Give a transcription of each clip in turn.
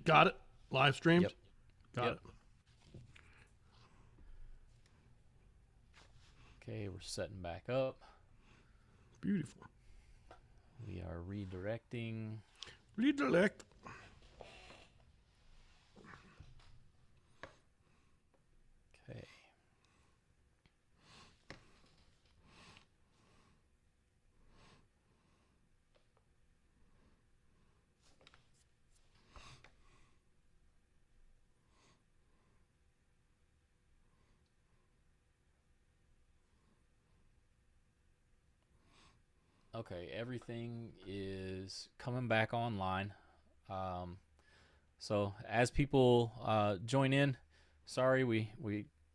Got it? Live streamed? Yep. Got it. Okay, we're setting back up. Beautiful. We are redirecting. Redirect. Okay. Okay, everything is coming back online. So as people join in, sorry we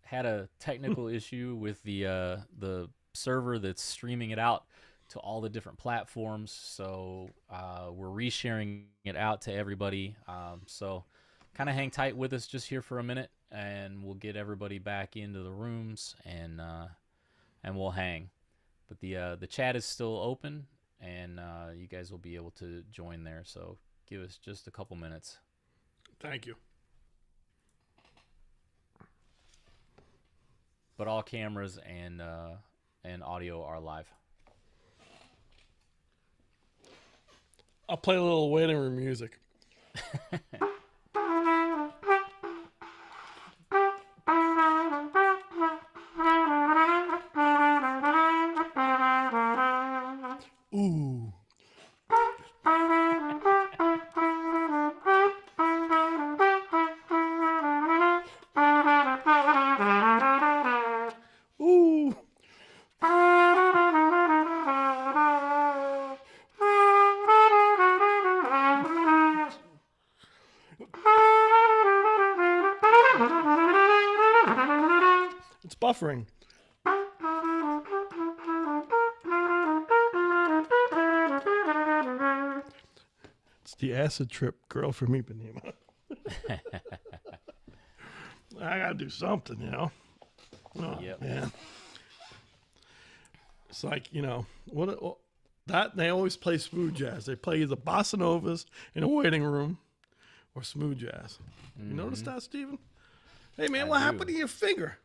had a technical issue with the server that's streaming it out to all the different platforms. So we're resharing it out to everybody. So kind of hang tight with us just here for a minute, and we'll get everybody back into the rooms, and we'll hang. But the chat is still open, and you guys will be able to join there. So give us just a couple minutes. Thank you. But all cameras and audio are live. I'll play a little waiting room music. Ooh. Ooh. It's buffering. It's the acid trip girl from Ipanema. I gotta do something, you know. Oh, Yep. man. It's like, you know, that they always play smooth jazz. They play either bossa novas in a waiting room or smooth jazz. You notice that, Steven? Hey, man, what happened to your finger?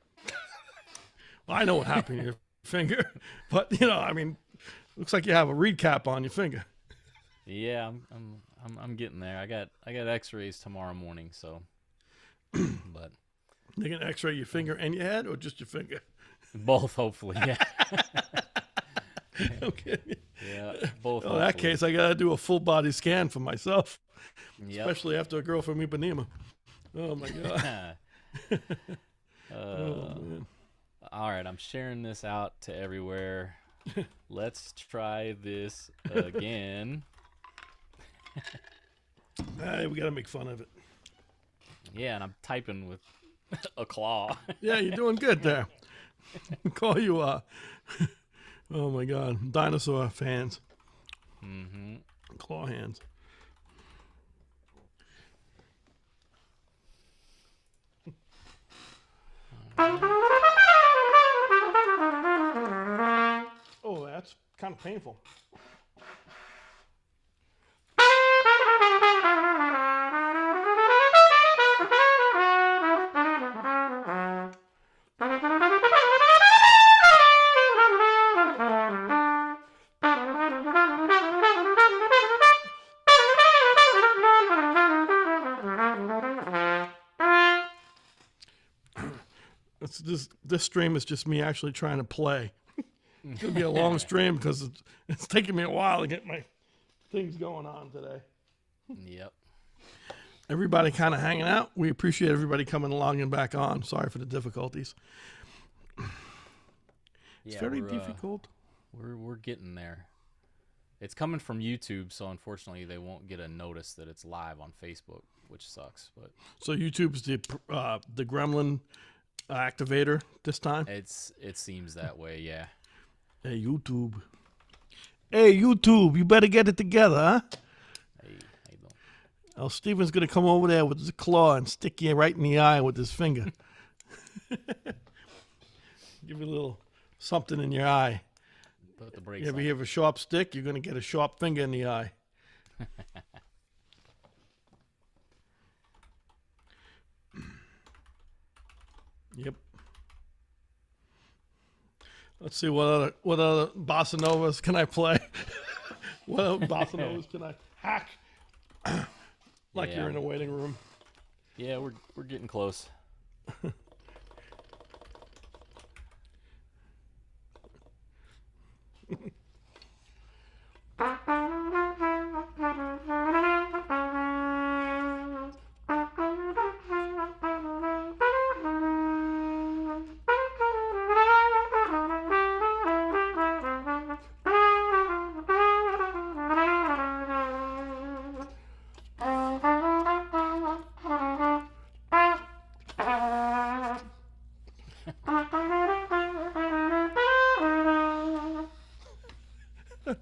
Well, I know what happened to your finger, but, you know, I mean, looks like you have a reed cap on your finger. Yeah, I'm getting there. I got X-rays tomorrow morning, so. But They can X-ray your finger and your head, or just your finger? both, hopefully. Yeah. Okay. Yeah, both. Well, in that case, I gotta do a full body scan for myself, Yep. especially after a girl from Ipanema. Oh my god. Oh, man. All right, I'm sharing this out to everywhere. Let's try this again. Hey, we gotta make fun of it. Yeah, and I'm typing with a claw. Yeah, you're doing good there. Call you oh my god, dinosaur fans. Mm-hmm. Claw hands. Oh, that's kind of painful. This stream is just me actually trying to play. It's gonna be a long stream because it's taking me a while to get my things going on today. Yep. Everybody kind of hanging out. We appreciate everybody coming along and back on. Sorry for the difficulties. It's very difficult. We're getting there. It's coming from YouTube, so unfortunately they won't get a notice that it's live on Facebook, which sucks. But so YouTube's the gremlin activator this time. it seems that way, yeah. Hey YouTube. Hey YouTube, you better get it together, huh? Hey, how you doing? Oh, Steven's gonna come over there with his claw and stick you right in the eye with his finger. Give you a little something in your eye. Put the brakes You ever on. have a sharp stick? You're gonna get a sharp finger in the eye. Yep. Let's see what other bossa novas can I play? What other bossa novas can I hack? Like you're in a waiting room. Yeah, we're getting close.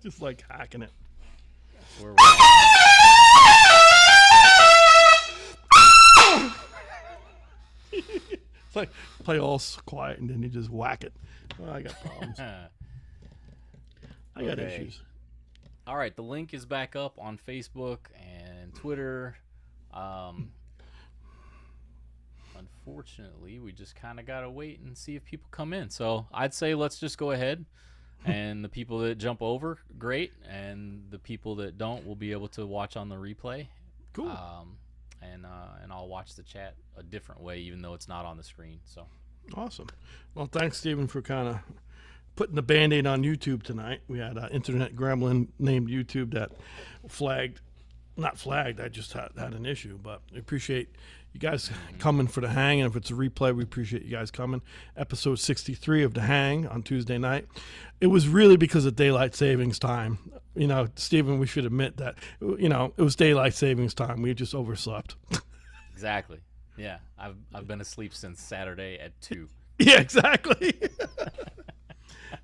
Just like hacking it. That's where we're at. It's like play all quiet and then you just whack it. Oh, I got problems. I got issues. All right, the link is back up on Facebook and Twitter. Unfortunately, we just kind of got to wait and see if people come in. So I'd say let's just go ahead. And the people that jump over, great. And the people that don't will be able to watch on the replay. Cool. And I'll watch the chat a different way, even though it's not on the screen. So awesome. Well, thanks, Stephen, for kind of putting the Band-Aid on YouTube tonight. We had an internet gremlin named YouTube that not flagged, I just had an issue, but I appreciate you guys coming for the hang, and if it's a replay, we appreciate you guys coming. Episode 63 of the hang on Tuesday night. It was really because of daylight savings time. You know, Stephen, we should admit that, you know, it was daylight savings time. We just overslept. Exactly. Yeah, I've been asleep since Saturday at 2. Yeah, exactly.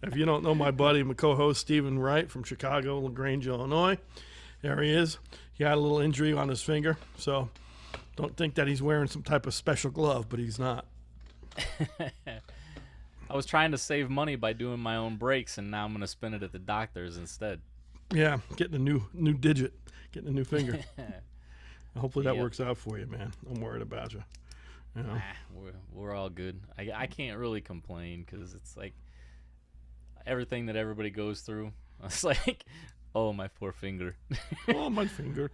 If you don't know my buddy, my co-host, Stephen Wright from Chicago, LaGrange, Illinois, there he is. He had a little injury on his finger, so don't think that he's wearing some type of special glove, but he's not. I was trying to save money by doing my own breaks, and now I'm going to spend it at the doctor's instead. Yeah, getting a new digit, getting a new finger. Hopefully that works out for you, man. I'm worried about you. You know? We're all good. I can't really complain because it's like everything that everybody goes through. It's like, oh, my poor finger. Oh, my finger.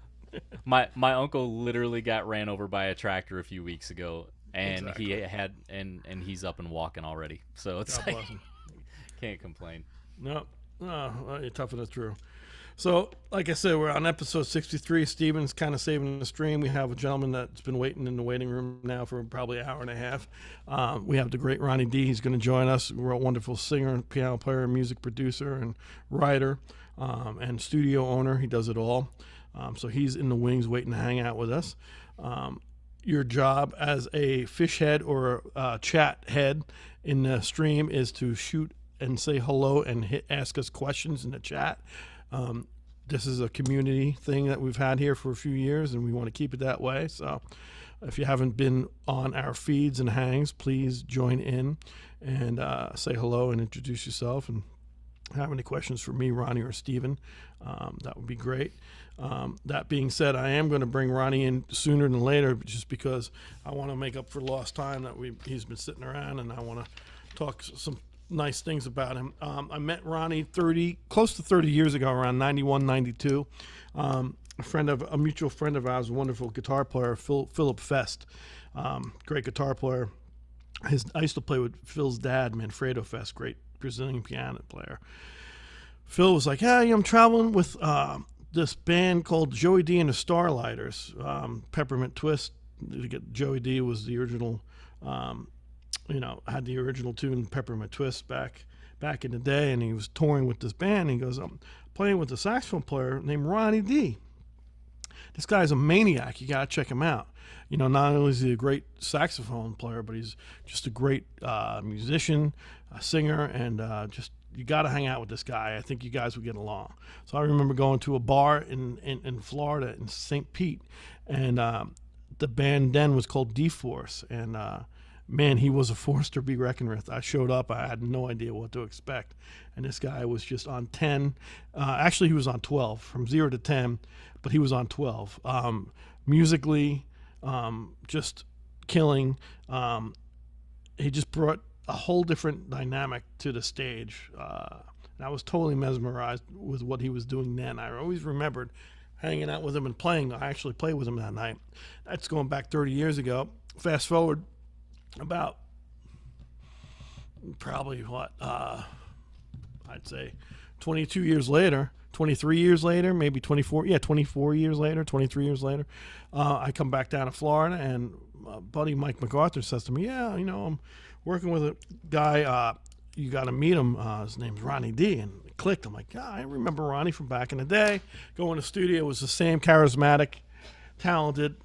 My uncle literally got ran over by a tractor a few weeks ago, and he had and he's up and walking already. So it's God like can't complain. No, you're toughing it through. So, like I said, we're on episode 63. Steven's kind of saving the stream. We have a gentleman that's been waiting in the waiting room now for probably an hour and a half. We have the great Ronnie Dee. He's going to join us. We're a wonderful singer, piano player, music producer, and writer, and studio owner. He does it all. So he's in the wings waiting to hang out with us. Your job as a fish head or a chat head in the stream is to shoot and say hello and ask us questions in the chat. This is a community thing that we've had here for a few years, and we want to keep it that way. So if you haven't been on our feeds and hangs, please join in and say hello and introduce yourself, and have any questions for me, Ronnie, or Steven. That would be great. That being said, I am going to bring Ronnie in sooner than later, just because I want to make up for lost time that he's been sitting around, and I want to talk some nice things about him. I met Ronnie close to 30 years ago, around 91, 92. A mutual friend of ours, a wonderful guitar player, Philip Fest. Great guitar player. I used to play with Phil's dad, Manfredo Fest, great Brazilian piano player. Phil was like, hey, I'm traveling with this band called Joey Dee and the Starlighters. Peppermint Twist. Joey Dee was the original, had the original tune Peppermint Twist back in the day, and he was touring with this band. And he goes, I'm playing with a saxophone player named Ronnie Dee. This guy's a maniac. You got to check him out. You know, not only is he a great saxophone player, but he's just a great musician, a singer, and you got to hang out with this guy. I think you guys would get along. So I remember going to a bar in Florida, in St. Pete, and the band then was called D-Force, and man, he was a force to be reckoned with. I showed up, I had no idea what to expect, and this guy was just on 10. Actually, he was on 12, from 0 to 10, but he was on 12. Musically, just killing. he just brought a whole different dynamic to the stage. And I was totally mesmerized with what he was doing then. I always remembered hanging out with him and playing. I actually played with him that night. That's going back 30 years ago. Fast forward about probably I'd say 22 years later, 23 years later, maybe 24 years later, 23 years later, I come back down to Florida, and buddy Mike MacArthur says to me, yeah, I'm working with a guy, you got to meet him, his name's Ronnie Dee. And it clicked. I'm like, yeah, I remember Ronnie from back in the day. Going to the studio, it was the same charismatic, talented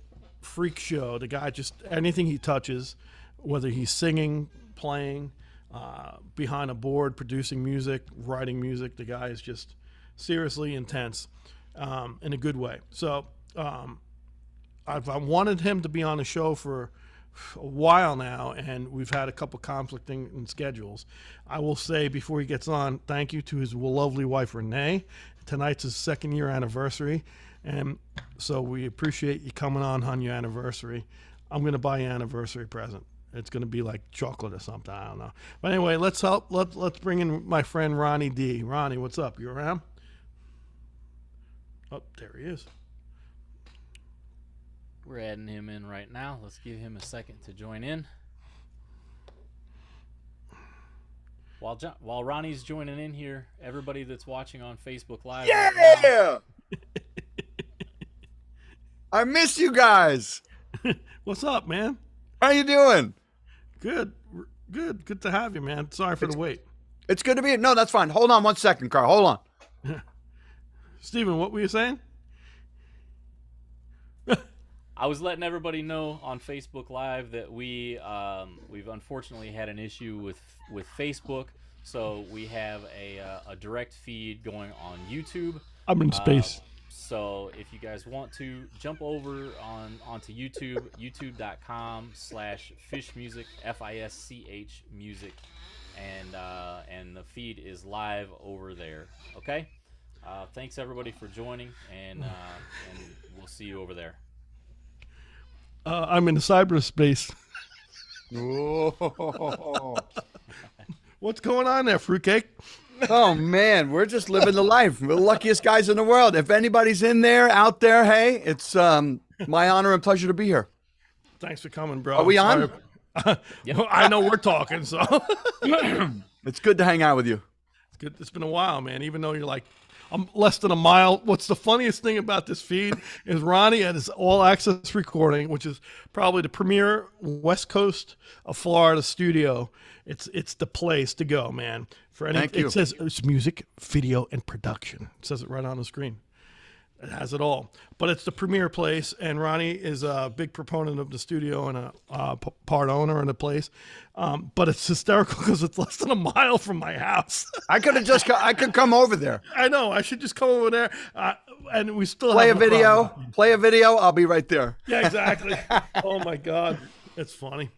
freak show. The guy, just anything he touches, whether he's singing, playing, behind a board, producing music, writing music, the guy is just seriously intense, in a good way. So I've wanted him to be on the show for a while now, and we've had a couple conflicting in schedules. I will say before he gets on, thank you to his lovely wife Renee. Tonight's his 2nd year anniversary, and so we appreciate you coming on your anniversary. I'm going to buy you an anniversary present. It's going to be like chocolate or something. I don't know. But anyway, let's bring in my friend Ronnie Dee. Ronnie, what's up? You around? Oh, there he is. We're adding him in right now. Let's give him a second to join in. While Ronnie's joining in here, everybody that's watching on Facebook Live. Yeah! Right I miss you guys. What's up, man? How you doing? Good to have you, man. Sorry for the wait. It's good to be here. No, that's fine. Hold on 1 second, Carl. Hold on. Steven, what were you saying? I was letting everybody know on Facebook Live that we've unfortunately had an issue with Facebook, so we have a direct feed going on YouTube. I'm in space. So if you guys want to jump over onto YouTube, youtube.com/fishmusic, FISCH music, and the feed is live over there. Okay. Thanks everybody for joining, and we'll see you over there. I'm in cyberspace. Oh. What's going on there, fruitcake? Oh man, we're just living the life. We're the luckiest guys in the world. If anybody's out there, hey, it's my honor and pleasure to be here. Thanks for coming, bro. Are we on? Well, I know we're talking, so It's good to hang out with you. it's good. It's been a while, man. Even though you're like, I'm less than a mile. What's the funniest thing about this feed is Ronnie at his all access recording, which is probably the premier West Coast of Florida studio. It's the place to go, man. Thank you. It says it's music, video, and production. It says it right on the screen. It has it all. But it's the premier place, and Ronnie is a big proponent of the studio and a part owner in the place. But it's hysterical because it's less than a mile from my house. I could come over there. I know. I should just come over there, and we still Play a have no video. problem. Play a video. I'll be right there. Yeah, exactly. Oh my God, it's funny.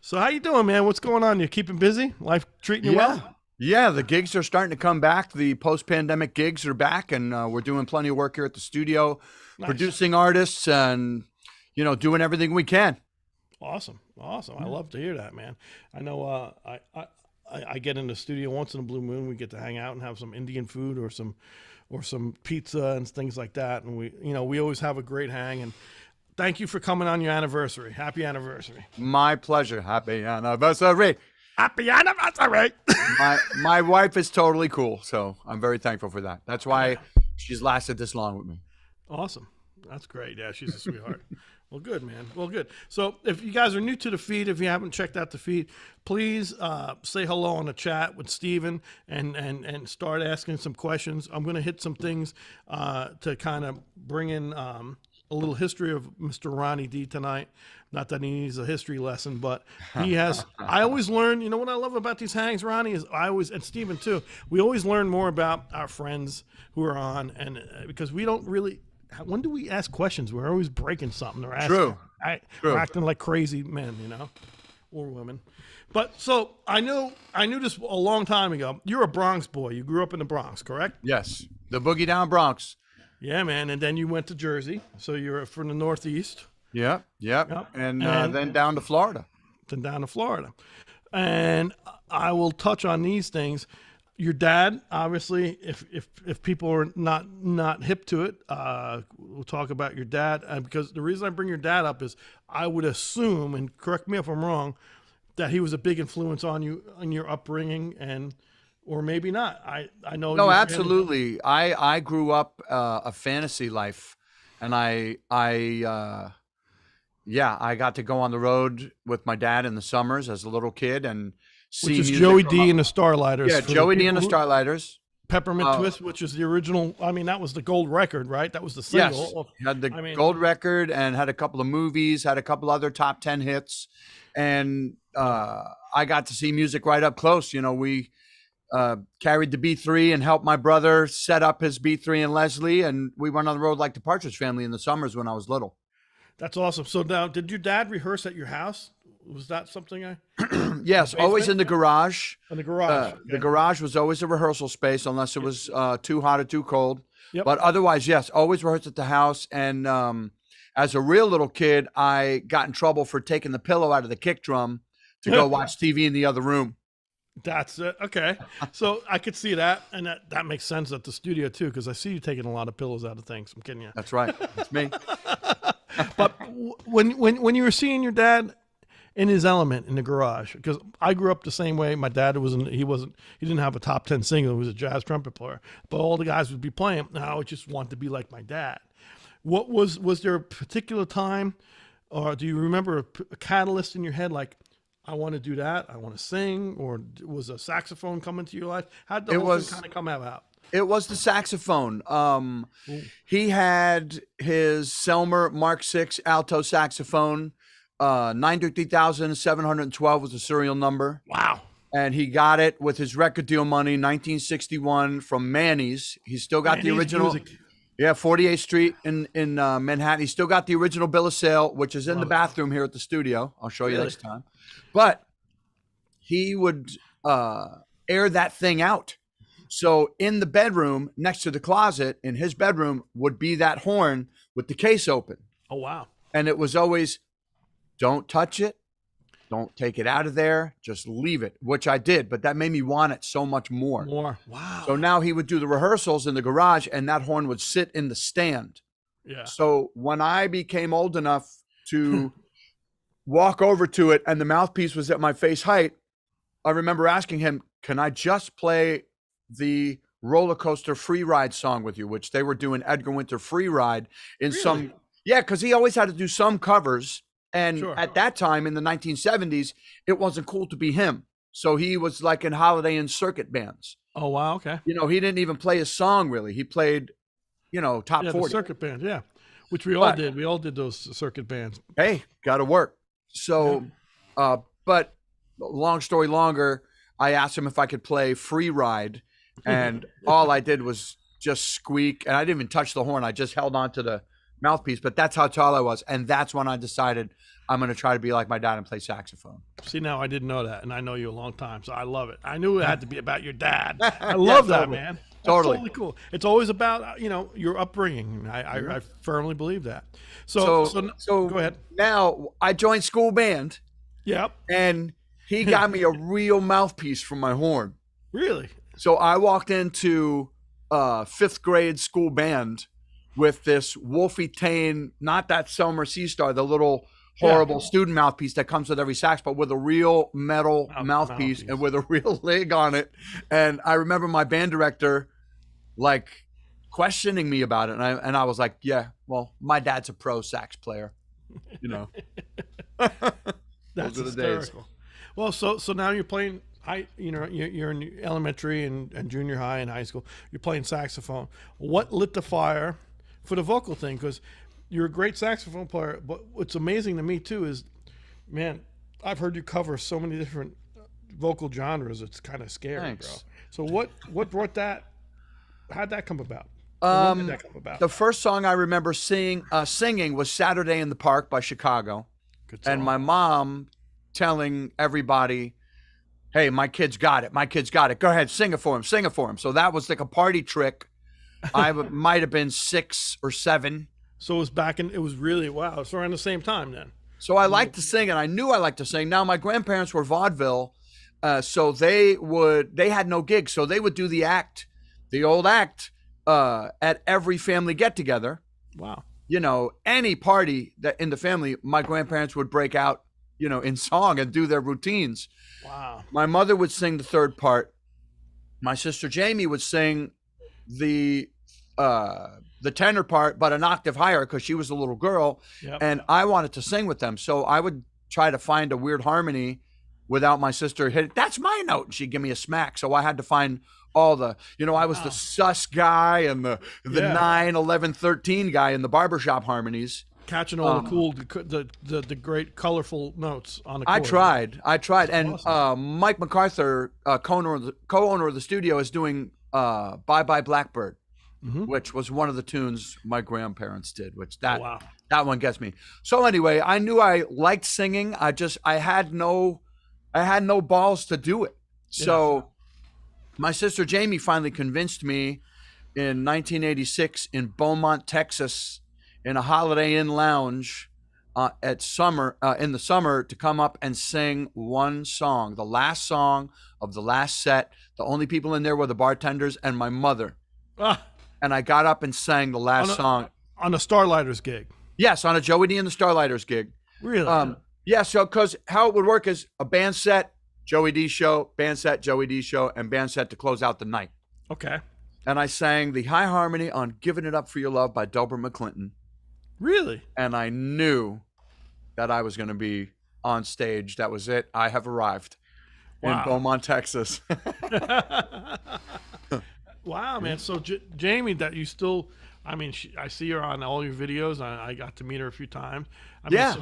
So how you doing, man? What's going on? You keeping busy? Life treating you well? Yeah, the gigs are starting to come back. The post-pandemic gigs are back, and we're doing plenty of work here at the studio, producing artists, and doing everything we can. Awesome. I love to hear that, man. I know. I get in the studio once in a blue moon. We get to hang out and have some Indian food or some pizza and things like that, and we always have a great hang. And thank you for coming on your anniversary. Happy anniversary. My pleasure. Happy anniversary. Happy anniversary. My wife is totally cool, so I'm very thankful for that. That's why she's lasted this long with me. Awesome. That's great. Yeah, she's a sweetheart. Well, good, man. Well, good. So if you guys are new to the feed, if you haven't checked out the feed, please say hello on the chat with Steven and start asking some questions. I'm going to hit some things to kind of bring in a little history of Mr. Ronnie Dee tonight. Not that he needs a history lesson, but he has. I always learn. You know what I love about these hangs, Ronnie, is and Steven too. We always learn more about our friends who are on, and because we don't really. When do we ask questions? We're always breaking something or asking. True. We're acting like crazy men, or women. But so I knew this a long time ago. You're a Bronx boy. You grew up in the Bronx, correct? Yes, the Boogie Down Bronx. Yeah, man. And then you went to Jersey, so you're from the Northeast. Yep. And then down to Florida. And I will touch on these things. Your dad, obviously, if people are not hip to it, we'll talk about your dad. Because the reason I bring your dad up is I would assume, and correct me if I'm wrong, that he was a big influence on you, on your upbringing, or maybe not. I know. No, absolutely. I grew up a fantasy life, and I got to go on the road with my dad in the summers as a little kid and see which is music Joey from D and the Starlighters. Yeah, Joey D and the Starlighters. Peppermint Twist, which is the original. I mean, that was the gold record, right? That was the single. Yes, had the gold record and had a couple of movies, had a couple other top 10 hits, and I got to see music right up close. You know, we carried the B3 and helped my brother set up his B3 and Leslie, and we went on the road like the Partridge Family in the summers when I was little. That's awesome. So now, did your dad rehearse at your house? Was that something Yes, always in the garage. In the garage. The garage was always a rehearsal space unless it was too hot or too cold. Yep. But otherwise, yes, always rehearsed at the house. And as a real little kid, I got in trouble for taking the pillow out of the kick drum to go watch TV in the other room. That's it. Okay. So I could see that. And that makes sense at the studio, too, because I see you taking a lot of pillows out of things. I'm kidding you. That's right. That's me. But when you were seeing your dad in his element in the garage, because I grew up the same way. My dad he didn't have a top 10 single. He was a jazz trumpet player, but all the guys would be playing. Now I just want to be like my dad. What was there a particular time, or do you remember a catalyst in your head? Like, I want to do that. I want to sing, or was a saxophone coming to your life? How did the whole thing kind of come about? It was the saxophone. He had his Selmer Mark VI alto saxophone. 930,712 was the serial number. Wow. And he got it with his record deal money, 1961 from Manny's. He still got the original. Music. Yeah, 48th Street in Manhattan. He still got the original bill of sale, which is in the bathroom here at the studio. I'll show you next time. But he would air that thing out. So in the bedroom, next to the closet, in his bedroom, would be that horn with the case open. Oh, wow. And it was always, don't touch it. Don't take it out of there. Just leave it, which I did. But that made me want it so much more. Wow. So now he would do the rehearsals in the garage, and that horn would sit in the stand. Yeah. So when I became old enough to walk over to it and the mouthpiece was at my face height, I remember asking him, can I just play the Roller Coaster Free Ride song with you, which they were doing Edgar Winter Free Ride in some. Yeah, because he always had to do some covers. And at that time in the 1970s, it wasn't cool to be him. So he was like in Holiday Inn circuit bands. Oh, wow. Okay. You know, he didn't even play a song really. He played, top 40. The circuit band, yeah. Which we all did. We all did those circuit bands. Hey, got to work. So, but long story longer, I asked him if I could play Free Ride. And all I did was just squeak. And I didn't even touch the horn. I just held on to the mouthpiece. But that's how tall I was. And that's when I decided I'm going to try to be like my dad and play saxophone. See, now I didn't know that. And I know you a long time. So I love it. I knew it had to be about your dad. I love that, man. That's totally cool. It's always about, your upbringing. I firmly believe that. So go ahead. Now I joined school band. Yep. And he got me a real mouthpiece for my horn. Really? So I walked into fifth grade school band with this Wolfie Tane, not that Selmer Sea Star, the little horrible student mouthpiece that comes with every sax, but with a real metal mouthpiece and with a real lid on it. And I remember my band director like questioning me about it. And I was like, yeah, well, my dad's a pro sax player, That's hysterical. Days. Well, so now you're playing you're in elementary and junior high and high school. You're playing saxophone. What lit the fire for the vocal thing? Because you're a great saxophone player, but what's amazing to me too is, man, I've heard you cover so many different vocal genres. It's kind of scary. Thanks. Bro. So what brought that? How'd that come about? When did that come about? The first song I remember singing was "Saturday in the Park" by Chicago, and my mom telling everybody, hey, my kid's got it. My kid's got it. Go ahead, sing it for him. Sing it for him. So that was like a party trick. I might have been 6 or 7. So it was really, wow. It's around the same time then. So I liked to sing, and I knew I liked to sing. Now, my grandparents were vaudeville So they had no gigs, so they would do the old act at every family get together. Wow. You know, any party that in the family, my grandparents would break out, you know, in song and do their routines. Wow. My mother would sing the third part. My sister Jamie would sing the tenor part, but an octave higher because she was a little girl. Yep. And I wanted to sing with them. So I would try to find a weird harmony without my sister hitting, that's my note. And she'd give me a smack. So I had to find all the, you know, I was the sus guy and the 9, 11, 13 guy in the barbershop harmonies. Catching all the cool, the great colorful notes on the chord. I tried. And awesome. Mike MacArthur, co-owner of the studio, is doing Bye Bye Blackbird, which was one of the tunes my grandparents did, which that one gets me. So anyway, I knew I liked singing. I had no balls to do it. So my sister Jamie finally convinced me in 1986 in Beaumont, Texas, in a Holiday Inn lounge in the summer to come up and sing one song, the last song of the last set. The only people in there were the bartenders and my mother. And I got up and sang the last song. On a Starlighters gig? Yes, on a Joey Dee and the Starlighters gig. Really? Yeah, so because how it would work is a band set, Joey Dee show, band set, Joey Dee show, and band set to close out the night. Okay. And I sang the high harmony on Giving It Up For Your Love by Delbert McClinton. Really? And I knew that I was going to be on stage. That was it. I have arrived in Beaumont, Texas. Wow, man. So Jamie, that you still, I mean, I see her on all your videos. I got to meet her a few times. I mean, so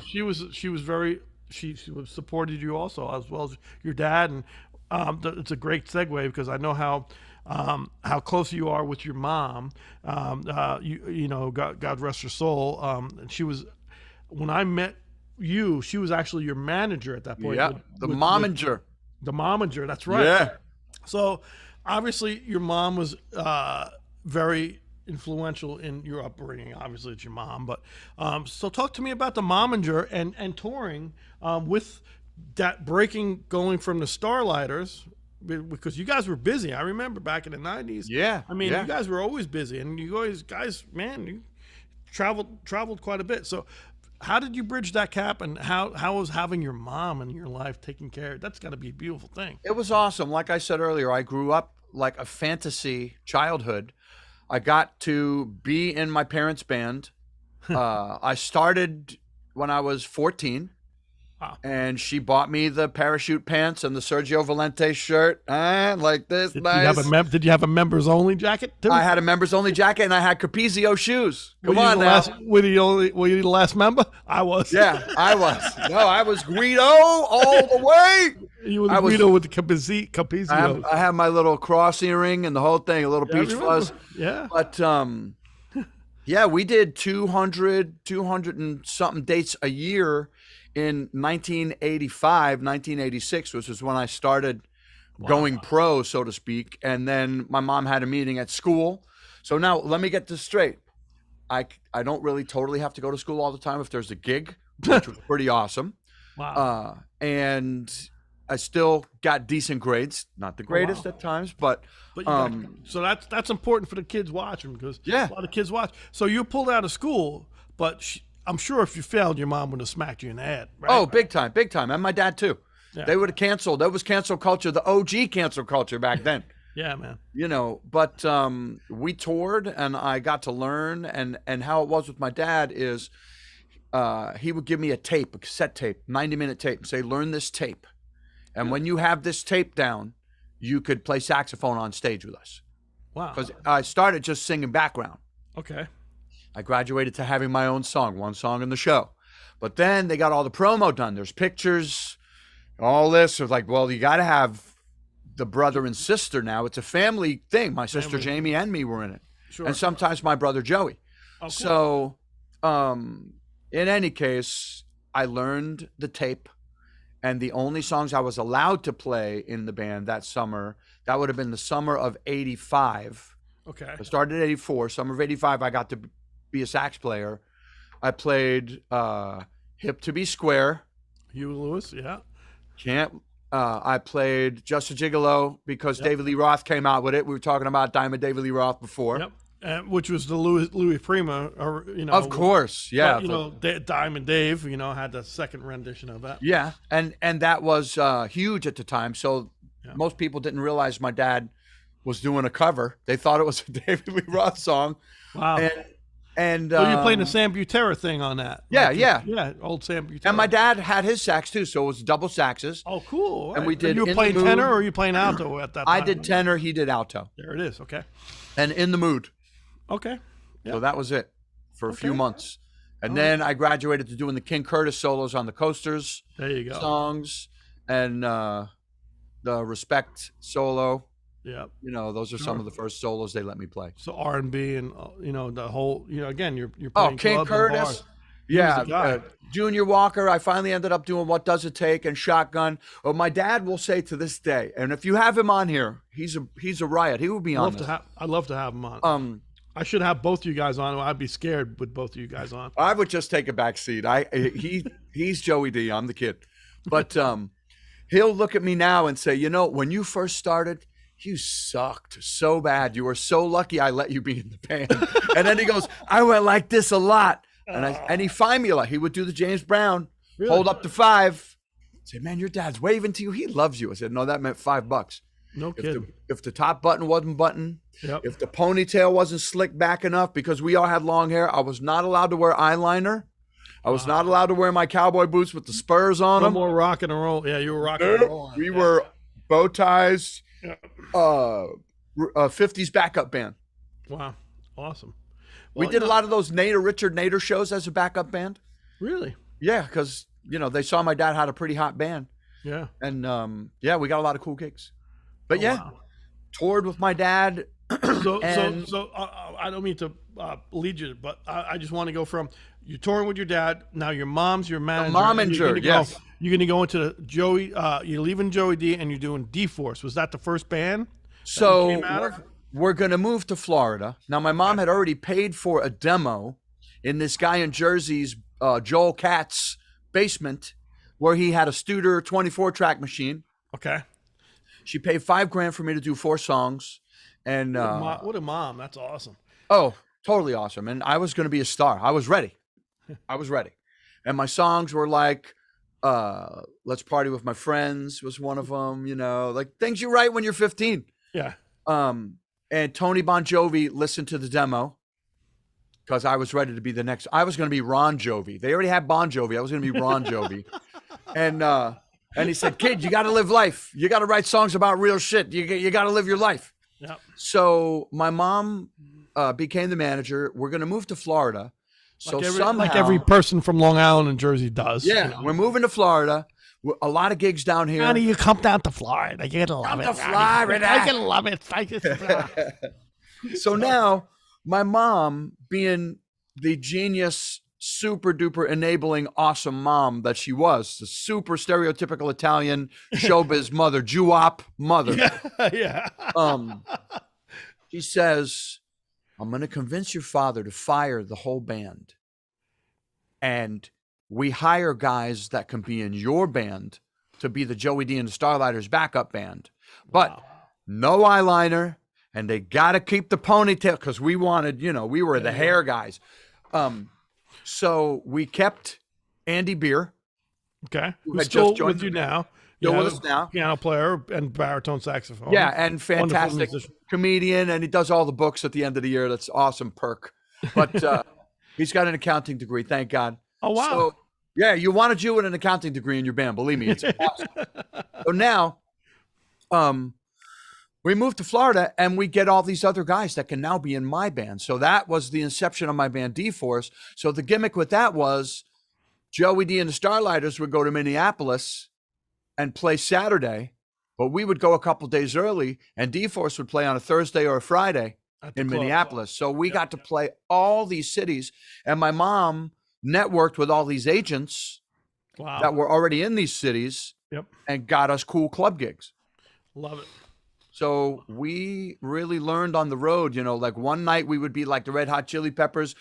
she was very, she supported you also, as well as your dad. And it's a great segue because I know how close you are with your mom. You know, God rest her soul. And she was, when I met you, she was actually your manager at that point. Yeah, the momager. The momager, that's right. Yeah. So obviously your mom was very influential in your upbringing. Obviously it's your mom, but so talk to me about the momager and touring with that going from the Starlighters, because you guys were busy. I remember back in the 90s. Yeah. I mean, you guys were always busy, and you traveled quite a bit. So how did you bridge that gap, and how was having your mom in your life taking care? That's got to be a beautiful thing. It was awesome. Like I said earlier, I grew up like a fantasy childhood. I got to be in my parents' band. I started when I was 14. Wow. And she bought me the parachute pants and the Sergio Valente shirt, like this. Nice. Did you have a members only jacket too? I had a members only jacket and I had Capizio shoes. Come on now. Were you the last member? I was. Yeah, I was. No, I was Guido all the way. You were Guido with the Capizio. I have my little cross earring and the whole thing, a little peach fuzz. Yeah. But yeah, we did 200 and something dates a year. In 1985, 1986, which was when I started going pro, so to speak. And then my mom had a meeting at school. So now let me get this straight. I don't really totally have to go to school all the time if there's a gig, which was pretty awesome. Wow. And I still got decent grades, not the greatest at times, but so that's important for the kids watching, because a lot of kids watch. So you pulled out of school, but I'm sure if you failed, your mom would have smacked you in the head. Right? Oh, big time. And my dad too. Yeah. They would have canceled. That was cancel culture, the OG cancel culture back then. Yeah, man. You know, but we toured and I got to learn. And how it was with my dad is he would give me a cassette tape, 90-minute tape, and say, learn this tape. And when you have this tape down, you could play saxophone on stage with us. Wow. Because I started just singing background. Okay. I graduated to having my own song, one song in the show. But then they got all the promo done. There's pictures, all this. It was like, well, you got to have the brother and sister now. It's a family thing. My sister Jamie and me were in it. Sure. And sometimes my brother Joey. Oh, cool. So in any case, I learned the tape. And the only songs I was allowed to play in the band that summer, that would have been the summer of 85. Okay. I started in 84. Summer of 85, I got to be a sax player. I played Hip to Be Square. Hugh Lewis, yeah. I played Just a Gigolo because David Lee Roth came out with it. We were talking about Diamond David Lee Roth before. Yep. Which was the Louis Prima, or Of course, yeah. But, Diamond Dave, had the second rendition of that. Yeah, and that was huge at the time. So most people didn't realize my dad was doing a cover. They thought it was a David Lee Roth song. Wow. And so you're playing the Sam Butera thing on that? Yeah, old Sam Butera. And my dad had his sax too, so it was double saxes. Oh, cool. And we did. You were playing tenor, or you playing alto at that time? I did tenor. He did alto. There it is. Okay. And In the Mood. Okay. Yep. So that was it for a few months. And then I graduated to doing the King Curtis solos on the Coasters. There you go. Songs and the Respect solo. Yeah. Those are some of the first solos they let me play. So R&B and the whole, again, you're playing King Curtis. Yeah. Junior Walker. I finally ended up doing What Does It Take and Shotgun. Well, my dad will say to this day, and if you have him on here, he's a riot. He will be on. I'd love to have him on. I should have both you guys on. I'd be scared with both of you guys on. I would just take a back seat. He's Joey D. I'm the kid. But he'll look at me now and say, when you first started, you sucked so bad. You were so lucky I let you be in the band. And then he goes, I went like this a lot. And he find me a lot. He would do the James Brown, hold up to 5. Say, man, your dad's waving to you. He loves you. I said, no, that meant $5. No kidding. If the top button wasn't buttoned, if the ponytail wasn't slicked back enough, because we all had long hair, I was not allowed to wear eyeliner. I was not allowed to wear my cowboy boots with the spurs on them. No more rock and roll. Yeah, you were rocking and rolling. We were bow ties, 50s backup band. Wow. Awesome. Well, we did a lot of those Richard Nader shows as a backup band. Really? Yeah, because, they saw my dad had a pretty hot band. Yeah. And, we got a lot of cool gigs. But toured with my dad. So I don't mean to lead you, but I just want to go from you're touring with your dad. Now your mom's your manager. Momager, yes. You're going to go into Joey. You're leaving Joey D, and you're doing D-Force. Was that the first band? So we're going to move to Florida. Now my mom had already paid for a demo in this guy in Jersey's Joel Katz basement, where he had a Studer 24-track machine. Okay. She paid $5,000 for me to do 4 songs, and what a mom! That's awesome. Oh, totally awesome! And I was going to be a star. I was ready. And my songs were like, "Let's Party with My Friends" was one of them. Like things you write when you're 15. Yeah. And Tony Bon Jovi listened to the demo because I was ready to be the next. I was going to be Ron Jovi. They already had Bon Jovi. I was going to be Ron Jovi, and he said, kid, you got to live life. You got to write songs about real shit. You got to live your life. Yep. So my mom became the manager. We're going to move to Florida. So like every person from Long Island and Jersey does. Yeah, we're moving to Florida. A lot of gigs down here. Honey, you come down to Florida. You're going to love it. Come to Florida. I can love it. So now my mom, being the genius, super duper enabling, awesome mom that she was, the super stereotypical Italian showbiz mother, Jew-op mother. Yeah. She says, I'm going to convince your father to fire the whole band. And we hire guys that can be in your band to be the Joey D and the Starlighters backup band. But no eyeliner, and they got to keep the ponytail because we wanted, we were the hair guys. So we kept Andy Beer. Okay. Who's still with you now. Still with us now. Piano player and baritone saxophone. Yeah, and fantastic comedian, and he does all the books at the end of the year. That's awesome perk. But he's got an accounting degree, thank God. Oh, wow. So, yeah, you want a Jew with an accounting degree in your band. Believe me, it's awesome. So now we moved to Florida, and we get all these other guys that can now be in my band. So that was the inception of my band, D-Force. So the gimmick with that was Joey D and the Starlighters would go to Minneapolis and play Saturday, but we would go a couple days early, and D-Force would play on a Thursday or a Friday in Minneapolis. So we got to play all these cities, and my mom networked with all these agents that were already in these cities and got us cool club gigs. Love it. So we really learned on the road, like one night we would be like the Red Hot Chili Peppers,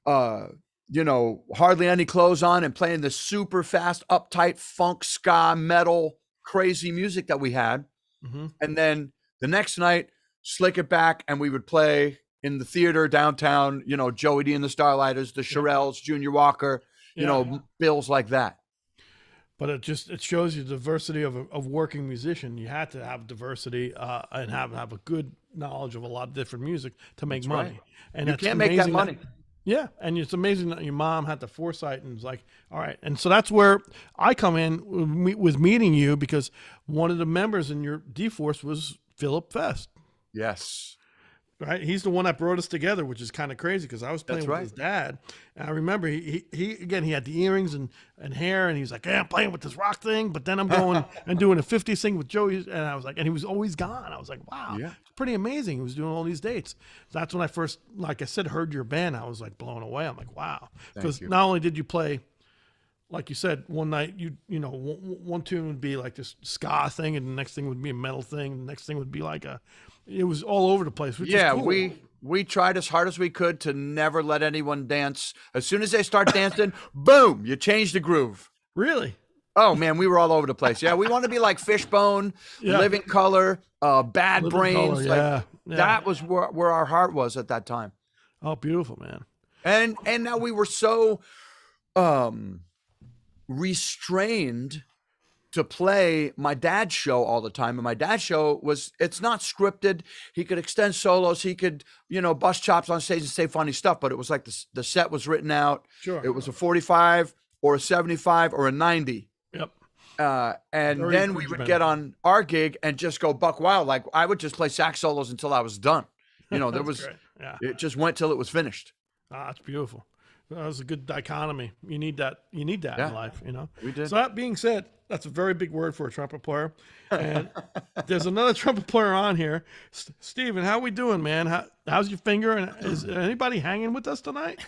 hardly any clothes on and playing the super fast, uptight funk, ska, metal, crazy music that we had. Mm-hmm. And then the next night, slick it back, and we would play in the theater downtown, you know, Joey D and the Starlighters, the Shirelles, Junior Walker, you know, bills like that. But it shows you the diversity of working musician. You had to have diversity and have a good knowledge of a lot of different music to make money. Right. And You can't make that money. Yeah, and it's amazing that your mom had the foresight and was like, all right. And so that's where I come in with meeting you, because one of the members in your D-Force was Philip Fest. Yes. Right, he's the one that brought us together, which is kind of crazy because I was playing with his dad, and I remember he had the earrings and hair, and he was like, "Yeah, I'm playing with this rock thing," but then I'm going and doing a 50s thing with Joey, and I was like, and he was always gone. I was like, wow, it's pretty amazing. He was doing all these dates. That's when I first, like I said, heard your band. I was like blown away. I'm like, wow, because not only did you play, like you said, one night you know one tune would be like this ska thing, and the next thing would be a metal thing, the next thing would be like it was all over the place. Which is cool. we tried as hard as we could to never let anyone dance. As soon as they start dancing, boom, you change the groove. Really? Oh man, we were all over the place. Yeah, we want to be like Fishbone, Living Color, Bad Living Brains. Color, That was where our heart was at that time. Oh, beautiful, man. And now we were so restrained to play my dad's show all the time. And my dad's show it's not scripted. He could extend solos. He could, you know, bust chops on stage and say funny stuff, but it was like the set was written out. Sure. It was a 45 or a 75 or a 90. Yep. And then we would get on our gig and just go buck wild. Like I would just play sax solos until I was done. You know, it just went till it was finished. Ah, that's beautiful. That was a good dichotomy. You need that in life, you know? We did. So that being said, that's a very big word for a trumpet player. And there's another trumpet player on here. Steven, how we doing, man? How's your finger? And is anybody hanging with us tonight?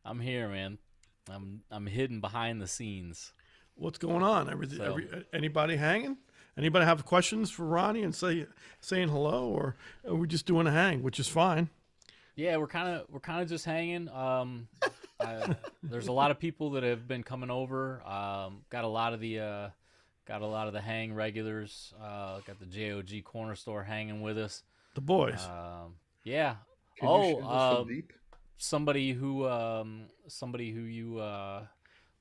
I'm here, man. I'm hidden behind the scenes. What's going on? Anybody hanging? Anybody have questions for Ronnie and saying hello, or are we just doing a hang, which is fine? Yeah, we're kind of just hanging. There's a lot of people that have been coming over. Got a lot of the hang regulars. Got the JOG Corner Store hanging with us. The boys. Yeah. Somebody who you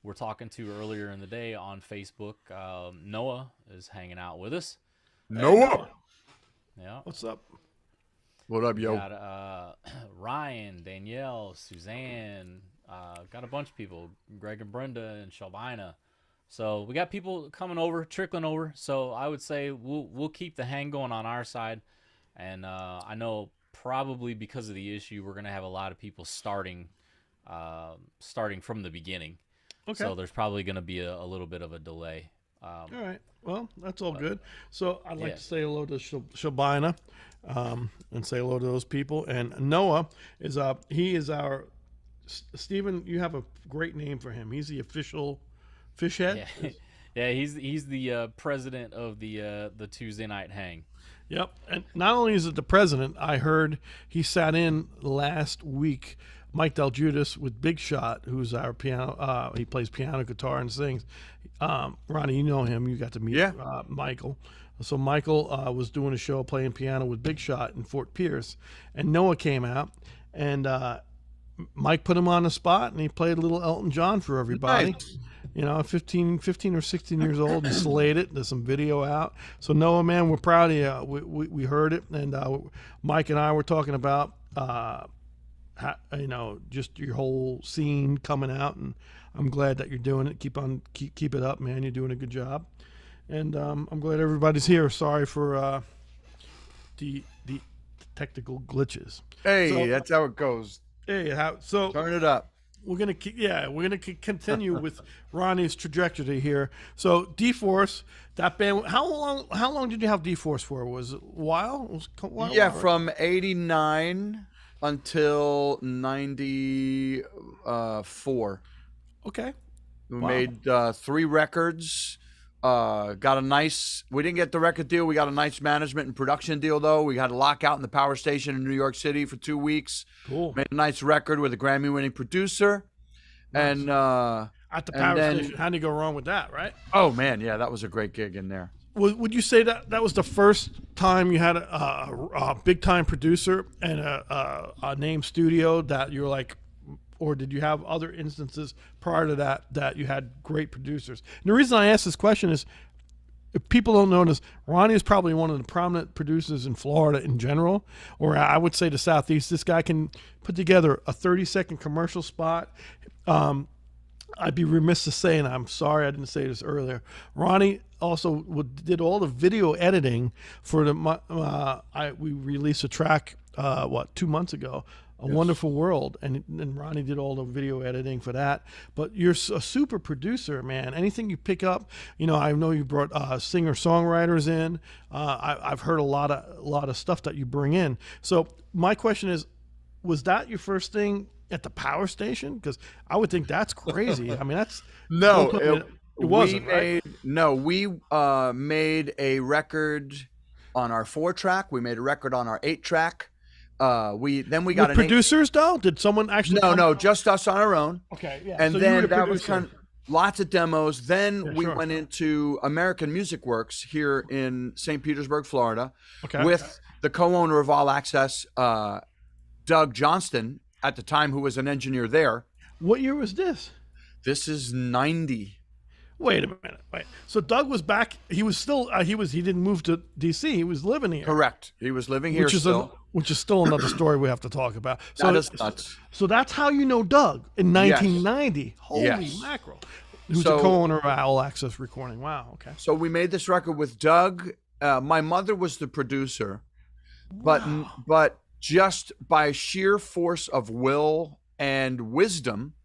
were talking to earlier in the day on Facebook, Noah, is hanging out with us. Noah. Yeah. What's up? What up, yo? Got Ryan, Danielle, Suzanne, got a bunch of people, Greg and Brenda and Shelvina. So we got people coming over, trickling over. So I would say we'll keep the hang going on our side. And I know probably because of the issue, we're gonna have a lot of people starting from the beginning. Okay. So there's probably gonna be a little bit of a delay. All right. Well, that's all good. So I'd like to say hello to Shelbina and say hello to those people. And Noah is he is our Stephen. You have a great name for him. He's the official fish head. Yeah, yeah. He's the president of the Tuesday night hang. Yep. And not only is it the president, I heard he sat in last week. Mike Del Judas with Big Shot, who's our piano. He plays piano, guitar, and sings. Ronnie, you know him. You got to meet Michael. So Michael was doing a show playing piano with Big Shot in Fort Pierce, and Noah came out, and Mike put him on the spot, and he played a little Elton John for everybody. Nice. You know, 15 or 16 years old, and slayed it. There's some video out. So Noah, man, we're proud of you. We heard it, and Mike and I were talking about. You know, just your whole scene coming out, and I'm glad that you're doing it. Keep it up, man. You're doing a good job, and I'm glad everybody's here. Sorry for the technical glitches. Hey, that's how it goes. Hey, turn it up. We're gonna continue with Ronnie's trajectory here. So D-Force, that band. How long did you have D-Force for? Was it a while? It was a while, yeah, from '89. Until 94. Okay. We made 3 records. We didn't get the record deal. We got a nice management and production deal, though. We had a lockout in the power station in New York City for 2 weeks. Cool. Made a nice record with a Grammy-winning producer. Nice. And I At the And power then- station. How do you go wrong with that, right? Oh man, yeah, that was a great gig in there. Would you say that was the first time you had a big time producer and a name studio that you're like, or did you have other instances prior to that you had great producers? And the reason I ask this question is, if people don't notice, Ronnie is probably one of the prominent producers in Florida in general, or I would say the Southeast. This guy can put together a 30-second commercial spot. I'd be remiss to say, and I'm sorry I didn't say this earlier, Ronnie also did all the video editing for we released a track, 2 months ago, A Wonderful World, and Ronnie did all the video editing for that. But you're a super producer, man. Anything you pick up, I know you brought singer-songwriters in. I've heard a lot of stuff that you bring in. So my question is, was that your first thing at the power station? Because I would think that's crazy. I mean, that's No, it wasn't. Right? We made a record on our 4-track. We made a record on our 8-track. We got with producers though. Did someone actually? No, just us on our own. Okay, yeah. And so then that was kind of lots of demos. Then we sure. went into American Music Works here in St. Petersburg, Florida, Okay. with the co-owner of All Access, Doug Johnston, at the time, who was an engineer there. What year was this? This is 90. Wait a minute. Wait. So Doug was back. He was still. He didn't move to D.C. He was living here. Correct. He was living here still. Which is still another story we have to talk about. So That is nuts. So that's how you know Doug in 1990. Yes. Holy Yes. mackerel! Who's So- the co-owner of All Access Recording? Wow. Okay. So we made this record with Doug. My mother was the producer, but just by sheer force of will and wisdom,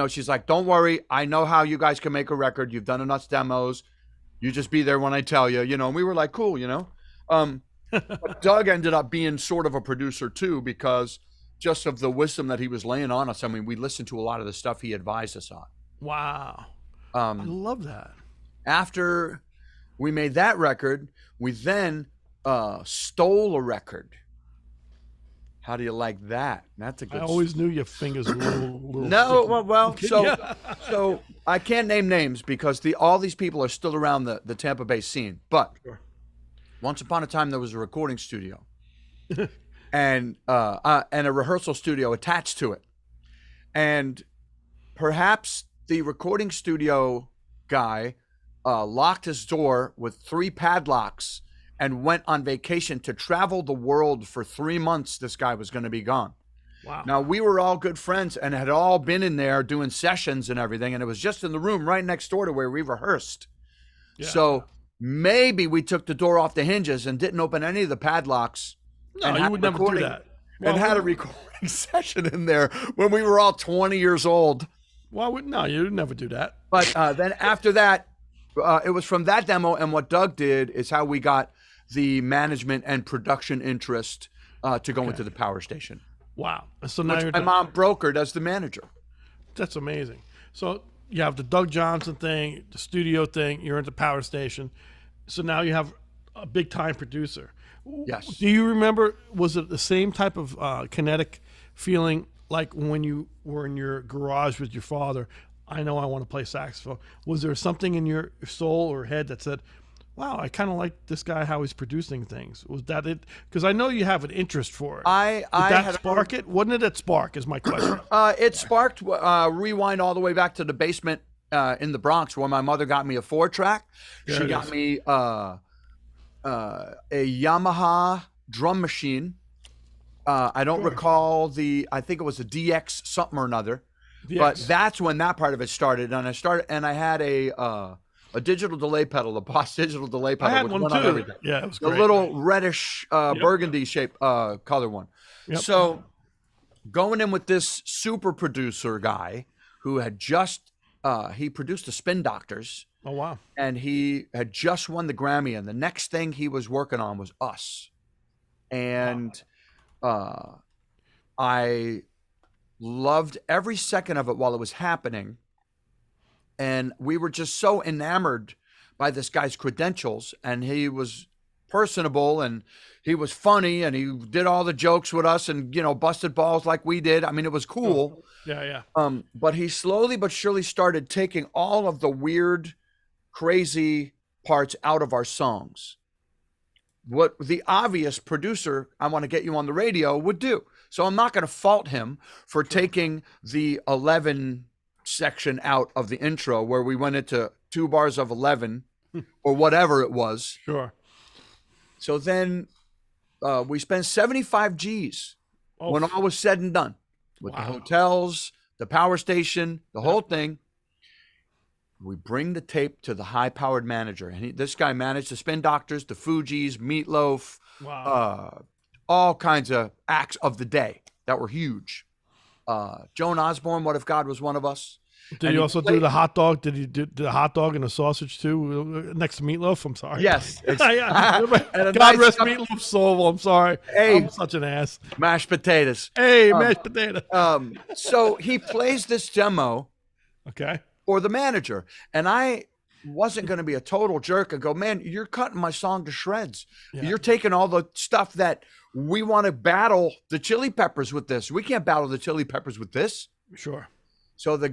she's like, "Don't worry, I know how you guys can make a record. You've done enough demos. You just be there when I tell you." And we were like, "Cool," But Doug ended up being sort of a producer too, because just of the wisdom that he was laying on us. I mean, we listened to a lot of the stuff he advised us on. Wow. I love that. After we made that record, we then stole a record. How do you like that? That's a good. I always knew your fingers were a little No, sticky. well, so I can't name names because all these people are still around the Tampa Bay scene. But Sure. once upon a time, there was a recording studio, and a rehearsal studio attached to it, and perhaps the recording studio guy locked his door with 3 padlocks and went on vacation to travel the world for 3 months. This guy was going to be gone. Wow. Now, we were all good friends and had all been in there doing sessions and everything, and it was just in the room right next door to where we rehearsed. Yeah. So maybe we took the door off the hinges and didn't open any of the padlocks. No, and you had would a never do recording- that. And had a recording session in there when we were all 20 years old. Why would no? You would never do that. But then after that, it was from that demo, and what Doug did is how we got the management and production interest to go into the power station. Wow. So now you're My mom brokered as the manager. That's amazing. So you have the Doug Johnson thing, the studio thing. You're at the power station. So now you have a big time producer. Yes. Do you remember? Was it the same type of kinetic feeling like when you were in your garage with your father? I know I want to play saxophone. Was there something in your soul or head that said, "Wow, I kind of like this guy how he's producing things"? Was that it? Because I know you have an interest for it. Did that had spark it? Wasn't it at spark? Is my question. It sparked. Rewind all the way back to the basement in the Bronx, where my mother got me a 4-track. She got me a Yamaha drum machine. I don't recall I think it was a DX something or another, but that's when that part of it started. And I had a digital delay pedal, a Boss digital delay pedal. I had which one went on too. everything. Yeah, it was The great. little reddish burgundy shape color one. Yep. So going in with this super producer guy who had just he produced the Spin Doctors. Oh wow. And he had just won the Grammy, and the next thing he was working on was us. And I loved every second of it while it was happening. And we were just so enamored by this guy's credentials, and he was personable, and he was funny, and he did all the jokes with us, and busted balls like we did. I mean, it was cool. Yeah. But he slowly but surely started taking all of the weird, crazy parts out of our songs. What the obvious producer, I want to get you on the radio, would do. So I'm not going to fault him for taking the 11 section out of the intro where we went into 2 bars of 11 or whatever it was. Sure. So then we spent 75 G's when all was said and done with the hotels, the power station, the whole thing. We bring the tape to the high-powered manager, and this guy managed the Spin Doctors, the Fugees, Meatloaf, all kinds of acts of the day that were huge. Joan Osborne, What If God Was One of Us? Did he also do the hot dog? Did he do the hot dog and the sausage too, next to Meatloaf? I'm sorry. Yes. God rest Meatloaf's soul. I'm sorry. Hey, I'm such an ass. Mashed potatoes. Hey, mashed potato. So he plays this demo. Okay. For the manager, and I wasn't going to be a total jerk and go, man, you're cutting my song to shreds. Yeah. You're taking all the stuff that we want to battle the Chili Peppers with this. We can't battle the Chili Peppers with this. Sure. So the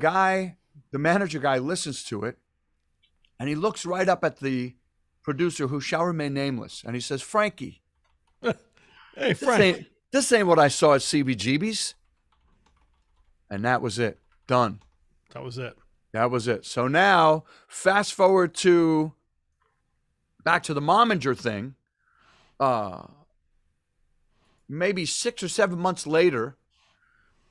manager guy listens to it, and he looks right up at the producer, who shall remain nameless, and he says, Frankie, hey, Frank, this ain't what I saw at CBGB's. And that was it. Done. That was it. That was it. So now, fast forward to back to the Mominger thing. Maybe 6 or 7 months later,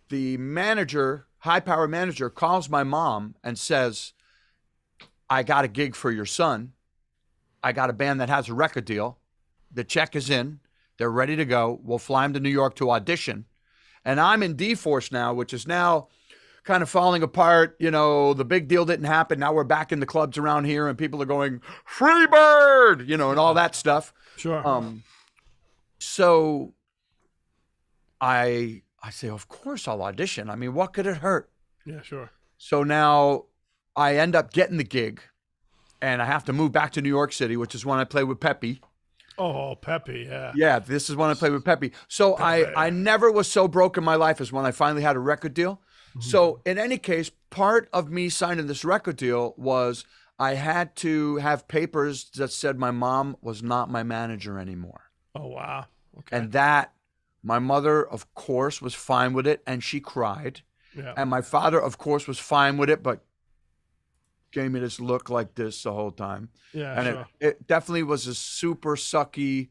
the manager, high-power manager, calls my mom and says, I got a gig for your son. I got a band that has a record deal. The check is in. They're ready to go. We'll fly him to New York to audition. And I'm in D-Force now, which is now kind of falling apart. The big deal didn't happen. Now we're back in the clubs around here, and people are going, Freebird, and all that stuff. Sure. So I say, of course I'll audition. I mean, what could it hurt? Yeah, sure. So now I end up getting the gig, and I have to move back to New York City, which is when I play with Peppy. Oh, Peppy, yeah. Yeah, this is when I played with Peppy. So Peppy. I never was so broke in my life as when I finally had a record deal. So in any case, part of me signing this record deal was I had to have papers that said my mom was not my manager anymore. Oh, wow. Okay. And that, my mother, of course, was fine with it, and she cried. Yeah. And my father, of course, was fine with it, but gave me this look like this the whole time. Yeah, and sure. it definitely was a super sucky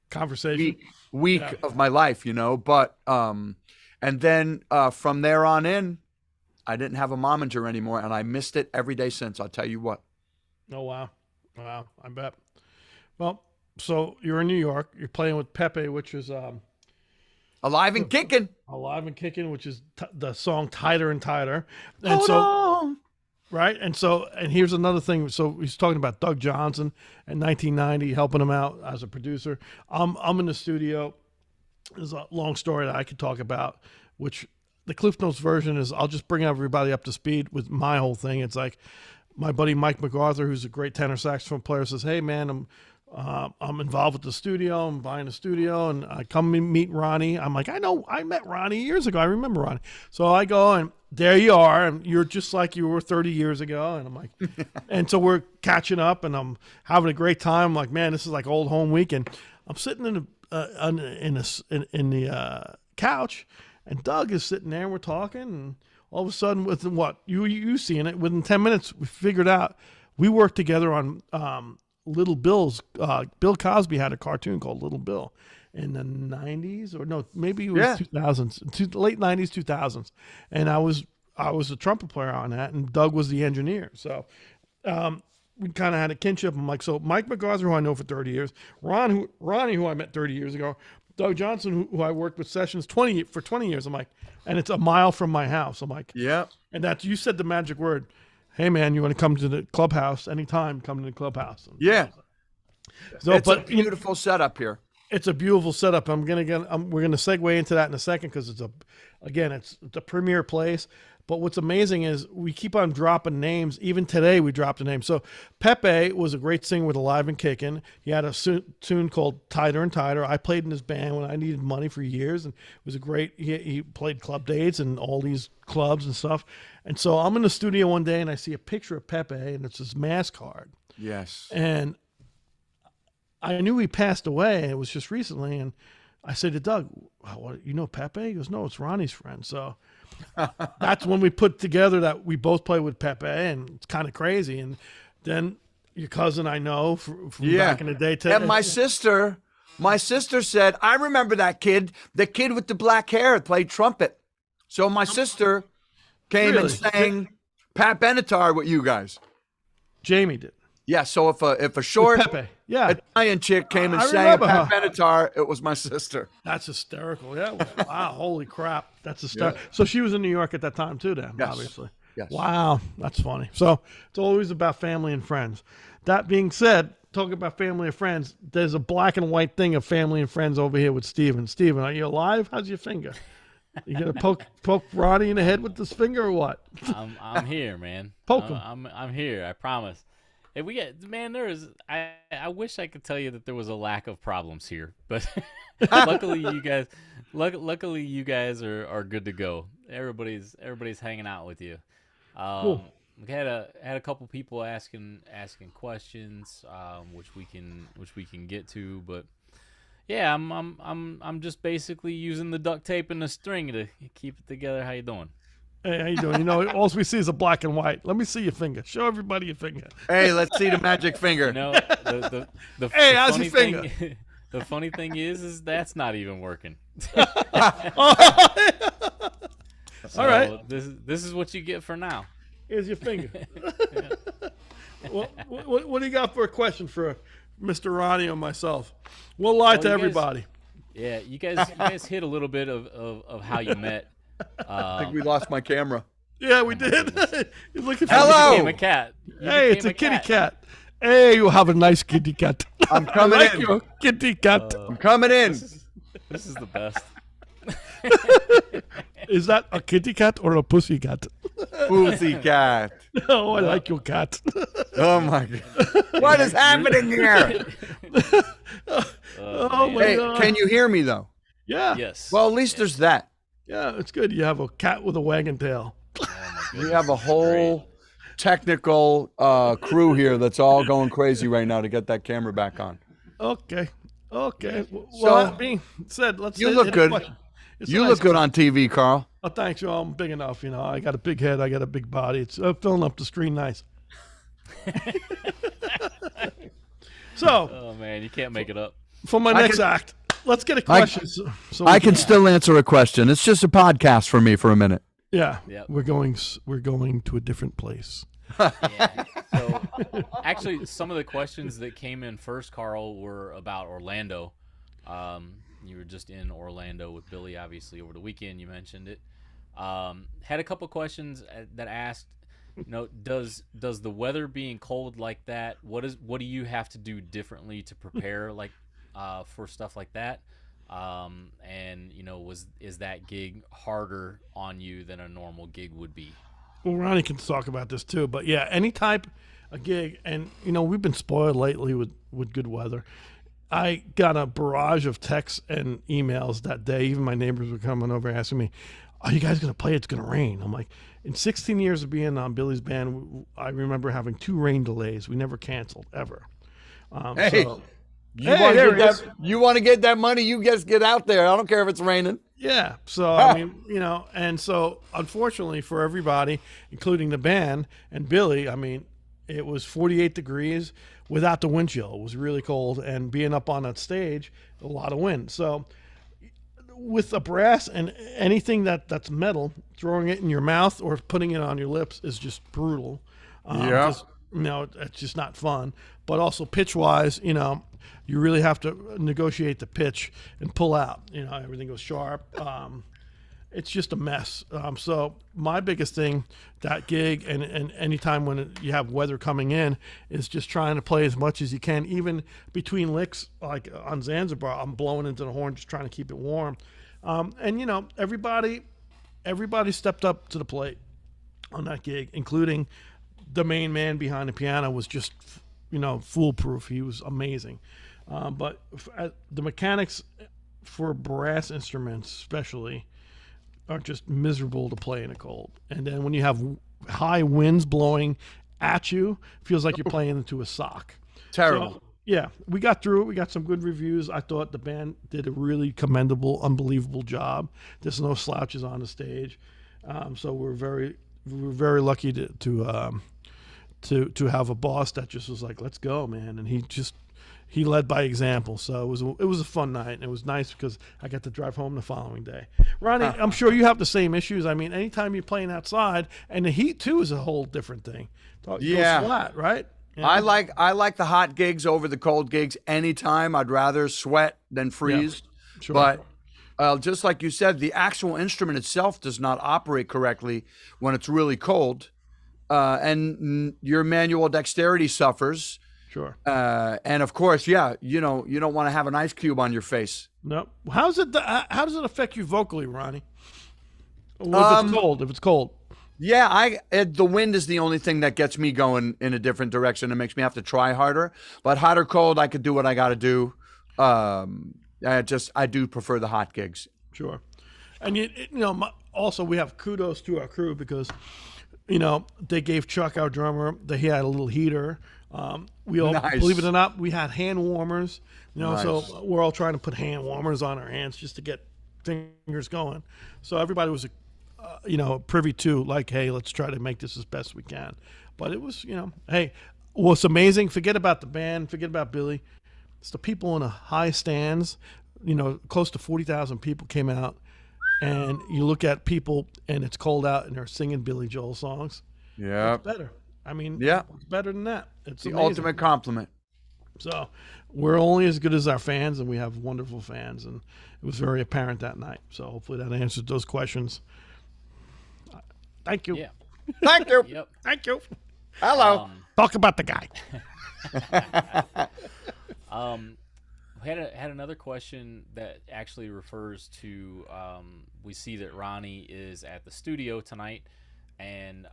conversation week of my life, but and then from there on in, I didn't have a momager anymore, and I missed it every day since. I'll tell you what. Oh, wow. I bet. Well, so you're in New York. You're playing with Pepe, which is Alive and Kicking. Alive and Kicking, which is the song Tighter and Tighter. And Hold on. Right? And here's another thing. So he's talking about Doug Johnson in 1990, helping him out as a producer. I'm in the studio. There's a long story that I could talk about, which the Cliff Notes version is, I'll just bring everybody up to speed with my whole thing. It's like my buddy Mike MacArthur, who's a great tenor saxophone player, says, hey, man, I'm involved with the studio. I'm buying a studio, and I come meet Ronnie. I'm like, I know, I met Ronnie years ago. I remember Ronnie. So I go, and there you are, and you're just like you were 30 years ago. And I'm like, and so we're catching up, and I'm having a great time. I'm like, man, this is like old home weekend. I'm sitting in the couch, and Doug is sitting there, and we're talking, and all of a sudden, within what you seeing it, within 10 minutes, we figured out we worked together on Little Bill's. Bill Cosby had a cartoon called Little Bill in the 90s, or no, maybe it was 2000s, late 90s, 2000s, and I was a trumpet player on that, and Doug was the engineer. So we kind of had a kinship. I'm like, so Mike MacArthur, who I know for 30 years, Ronnie, who I met 30 years ago, Doug Johnson, who I worked with sessions for 20 years. I'm like, and it's a mile from my house. I'm like, yeah. And that's, you said the magic word. Hey man, you want to come to the clubhouse anytime? Come to the clubhouse. Yeah. So, it's a beautiful setup here. It's a beautiful setup. We're gonna segue into that in a second because it's a premier place. But what's amazing is we keep on dropping names. Even today, we dropped a name. So Pepe was a great singer with Alive and Kickin'. He had a tune called Tighter and Tighter. I played in his band when I needed money for years, and it was a great. He played club dates and all these clubs and stuff. And so I'm in the studio one day and I see a picture of Pepe, and it's his mass card. Yes. And I knew he passed away. It was just recently. And I said to Doug, what, you know Pepe? He goes, no, it's Ronnie's friend. So that's when we put together that we both play with Pepe, and it's kind of crazy. And then your cousin I know from back in the day. And my sister said, I remember that kid, the kid with the black hair played trumpet. So my sister came and sang Pat Benatar with you guys. Jamie did. Yeah, so if a short Pepe. Yeah. Italian chick came and sang Pat Benatar, it was my sister. That's hysterical. Yeah. Wow. Holy crap. That's hysterical. Yeah. So she was in New York at that time too, then, obviously. Yes. Wow. That's funny. So it's always about family and friends. That being said, talking about family and friends, there's a black and white thing of family and friends over here with Steven. Steven, are you alive? How's your finger? You gonna poke Ronnie in the head with this finger or what? I'm here, man. Poke him. I'm here. I promise. Hey, I wish I could tell you that there was a lack of problems here, but luckily you guys are good to go. Everybody's hanging out with you. Cool. We had a couple people asking questions, which we can get to, but yeah, I'm just basically using the duct tape and the string to keep it together. How you doing? Hey, how you doing? You know, all we see is a black and white. Let me see your finger. Show everybody your finger. Hey, let's see the magic finger. You know, hey, how's your finger? The funny thing is that's not even working. All right. This is what you get for now. Here's your finger. What do you got for a question for Mr. Ronnie or myself? We'll lie to everybody. You guys hit a little bit of how you met. I think we lost my camera. Yeah, we did. You're looking for Hello. You became a cat. Hey, it's a kitty cat. Hey, you have a nice kitty cat. I'm coming in. Your kitty cat. I'm coming in. This is the best. Is that a kitty cat or a pussy cat? Pussy cat. Oh, I like your cat. Oh my God. What is happening here? Oh my hey, God. Can you hear me though? Yeah. Yes. Well, at least there's that. Yeah, it's good. You have a cat with a wagon tail. We have a whole technical crew here that's all going crazy right now to get that camera back on. Okay. Well, So, that being said, let's. You look good. You look good on TV, Carl. Oh, thanks. You. I'm big enough. You know, I got a big head. I got a big body. It's filling up the screen nice. So. Oh man, you can't make it up. For my next act, let's get a question. So I can still answer a question. It's just a podcast for me for a minute. Yeah. Yep. We're going to a different place. Yeah. So actually, some of the questions that came in first, Carl, were about Orlando. You were just in Orlando with Billy, obviously, over the weekend. You mentioned it. Had a couple questions that asked, you know, does the weather being cold like that, what do you have to do differently to prepare like for stuff like that? And you know, is that gig harder on you than a normal gig would be? Well, Ronnie can talk about this too, but yeah, any type of gig, and you know, we've been spoiled lately with good weather. I got a barrage of texts and emails that day. Even my neighbors were coming over asking me, are you guys going to play? It's going to rain. I'm like, in 16 years of being on Billy's band, I remember having 2 rain delays. We never canceled, ever. Hey, you want to get that money, you just get out there. I don't care if it's raining. Yeah. So, I mean, you know, and so unfortunately for everybody, including the band and Billy, I mean, it was 48 degrees without the wind chill. It was really cold, and being up on that stage, a lot of wind. So with a brass and anything that's metal, throwing it in your mouth or putting it on your lips is just brutal. Yeah. You know, it's just not fun. But also pitch-wise, you know, you really have to negotiate the pitch and pull out. You know, everything goes sharp. it's just a mess. So my biggest thing, that gig, and anytime when you have weather coming in, is just trying to play as much as you can. Even between licks, like on Zanzibar, I'm blowing into the horn, just trying to keep it warm. And you know, everybody stepped up to the plate on that gig, including the main man behind the piano was just, you know, foolproof. He was amazing. But the mechanics for brass instruments, especially, are just miserable to play in the cold. And then when you have high winds blowing at you, it feels like you're playing into a sock. Terrible. So, yeah, we got through it. We got some good reviews. I thought the band did a really commendable, unbelievable job. There's no slouches on the stage. So we're very lucky to have a boss that just was like, let's go, man. And he led by example. So it was a fun night, and it was nice because I got to drive home the following day. Ronnie, I'm sure you have the same issues. I mean, anytime you're playing outside, and the heat too is a whole different thing. Yeah. Goes flat, right? Yeah. I like the hot gigs over the cold gigs anytime. I'd rather sweat than freeze. Yeah, sure. But just like you said, the actual instrument itself does not operate correctly when it's really cold, and your manual dexterity suffers. Sure. And of course, yeah, you know, you don't want to have an ice cube on your face. No. How does it affect you vocally, Ronnie? If it's cold. Yeah, the wind is the only thing that gets me going in a different direction and makes me have to try harder. But hot or cold, I could do what I got to do. I do prefer the hot gigs. Sure. And you know, also we have kudos to our crew because, you know, they gave Chuck, our drummer, he had a little heater. We all, Nice. believe it or not, we had hand warmers. You know, Nice. so we're all trying to put hand warmers on our hands just to get fingers going. So everybody was, you know, privy to, like, hey, let's try to make this as best we can. But it was, you know, hey, what's amazing, forget about the band, forget about Billy. It's the people in the high stands. You know, close to 40,000 people came out, and you look at people and it's cold out and they're singing Billy Joel songs. Yeah. It's better. I mean, Yeah. it's better than that. It's The amazing. ultimate compliment. So we're only as good as our fans, and we have wonderful fans, and it was very apparent that night. So hopefully that answers those questions. Thank you. Yeah. Thank you. Yep. Thank you. Hello. Talk about the guy. Had another question that actually refers to we see that Ronnie is at the studio tonight, and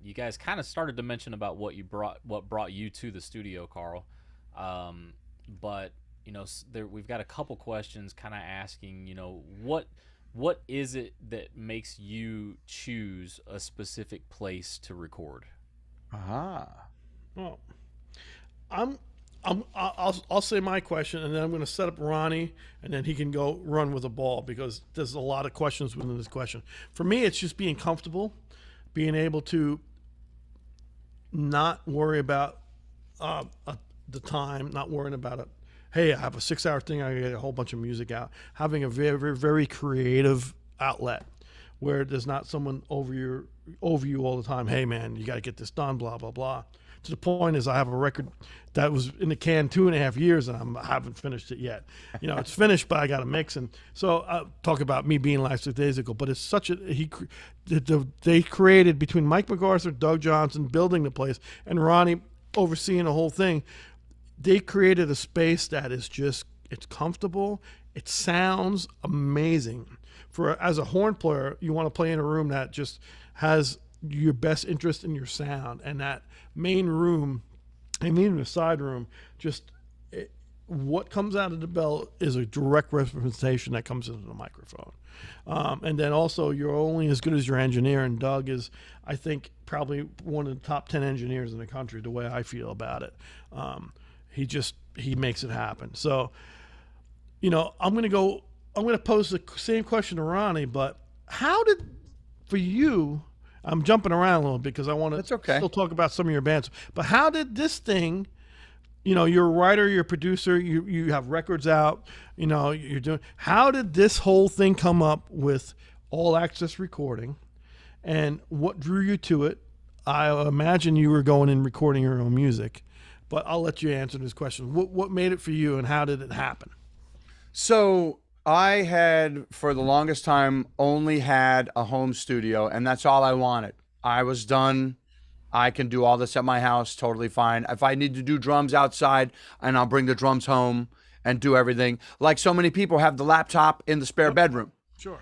you guys kind of started to mention about what brought you to the studio, Carl. But you know, we've got a couple questions kind of asking, you know, what is it that makes you choose a specific place to record? Well, I'll say my question, and then I'm going to set up Ronnie, and then he can go run with the ball because there's a lot of questions within this question. For me, it's just being comfortable, being able to not worry about the time, not worrying about it. Hey, I have a 6-hour thing. I get a whole bunch of music out. Having a very, very, very creative outlet where there's not someone over you all the time. Hey, man, you got to get this done. Blah blah blah. To the point is, I have a record that was in the can 2.5 years, and I haven't finished it yet. You know, it's finished, but I got to mix. And so talk about me being lackadaisical, but it's such they created between Mike MacArthur, Doug Johnson building the place, and Ronnie overseeing the whole thing. They created a space that is just, it's comfortable. It sounds amazing. As a horn player, you want to play in a room that just has your best interest in your sound, and that main room, I mean the side room, what comes out of the bell is a direct representation that comes into the microphone. And then also, you're only as good as your engineer, and Doug is, I think, probably one of the top 10 engineers in the country, the way I feel about it. He makes it happen. So, you know, I'm going to pose the same question to Ronnie, but for you, I'm jumping around a little bit because I want to still talk about some of your bands, but how did this thing, you know, you're a writer, you're a producer, you have records out, you know, how did this whole thing come up with all access recording, and what drew you to it? I imagine you were going and recording your own music, but I'll let you answer this question. What made it for you, and how did it happen? So I had, for the longest time, only had a home studio, and that's all I wanted. I was done. I can do all this at my house, totally fine. If I need to do drums outside, and I'll bring the drums home and do everything. Like so many people have the laptop in the spare bedroom. Sure.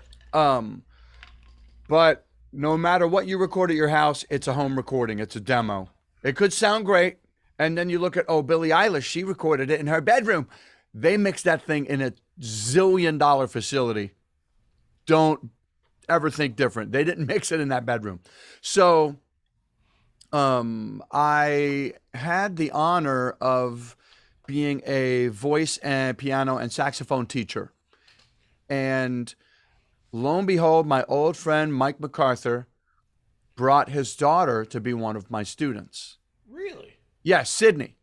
But no matter what you record at your house, it's a home recording. It's a demo. It could sound great, and then you look at, Billie Eilish, she recorded it in her bedroom. They mixed that thing in a zillion-dollar facility. Don't ever think different. They didn't mix it in that bedroom. So I had the honor of being a voice and piano and saxophone teacher. And lo and behold, my old friend Mike MacArthur brought his daughter to be one of my students. Really? Yes, Sydney.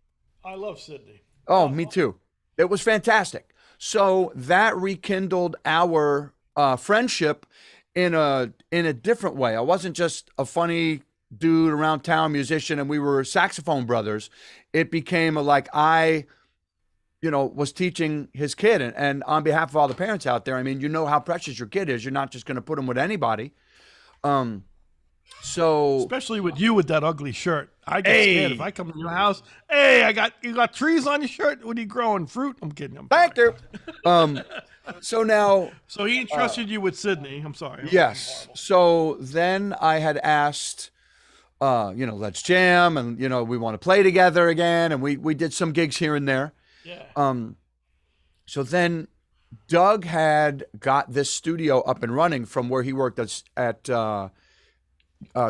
I love Sydney. Oh, me too. It was fantastic. So that rekindled our friendship in a different way. I wasn't just a funny dude around town musician and we were saxophone brothers. It became I was teaching his kid. And on behalf of all the parents out there, I mean, you know how precious your kid is. You're not just going to put him with anybody. So especially with you with that ugly shirt. I get scared if I come to your house. Hey, you got trees on your shirt? What are you growing? Fruit? I'm kidding. Thank you. So now. So he entrusted you with Sydney. I'm sorry. Yes. So then I had asked, let's jam, and we want to play together again, and we did some gigs here and there. Yeah. So then Doug had got this studio up and running from where he worked at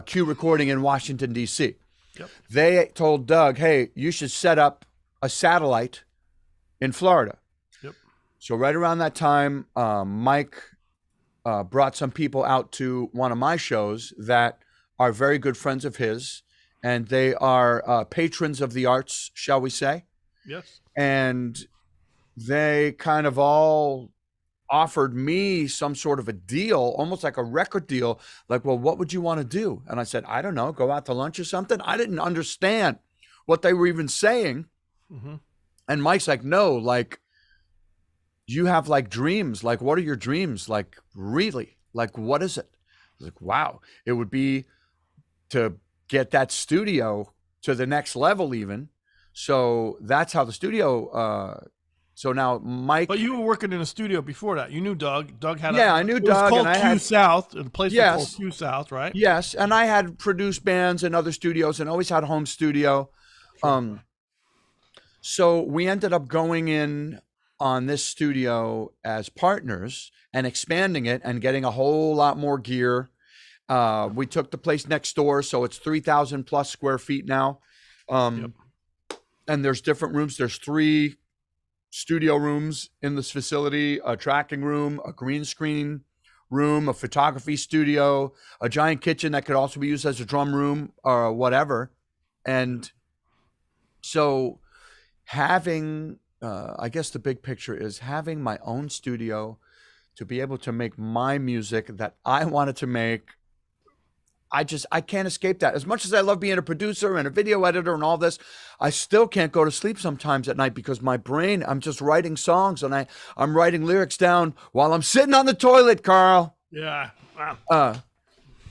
Q Recording in Washington, D.C. Yep. They told Doug, hey, you should set up a satellite in Florida. Yep. So right around that time, Mike brought some people out to one of my shows that are very good friends of his, and they are patrons of the arts, shall we say. Yes. And they kind of all offered me some sort of a deal, almost like a record deal. Like, well, what would you want to do? And I said, I don't know, go out to lunch or something. I didn't understand what they were even saying. Mm-hmm. And Mike's like, no, you have dreams. What are your dreams? Really? What is it? I was like, wow, it would be to get that studio to the next level even. So that's how the studio, so now Mike. But you were working in a studio before that. You knew Doug. Doug had I knew Doug. It was called and Q South. The place was called Q South, right? Yes, and I had produced bands in other studios and always had a home studio. So we ended up going in on this studio as partners and expanding it and getting a whole lot more gear. We took the place next door, so it's 3,000 plus square feet now. Yep. And there's different rooms. There's 3 studio rooms in this facility, a tracking room, a green screen room, a photography studio, a giant kitchen that could also be used as a drum room or whatever. And so having, I guess the big picture is having my own studio to be able to make my music that I wanted to make. I can't escape that. As much as I love being a producer and a video editor and all this, I still can't go to sleep sometimes at night because my brain, I'm just writing songs and I'm writing lyrics down while I'm sitting on the toilet, Carl. Yeah. Wow.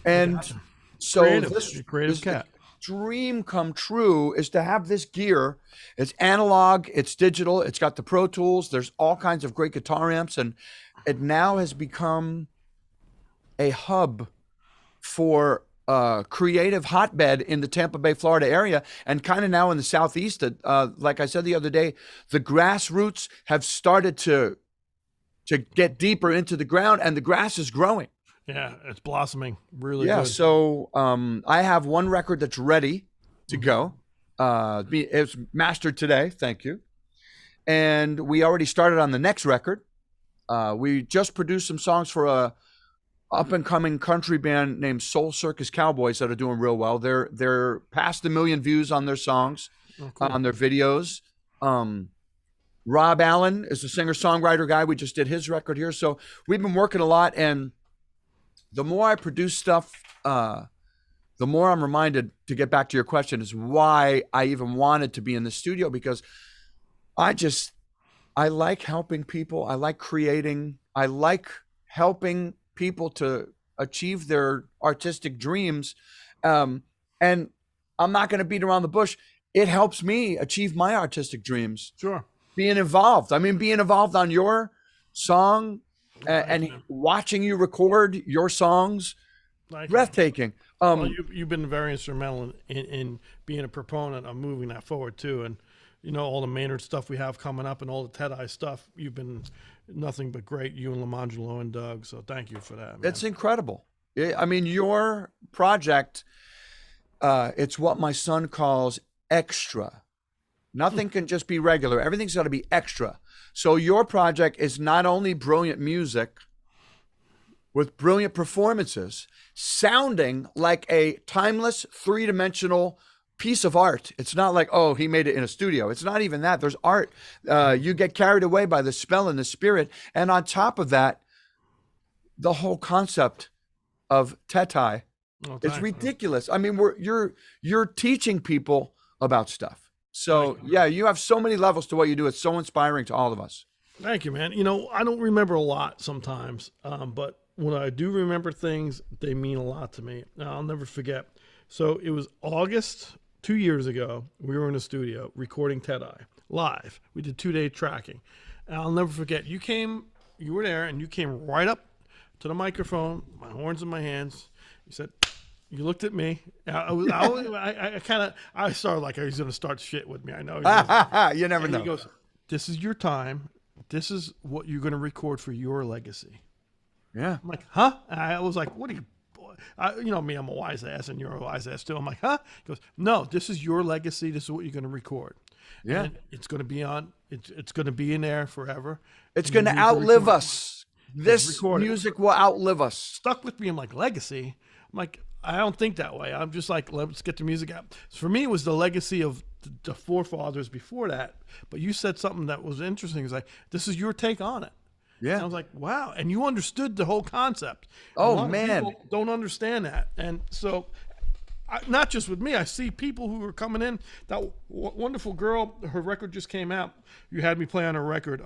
And so creative cat. Dream come true is to have this gear. It's analog, it's digital, it's got the Pro Tools, there's all kinds of great guitar amps, and it now has become a hub for creative hotbed in the Tampa Bay, Florida area, and kind of now in the Southeast. Like I said the other day, the grassroots have started to get deeper into the ground, and the grass is growing. Yeah, it's blossoming really good. So I have one record that's ready to go. It's mastered today, thank you. And we already started on the next record. We just produced some songs for a up-and-coming country band named Soul Circus Cowboys that are doing real well. They're past 1 million views on their songs, on their videos. Rob Allen is the singer-songwriter guy. We just did his record here. So we've been working a lot, and the more I produce stuff, the more I'm reminded, to get back to your question, is why I even wanted to be in the studio, because I like helping people. I like creating. I like helping people to achieve their artistic dreams. And I'm not going to beat around the bush. It helps me achieve my artistic dreams. Sure. Being involved. I mean, being involved on your song and watching you record your songs, breathtaking. Well, you've been very instrumental in being a proponent of moving that forward too. And, you know, all the Maynard stuff we have coming up and all the Ted I stuff, you've been nothing but great, you and Lamangelo and Doug. So thank you for that, man. It's incredible. I mean, your project, it's what my son calls extra. Nothing can just be regular. Everything's got to be extra. So your project is not only brilliant music with brilliant performances, sounding like a timeless, three-dimensional piece of art. It's not like, oh, he made it in a studio. It's not even that. There's art. You get carried away by the spell and the spirit. And on top of that, the whole concept of T.Ë.T.I. It's ridiculous. I mean, you're teaching people about stuff. So yeah, you have so many levels to what you do. It's so inspiring to all of us. Thank you, man. You know, I don't remember a lot sometimes, but when I do remember things, they mean a lot to me. Now, I'll never forget. So it was August 2 years ago. We were in a studio recording T.Ë.T.I. live. We did 2-day tracking. And I'll never forget. You were there, and you came right up to the microphone, my horns in my hands. You said, you looked at me. I started like, he's going to start shit with me. I know. You never know. He goes, this is your time. This is what you're going to record for your legacy. Yeah. I'm like, huh? And I was like, what are you, boy? You know me, I'm a wise ass, and you're a wise ass too. I'm like, huh? He goes, no, this is your legacy. This is what you're going to record. Yeah. And it's going to be on, it's going to be in there forever. It's going to outlive us. This music will outlive us. Stuck with me. I'm like, legacy? I'm like, I don't think that way. I'm just like, let's get the music out. So for me, it was the legacy of the forefathers before that. But you said something that was interesting. It's like, this is your take on it. Yeah. And I was like, wow. And you understood the whole concept. Oh, man. People don't understand that. And so, not just with me, I see people who are coming in. That wonderful girl, her record just came out. You had me play on her record.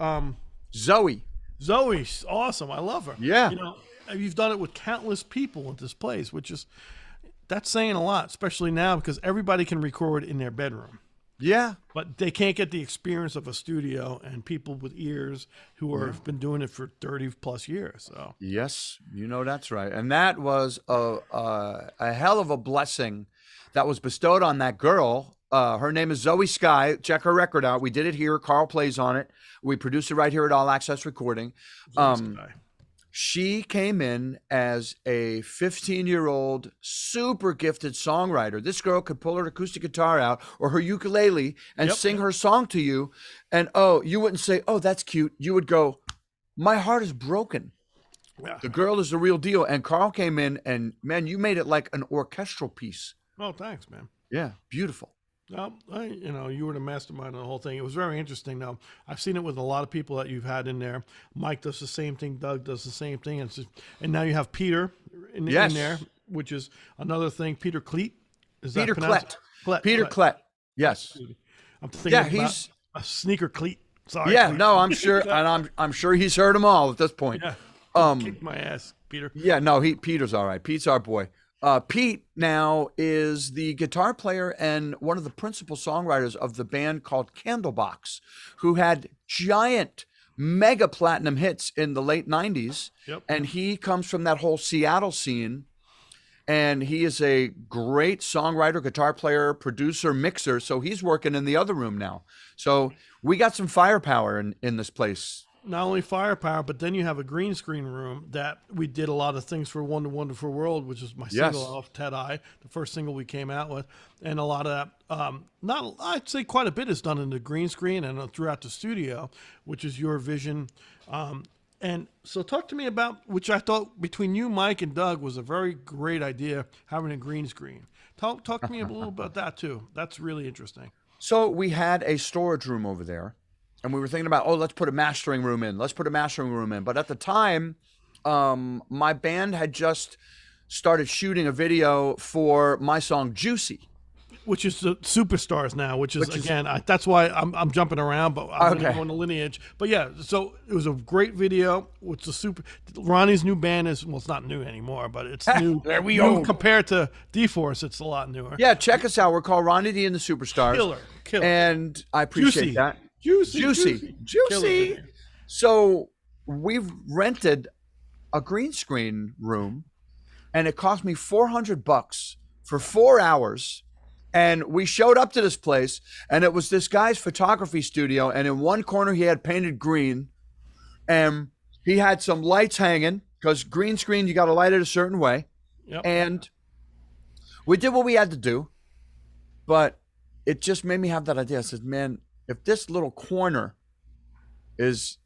Zoe's awesome. I love her. Yeah. You know, you've done it with countless people at this place, which is, that's saying a lot, especially now because everybody can record in their bedroom. Yeah. But they can't get the experience of a studio and people with ears who have been doing it for 30 plus years. So yes, you know, that's right. And that was a hell of a blessing that was bestowed on that girl. Her name is Zoe Sky. Check her record out. We did it here. Carl plays on it. We produce it right here at All Access Recording. She came in as a 15-year-old super gifted songwriter. This girl could pull her acoustic guitar out or her ukulele and sing her song to you. And, you wouldn't say, oh, that's cute. You would go, my heart is broken. Yeah. The girl is the real deal. And Carl came in and, man, you made it like an orchestral piece. Oh, thanks, man. Yeah, beautiful. No, you were the mastermind of the whole thing. It was very interesting. Now, I've seen it with a lot of people that you've had in there. Mike does the same thing. Doug does the same thing. And now you have Peter in there, which is another thing. Peter T.Ë.T. Is that Peter pronounced? Peter T.Ì.T. Yes. I'm thinking about he's a sneaker cleat. Sorry. Yeah, no, I'm sure, and I'm sure he's heard them all at this point. Yeah. Kicked my ass, Peter. Yeah, no, Peter's all right. Pete's our boy. Pete now is the guitar player and one of the principal songwriters of the band called Candlebox, who had giant mega platinum hits in the late 90s. Yep. And he comes from that whole Seattle scene. And he is a great songwriter, guitar player, producer, mixer. So he's working in the other room now. So we got some firepower in this place. Not only firepower, but then you have a green screen room that we did a lot of things for One Wonderful World, which is my single off T.Ë.T.I, the first single we came out with. And a lot of that, I'd say quite a bit is done in the green screen and throughout the studio, which is your vision. And so talk to me about, which I thought between you, Mike, and Doug was a very great idea, having a green screen. Talk to me a little about that too. That's really interesting. So we had a storage room over there. And we were thinking about, let's put a mastering room in. But at the time, my band had just started shooting a video for my song Juicy. which is the Superstars now, which is again, that's why I'm jumping around, but I'm going to go in the lineage. But yeah, so it was a great video. Which the Ronnie's new band is, well, it's not new anymore, but it's new. There we go. Compared to D-Force, it's a lot newer. Yeah, check us out. We're called Ronnie Dee and the Superstars. Killer. And I appreciate that. Juicy. Killer. So we've rented a green screen room, and it cost me $400 for 4 hours. And we showed up to this place, and it was this guy's photography studio. And in one corner, he had painted green, and he had some lights hanging, because green screen, you got to light it a certain way. Yep. And we did what we had to do, but it just made me have that idea. I said, man, if this little corner is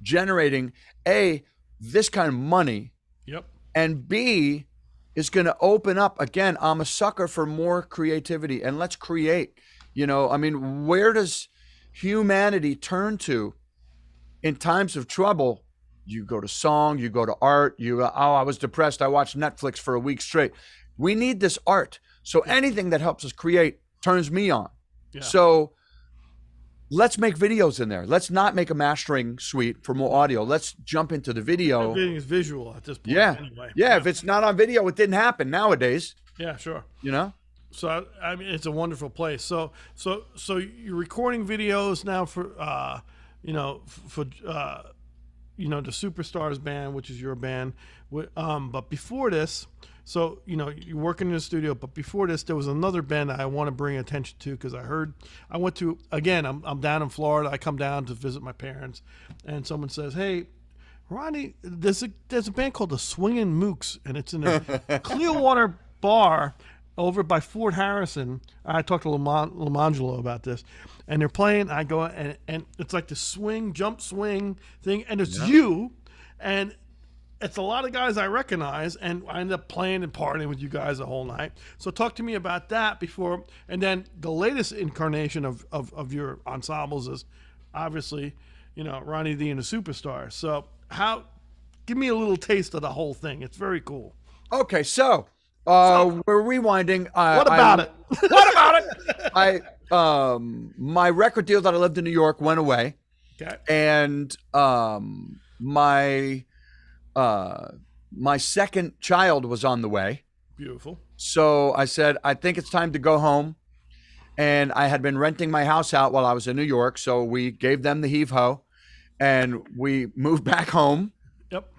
generating A, this kind of money, and B, is going to open up, again, I'm a sucker for more creativity, and let's create. You know, I mean, where does humanity turn to in times of trouble? You go to song, you go to art, I was depressed, I watched Netflix for a week straight. We need this art. So anything that helps us create turns me on. Yeah. So let's make videos in there. Let's not make a mastering suite for more audio. Let's jump into the video. Everything is visual at this point. Yeah. Anyway. Yeah. If it's not on video, it didn't happen nowadays. Yeah, sure. You know? So, I mean, it's a wonderful place. So you're recording videos now for, the Superstars band, which is your band. But before this, so, you're working in the studio, but before this, there was another band that I want to bring attention to, because I went to, again, I'm down in Florida. I come down to visit my parents, and someone says, hey, Ronnie, there's a band called the Swing and Mooks, and it's in a Clearwater bar over by Fort Harrison. I talked to Lamangelo about this, and they're playing. I go, and it's like the jump swing thing, and it's you, and it's a lot of guys I recognize, and I end up playing and partying with you guys the whole night. So talk to me about that before, and then the latest incarnation of your ensembles is obviously, Ronnie Dee and the Superstars. So give me a little taste of the whole thing. It's very cool. Okay, so we're rewinding. What about it? What about it? My record deal that I lived in New York went away. Okay. And my second child was on the way. Beautiful. So I said, I think it's time to go home. And I had been renting my house out while I was in New York. So we gave them the heave-ho, and we moved back home. Yep.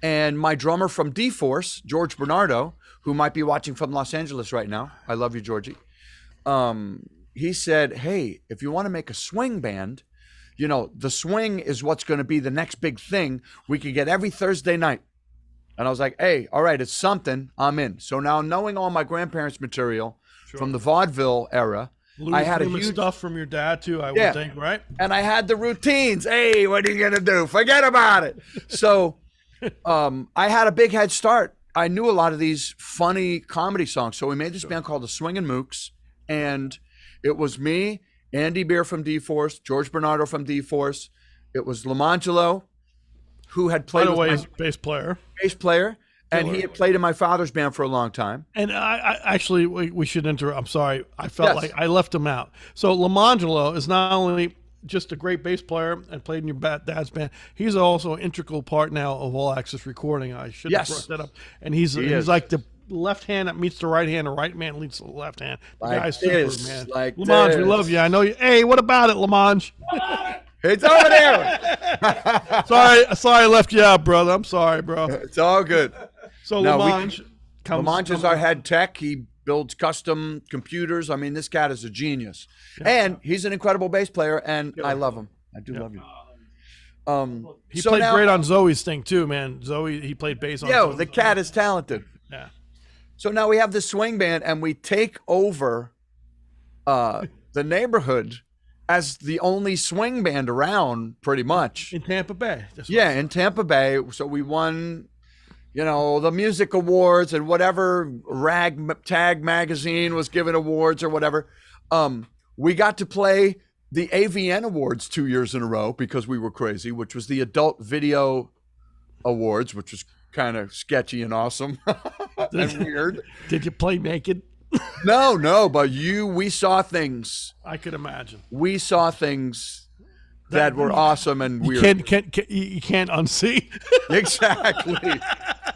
And my drummer from D-Force, George Bernardo, who might be watching from Los Angeles right now. I love you, Georgie. He said, hey, if you want to make a swing band, the swing is what's going to be the next big thing. We could get every Thursday night. And I was like, hey, all right, it's something. I'm in. So now, knowing all my grandparents' material from the vaudeville era, I had a huge stuff from your dad too, I would think, right? And I had the routines. Hey, what are you going to do? Forget about it. So I had a big head start. I knew a lot of these funny comedy songs. So we made this band called the Swing and Mooks. And it was me, Andy Beer from D-Force, George Bernardo from D-Force. It was Lamangelo, who had played with my bass player. And he had played in my father's band for a long time. And I actually, we should interrupt. I'm sorry. I felt like I left him out. So Lamangelo is not only just a great bass player and played in your dad's band, he's also an integral part now of All Access Recording. I should have brought that up. And he's like the left hand that meets the right hand, the right man leads the left hand. The guy's super, man. Lamange, we love you. I know you. Hey, what about it, Lamange? It's over there. sorry I left you out, brother. I'm sorry, bro. It's all good. So Lamange is our head tech. He builds custom computers. I mean, this cat is a genius. Yeah. And he's an incredible bass player, and I love him. I do love you. He played great on Zoe's thing too, man. Zoe, he played bass on Zoe's the cat is talented. Yeah. So now we have this swing band, and we take over the neighborhood as the only swing band around, pretty much. In Tampa Bay. In Tampa Bay. So we won, the music awards and whatever ragtag magazine was giving awards or whatever. We got to play the AVN Awards 2 years in a row because we were crazy, which was the Adult Video Awards, which was kind of sketchy and awesome and weird. Did you play naked? No, but we saw things. I could imagine. We saw things that were awesome and weird. You can't unsee. Exactly.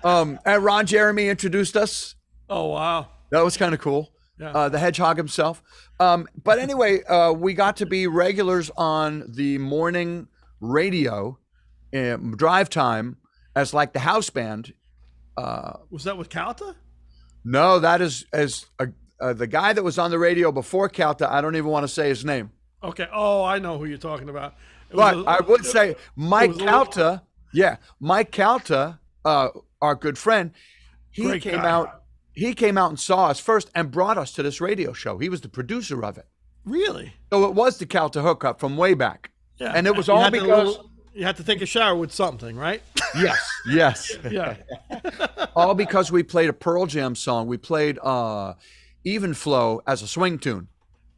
And Ron Jeremy introduced us. Oh, wow. That was kind of cool. Yeah. The hedgehog himself. But anyway, we got to be regulars on the morning radio drive time as like the house band. Was that with Calta? No, that is the guy that was on the radio before Calta. I don't even want to say his name. Okay. Oh, I know who you're talking about. But I would say Mike Calta. Yeah, Mike Calta, our good friend. He came out and saw us first and brought us to this radio show. He was the producer of it. Really? So it was the Calta hookup from way back. Yeah. And it was all because you had to take a shower with something, right? Yes. Yeah. All because we played a Pearl Jam song. We played Even Flow as a swing tune.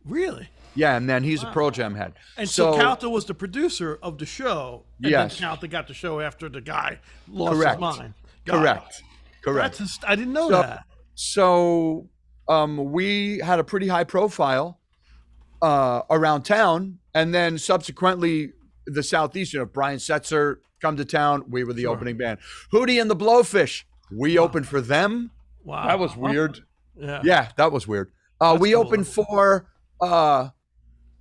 Really? Yeah, and then he's a Pearl Jam head. And so Calta was the producer of the show. And Yes. then Calta got the show after the guy lost Correct. his mind. Correct. I didn't know that. So we had a pretty high profile around town, and then subsequently the Southeast, Brian Setzer come to town. We were the opening band. Hootie and the Blowfish. We opened for them. Wow. That was weird. Yeah. That was weird. We cool. opened for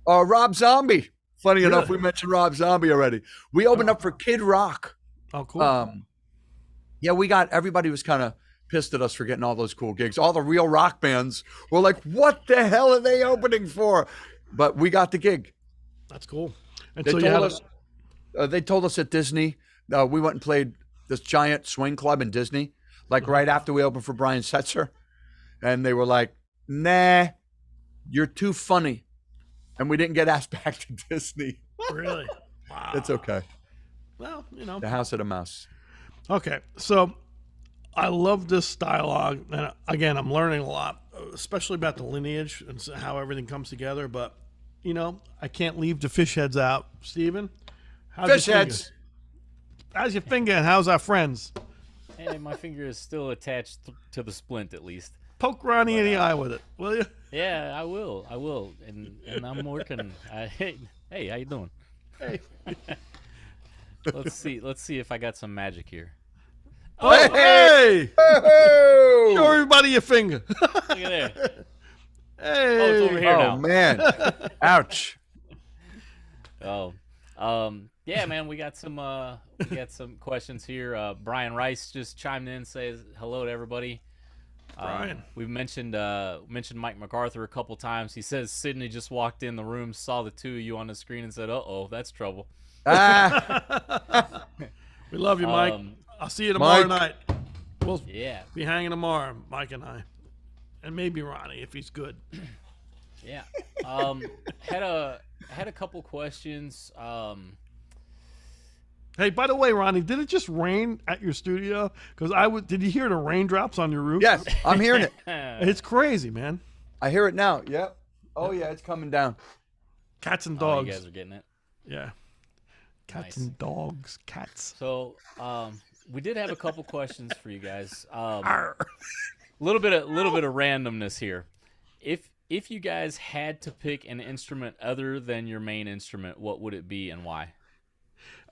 Rob Zombie. Funny enough, we mentioned Rob Zombie already. We opened up for Kid Rock. Oh, cool. Everybody was kind of pissed at us for getting all those cool gigs. All the real rock bands were like, what the hell are they opening for? But we got the gig. That's cool. And They so told us at Disney, we went and played this giant swing club in Disney, like right after we opened for Brian Setzer. And they were like, nah, you're too funny. And we didn't get asked back to Disney. Really? Wow. It's okay. Well, The House of the Mouse. Okay, so I love this dialogue, and again, I'm learning a lot, especially about the lineage and how everything comes together. But I can't leave the fish heads out. Steven, Fish heads. How's your finger, and how's our friends? Hey, my finger is still attached to the splint at least. Poke Ronnie in the eye with it, will you? Yeah, I will, and I'm working. Hey, how you doing? Hey. Let's see if I got some magic here. Oh, hey! Oh, Show everybody your finger. Look at there. Hey! Oh, it's over here now. Man. Ouch. Yeah, man, we got some questions here. Brian Rice just chimed in, says hello to everybody. Brian. We've mentioned Mike MacArthur a couple times. He says Sydney just walked in the room, saw the two of you on the screen, and said, "Uh-oh, that's trouble." We love you, Mike. I'll see you tomorrow night. We'll be hanging tomorrow, Mike and I, and maybe Ronnie if he's good. Yeah. Had a couple questions. Hey, by the way, Ronnie, did it just rain at your studio? Because did you hear the raindrops on your roof? Yes, I'm hearing it. It's crazy, man. I hear it now. Yep. Oh, yeah, it's coming down. Cats and Oh, dogs. you guys are getting it. Yeah. Cats Nice. and dogs. Cats. So, we did have a couple questions for you guys. Arr. Little bit of randomness here. If you guys had to pick an instrument other than your main instrument, what would it be and why?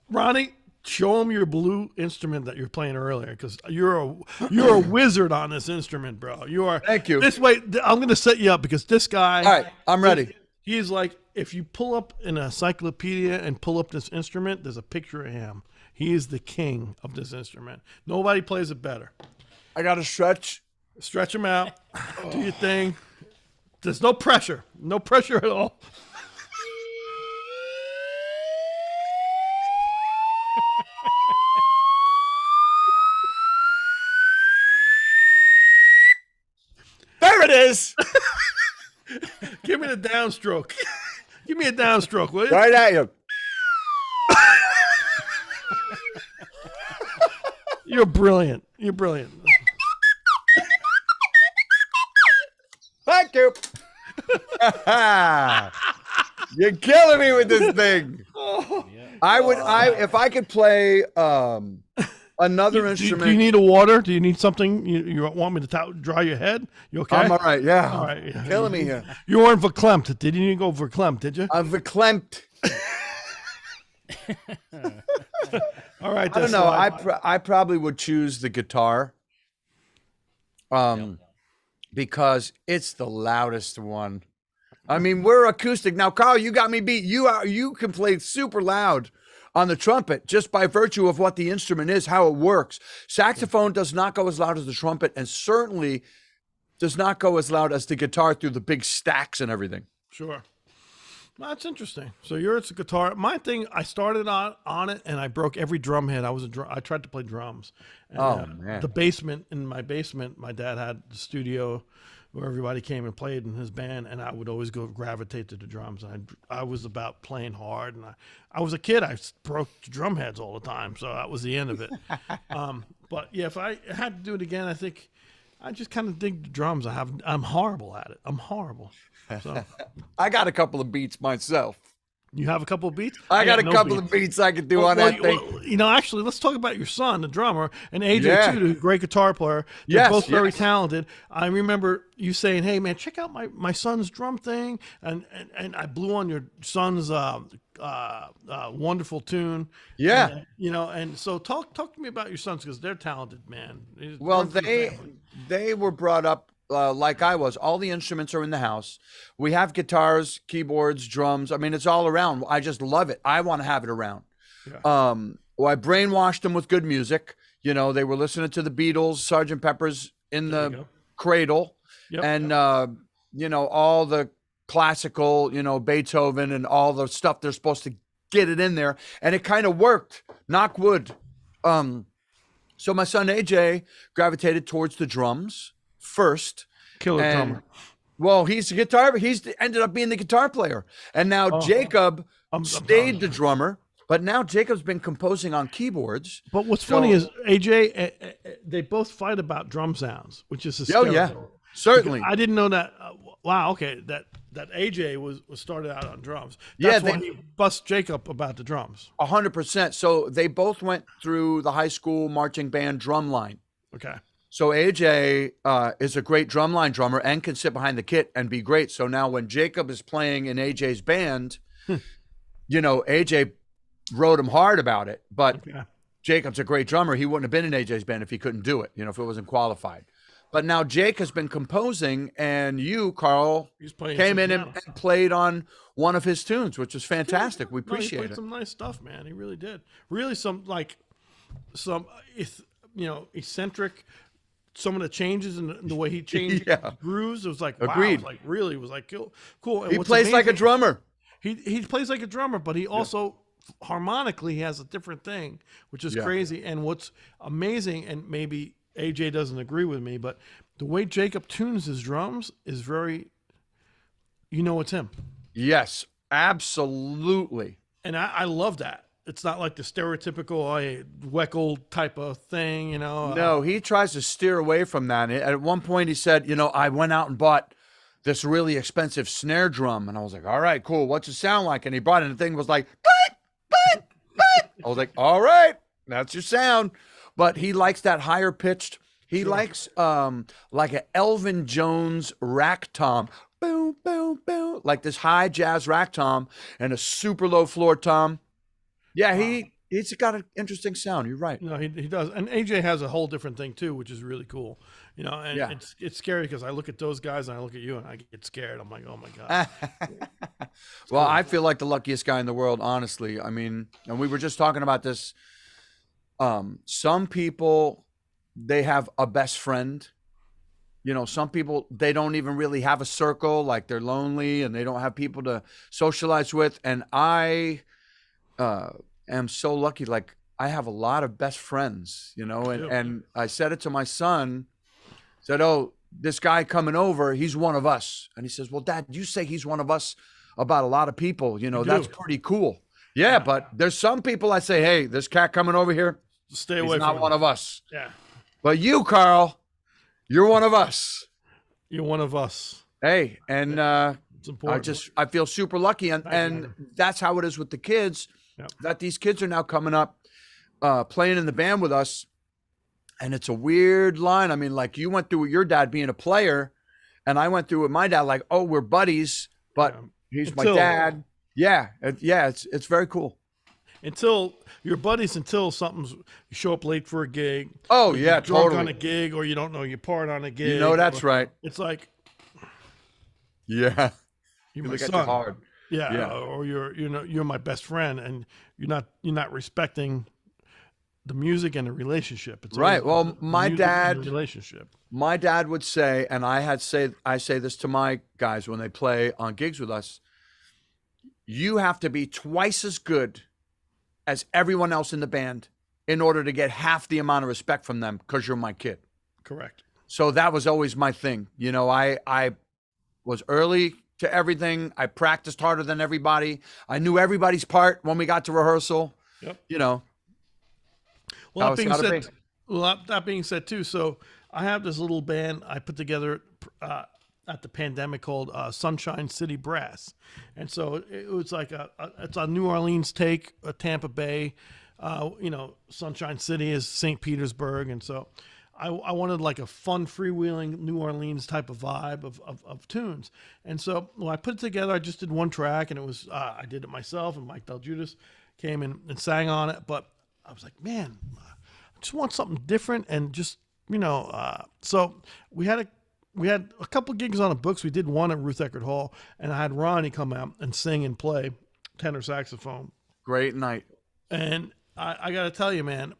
Ronnie, show him your blue instrument that you're playing earlier, because you're a wizard on this instrument, bro. You are. Thank you. This way, I'm going to set you up because this guy. All right, I'm ready. He's like, if you pull up an encyclopedia and pull up this instrument, there's a picture of him. He is the king of this instrument. Nobody plays it better. I got to stretch. Stretch him out. Do your thing. There's no pressure. No pressure at all. There it is. Give me the downstroke. Give me a downstroke, will you? Right at you. You're brilliant. You're brilliant. Thank you. You're killing me with this thing. Yeah. If I could play Another Do instrument. you need a water? Do you need something? You want me to dry your head? You okay? I'm all right. Yeah. All right. Yeah. Killing me here. You weren't verklempt. Did you go verklempt? Did you? I'm verklempt. All right. I don't know. I probably would choose the guitar. Because it's the loudest one. I mean, we're acoustic. Now, Carl, you got me beat. You can play super loud on the trumpet just by virtue of what the instrument is, how it works. Saxophone does not go as loud as the trumpet, and certainly does not go as loud as the guitar through the big stacks and everything. Sure. Well, that's interesting. So it's a guitar. My thing, I started on it and I broke every drum head. I tried to play drums. And, man. In my basement, my dad had the studio where everybody came and played in his band, and I would always go gravitate to the drums. And I was about playing hard, and I was a kid. I broke drum heads all the time, so that was the end of it. But yeah, if I had to do it again, I think I just kind of dig the drums. I'm horrible at it. I'm horrible. So I got a couple of beats myself. you have a couple of beats? I got a no couple beats. of beats I could do on that thing. Actually, let's talk about your son, the drummer, and AJ too, the great guitar player. They're both very talented. I remember you saying, "Hey, man, check out my son's drum thing," and I blew on your son's wonderful tune. Yeah, and so talk to me about your sons because they're talented, man. Well, they were brought up like I was. All the instruments are in the house. We have guitars, keyboards, drums. I mean, it's all around. I just love it. I want to have it around. Yeah. Well, I brainwashed them with good music. They were listening to the Beatles, Sgt. Pepper's in the cradle, and all the classical, Beethoven and all the stuff they're supposed to get it in there, and it kind of worked. Knock wood. So my son AJ gravitated towards the drums first. Killer drummer. Well, he's a guitar. He's ended up being the guitar player, and now Jacob stayed the drummer. But now Jacob's been composing on keyboards. But what's funny is AJ, they both fight about drum sounds, which is hysterical. Oh yeah, certainly. Because I didn't know that. Wow, okay, that AJ was started out on drums. That's why he bust Jacob about the drums. 100%. So they both went through the high school marching band drum line. Okay. So AJ is a great drumline drummer and can sit behind the kit and be great. So now when Jacob is playing in AJ's band, AJ wrote him hard about it. But Jacob's a great drummer. He wouldn't have been in AJ's band if he couldn't do it, if it wasn't qualified. But now Jake has been composing, and you, Carl, came in and played on one of his tunes, which was fantastic. We appreciate he played some nice stuff, man. He really did. Really some eccentric. Some of the changes in the way he changed grooves, it was like, agreed. Wow, it was like cool. And he plays like a drummer. He plays like a drummer, but he also harmonically he has a different thing, which is crazy. And what's amazing, and maybe AJ doesn't agree with me, but the way Jacob tunes his drums is very, it's him. Yes, absolutely. And I love that. It's not like the stereotypical Weckl type of thing, No, he tries to steer away from that. At one point he said, I went out and bought this really expensive snare drum. And I was like, all right, cool. What's it sound like? And he brought it and the thing was like, I was like, all right, that's your sound. But he likes that higher pitched. He likes like an Elvin Jones rack tom. Boom, boom, boom. Like this high jazz rack tom and a super low floor tom. Yeah, he's got an interesting sound. You're right. No, he does. And AJ has a whole different thing too, which is really cool. And it's scary because I look at those guys and I look at you and I get scared. I'm like, oh my God. Well, I feel like the luckiest guy in the world, honestly. I mean, and we were just talking about this. Some people, they have a best friend. Some people, they don't even really have a circle, like they're lonely and they don't have people to socialize with. And I am so lucky. Like I have a lot of best friends, and I said it to my son, said, oh, this guy coming over, he's one of us. And he says, well, Dad, you say he's one of us about a lot of people, that's pretty cool. Yeah, but there's some people I say, hey, this cat coming over here, stay away he's not one of us. Yeah. But you, Carl, you're one of us. You're one of us. Hey, and it's important. I feel super lucky. And that's how it is with the kids, that these kids are now coming up playing in the band with us, and it's a weird line. I mean, like you went through with your dad being a player, and I went through with my dad. Like, oh, we're buddies, but he's my dad. Yeah, it's very cool. Until your buddies, until you show up late for a gig. Oh yeah, drunk totally. on a gig, or you don't know your part on a gig. You know that's right. It's like, yeah, you're my look at son. you hard. Yeah, or you're my best friend, and you're not respecting the music and the relationship. It's right. Well, my dad relationship. My dad would say, and I say this to my guys when they play on gigs with us. You have to be twice as good as everyone else in the band in order to get half the amount of respect from them because you're my kid. Correct. So that was always my thing. You know, I was early to everything. I practiced harder than everybody. I knew everybody's part when we got to rehearsal. Yep. You know. Well, that being said too, so I have this little band I put together at the pandemic called Sunshine City Brass. And so it was like it's a New Orleans take, a Tampa Bay, Sunshine City is St. Petersburg. And so I wanted like a fun, freewheeling New Orleans type of vibe of tunes. And so when I put it together, I just did one track, and it was, I did it myself, and Mike Del Judas came in and sang on it. But I was like, man, I just want something different. And just, so we had a couple gigs on the books. We did one at Ruth Eckerd Hall, and I had Ronnie come out and sing and play tenor saxophone. Great night. And I got to tell you, man,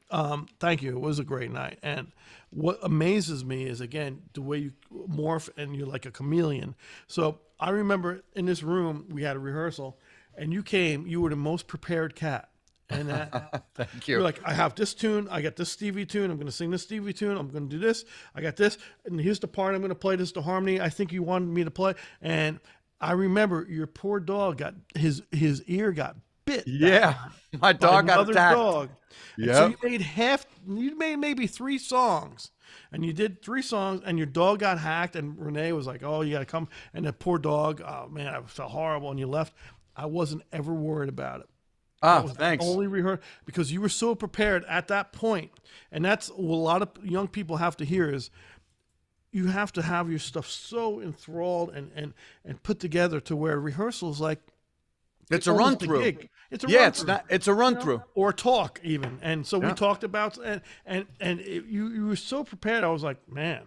thank you. It was a great night. And what amazes me is, again, the way you morph and you're like a chameleon. So I remember in this room, we had a rehearsal, and you were the most prepared cat. And thank you. You're like, I have this tune, I got this Stevie tune, I'm going to sing this Stevie tune, I'm going to do this, I got this, and here's the part I'm going to play, this is the harmony I think you wanted me to play. And I remember your poor dog got his ear got bit. Yeah, my dog got attacked. Dog. Yeah. So you made maybe 3 songs, and you did 3 songs, and your dog got hacked, and Renee was like, oh, you got to come. And the poor dog, oh man, I felt horrible, and you left. I wasn't ever worried about it. Thanks. Only rehearse because you were so prepared at that point, and that's what a lot of young people have to hear is you have to have your stuff so enthralled and put together to where rehearsals like it's a run through. It's a run through. It's a run through or talk even. And so we talked about you were so prepared. I was like, man,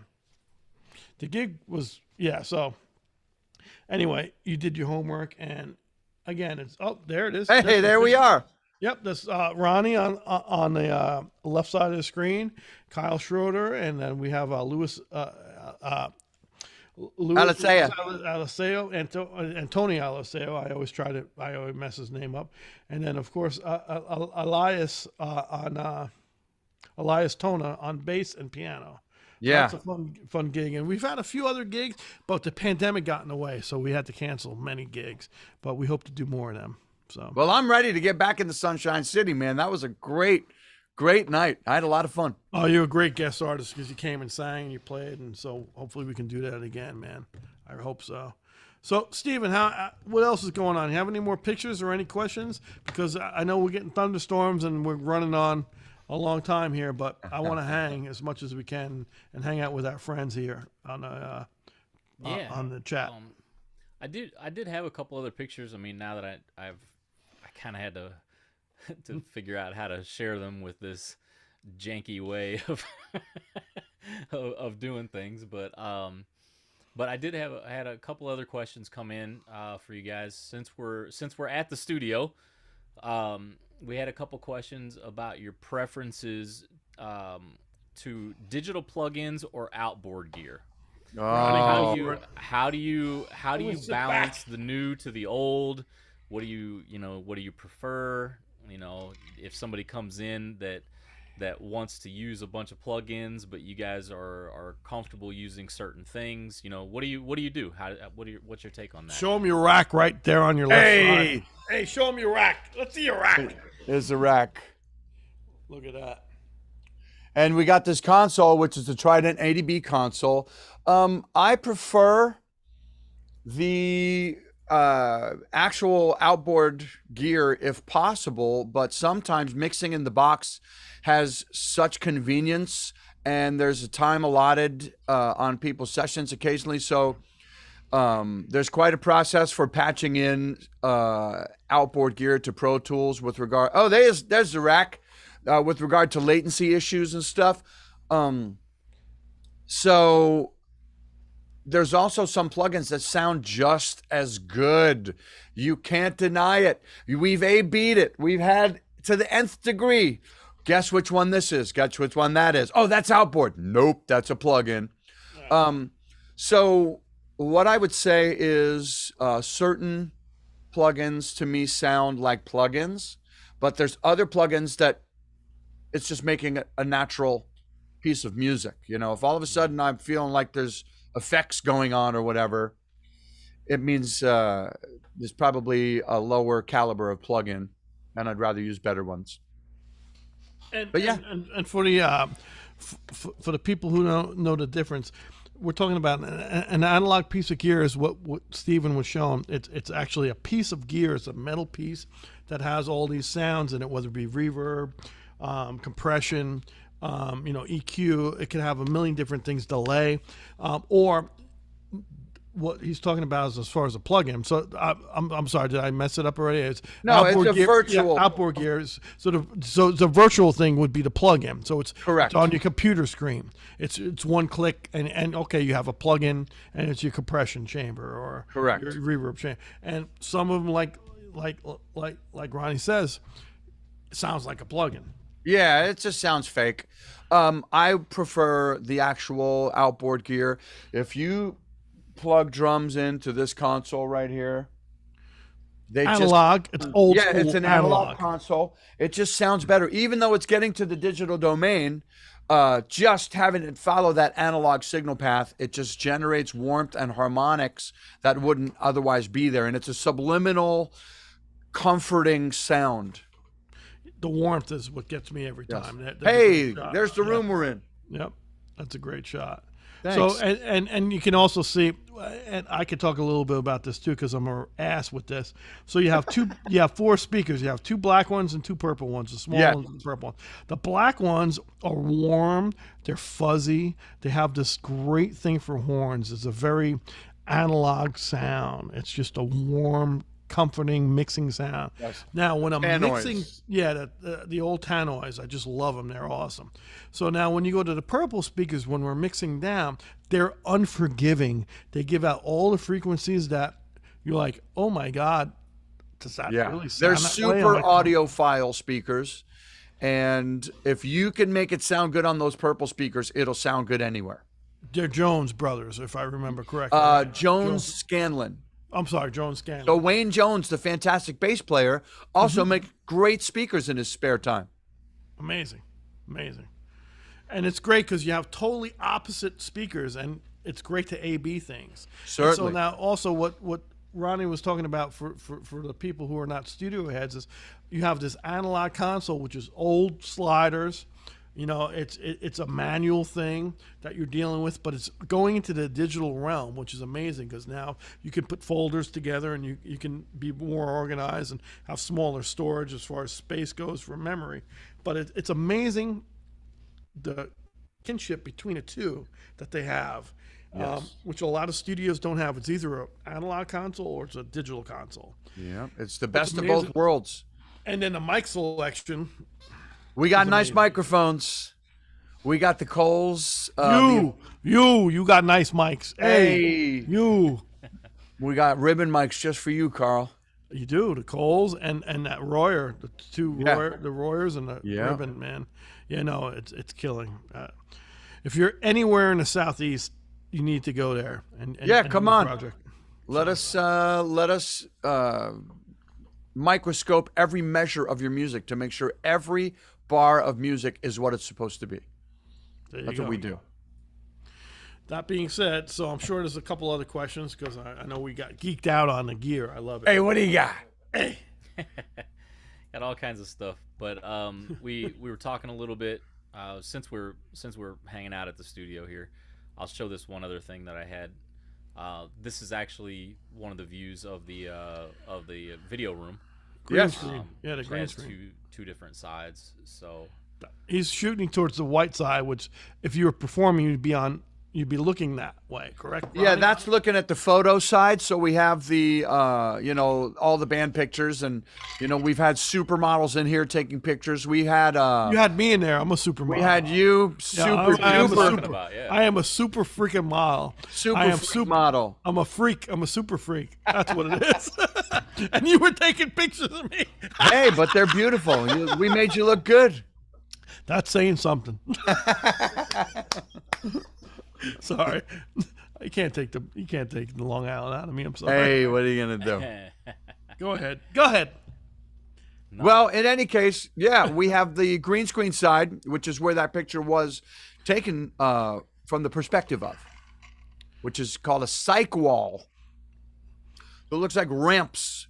the gig was So anyway, you did your homework and. Again, it's there it is. Hey, there we are. Yep, this Ronnie on the left side of the screen, Kyle Schroeder, and then we have Louis Aliceo, Antonio Aliceo. I always mess his name up, and then of course Elias Elias Tona on bass and piano. Yeah, that's a fun gig, and we've had a few other gigs, but the pandemic got in the way, so we had to cancel many gigs. But we hope to do more of them. So, well, I'm ready to get back into Sunshine City, man. That was a great night. I had a lot of fun. Oh, you're a great guest artist because you came and sang, and you played, and so hopefully we can do that again, man. I hope so. So, Steven, what else is going on? You have any more pictures or any questions? Because I know we're getting thunderstorms and we're running on a long time here, but I want to hang as much as we can and hang out with our friends here on the chat. I did have a couple other pictures. I mean, now that I kind of had to figure out how to share them with this janky way of doing things, but I had a couple other questions come in for you guys since we're at the studio. We had a couple questions about your preferences to digital plugins or outboard gear. Oh. How do you balance the new to the old? What do you prefer? If somebody comes in that wants to use a bunch of plugins, but you guys are comfortable using certain things, what do you do? What's your take on that? Show them your rack right there on your left side. Hey, show them your rack. Let's see your rack. There's the rack. Look at that. And we got this console, which is the Trident 80B console. I prefer the actual outboard gear if possible, but sometimes mixing in the box has such convenience, and there's a time allotted on people's sessions occasionally. So there's quite a process for patching in outboard gear to Pro Tools with regard. Oh, there's the rack with regard to latency issues and stuff. So there's also some plugins that sound just as good. You can't deny it. We've A/B'd it. We've had to the nth degree. Guess which one this is. Guess which one that is. Oh, that's outboard. Nope, that's a plugin. So what I would say is certain plugins to me sound like plugins, but there's other plugins that it's just making a natural piece of music. You know, if all of a sudden I'm feeling like there's effects going on or whatever, it means there's probably a lower caliber of plugin, and I'd rather use better ones. But yeah, and for the people who don't know the difference, we're talking about an analog piece of gear is what Stephen was showing. It's actually a piece of gear. It's a metal piece that has all these sounds in it, whether it be reverb, compression, EQ. It can have a million different things, delay, or what he's talking about is as far as a plug-in. So I'm sorry, did I mess it up already? It's a virtual. Yeah, outboard gear is so the virtual thing would be the plug-in. So it's correct. It's on your computer screen. It's one click and okay, you have a plug-in and it's your compression chamber or correct your reverb chamber. And some of them like Ronnie says, it sounds like a plug-in. Yeah, it just sounds fake. I prefer the actual outboard gear. If you plug drums into this console right here, it's old school. Yeah, it's an analog console. It just sounds better, even though it's getting to the digital domain. Just having it follow that analog signal path, it just generates warmth and harmonics that wouldn't otherwise be there, and it's a subliminal, comforting sound. The warmth is what gets me every time. Yes. Hey, there's the room we're in. Yep, that's a great shot. Thanks. So and you can also see, and I could talk a little bit about this too because I'm an ass with this. So you have you have 4 speakers. You have 2 black ones and 2 purple ones. The small ones and the purple ones. The black ones are warm. They're fuzzy. They have this great thing for horns. It's a very analog sound. It's just a warm, comforting mixing sound. Yes. Now when I'm tannoys. mixing, the old tannoys, I just love them. They're awesome. So now when you go to the purple speakers, when we're mixing down, they're unforgiving. They give out all the frequencies that you're like, oh my God, does that really sound They're that way? super audiophile speakers, and if you can make it sound good on those purple speakers, it'll sound good anywhere. They're Jones brothers, if I remember correctly. Jones Scanlon. I'm sorry, Jones Scanlon. So Wayne Jones, the fantastic bass player, also makes great speakers in his spare time. Amazing. And it's great because you have totally opposite speakers, and it's great to A/B things. Certainly. And so now also what Ronnie was talking about for the people who are not studio heads is you have this analog console, which is old sliders. It's a manual thing that you're dealing with, but it's going into the digital realm, which is amazing because now you can put folders together and you can be more organized and have smaller storage as far as space goes for memory. But it's amazing the kinship between the two that they have, which a lot of studios don't have. It's either an analog console or it's a digital console. Yeah, it's the best of both worlds. And then the mic selection. We got nice microphones. We got the Coles. You got nice mics. Hey, you. We got ribbon mics just for you, Carl. You do, the Coles and that Royer, the two the Royers and the ribbon, man. It's killing. If you're anywhere in the Southeast, you need to go there. And come on. Project. Let us microscope every measure of your music to make sure every bar of music is what it's supposed to be. That's what we do. That being said, so I'm sure there's a couple other questions because I know we got geeked out on the gear. I love it. Hey, what do you got? Hey. Got all kinds of stuff, but we were talking a little bit since we're hanging out at the studio here. I'll show this one other thing that I had This is actually one of the views of the video room. Green screen. Yeah, the which green has screen. two different sides. So He's shooting towards the white side, which if you were performing, you'd be looking that way, correct? Yeah, Ronnie? that's looking at the photo side. So we have the, all the band pictures, and we've had supermodels in here taking pictures. We had, You had me in there. I'm a supermodel. we had you, I am a super, super. About, yeah. I am a super freaking model. super I am freak model. I'm a freak. I'm a super freak. That's what it is. And you were taking pictures of me. Hey, but they're beautiful. We made you look good. That's saying something. Sorry, you can't take the Long Island out of me. I'm sorry. Hey, what are you gonna do? Go ahead. Go ahead. Well, in any case, yeah, we have the green screen side, which is where that picture was taken from the perspective of, which is called a psych wall. It looks like ramps,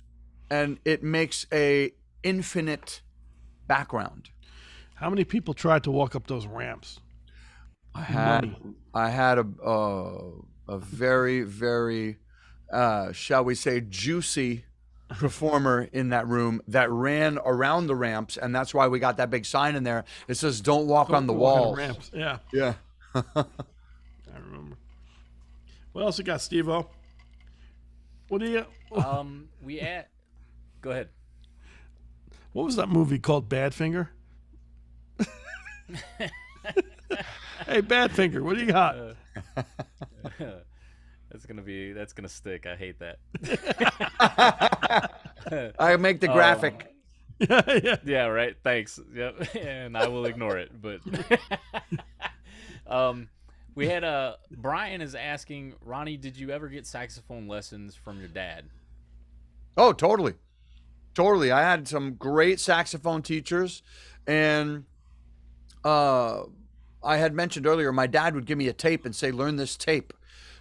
and it makes a infinite background. How many people tried to walk up those ramps? I had a very, very, shall we say, juicy performer in that room that ran around the ramps, and that's why we got that big sign in there. It says, "Don't walk on the walls." Ramps. Yeah, Yeah. I remember. What else you got, Steve-O? What do you? Go ahead. What was that movie called? Badfinger. Hey, Badfinger, what do you got? That's gonna stick. I hate that. I make the graphic. Yeah. Yeah, right. Thanks. Yep. And I will ignore it. But we had Brian is asking, Ronnie, did you ever get saxophone lessons from your dad? Oh, totally. Totally. I had some great saxophone teachers, and I had mentioned earlier, my dad would give me a tape and say, learn this tape.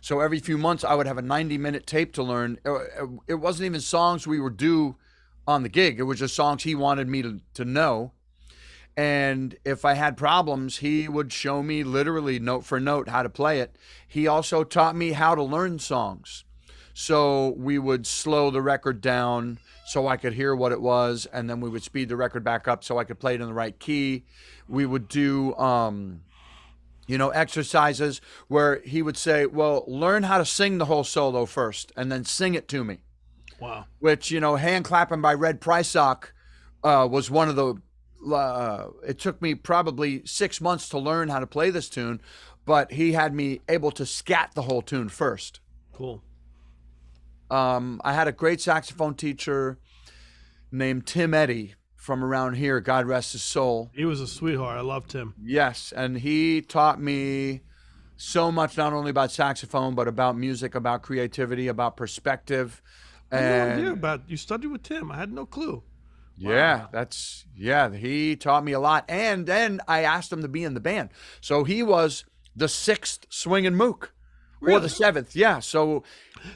So every few months I would have a 90-minute tape to learn. It wasn't even songs we would do on the gig. It was just songs he wanted me to know. And if I had problems, he would show me literally note for note how to play it. He also taught me how to learn songs. So we would slow the record down so I could hear what it was, and then we would speed the record back up so I could play it in the right key. We would do, exercises where he would say, well, learn how to sing the whole solo first, and then sing it to me. Wow. Which, Hand Clapping by Red Prysock was one of the, it took me probably 6 months to learn how to play this tune, but he had me able to scat the whole tune first. Cool. I had a great saxophone teacher named T.Ë.T.I from around here, God rest his soul. He was a sweetheart. I loved him. Yes, and he taught me so much, not only about saxophone, but about music, about creativity, about perspective. I had no idea And about you studied with Tim. I had no clue. yeah, he taught me a lot. And then I asked him to be in the band. So he was the 6th Swing and Mook. Or Really? the 7th, yeah. So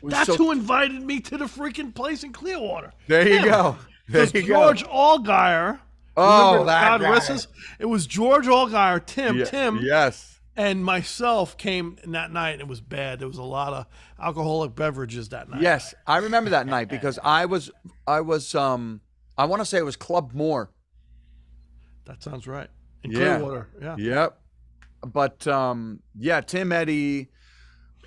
That's who invited me to the freaking place in Clearwater. there you go. There It was you George go. Allgaier. Oh, Remember, that God guy. rest his- It was George Allgaier, Yeah, Tim, Yes. and myself came that night, and it was bad. There was a lot of alcoholic beverages that night. Yes, I remember that night because I was I want to say it was Club Moore. That sounds right. In Yeah. Clearwater, yeah. Yep. But T.Ë.T.I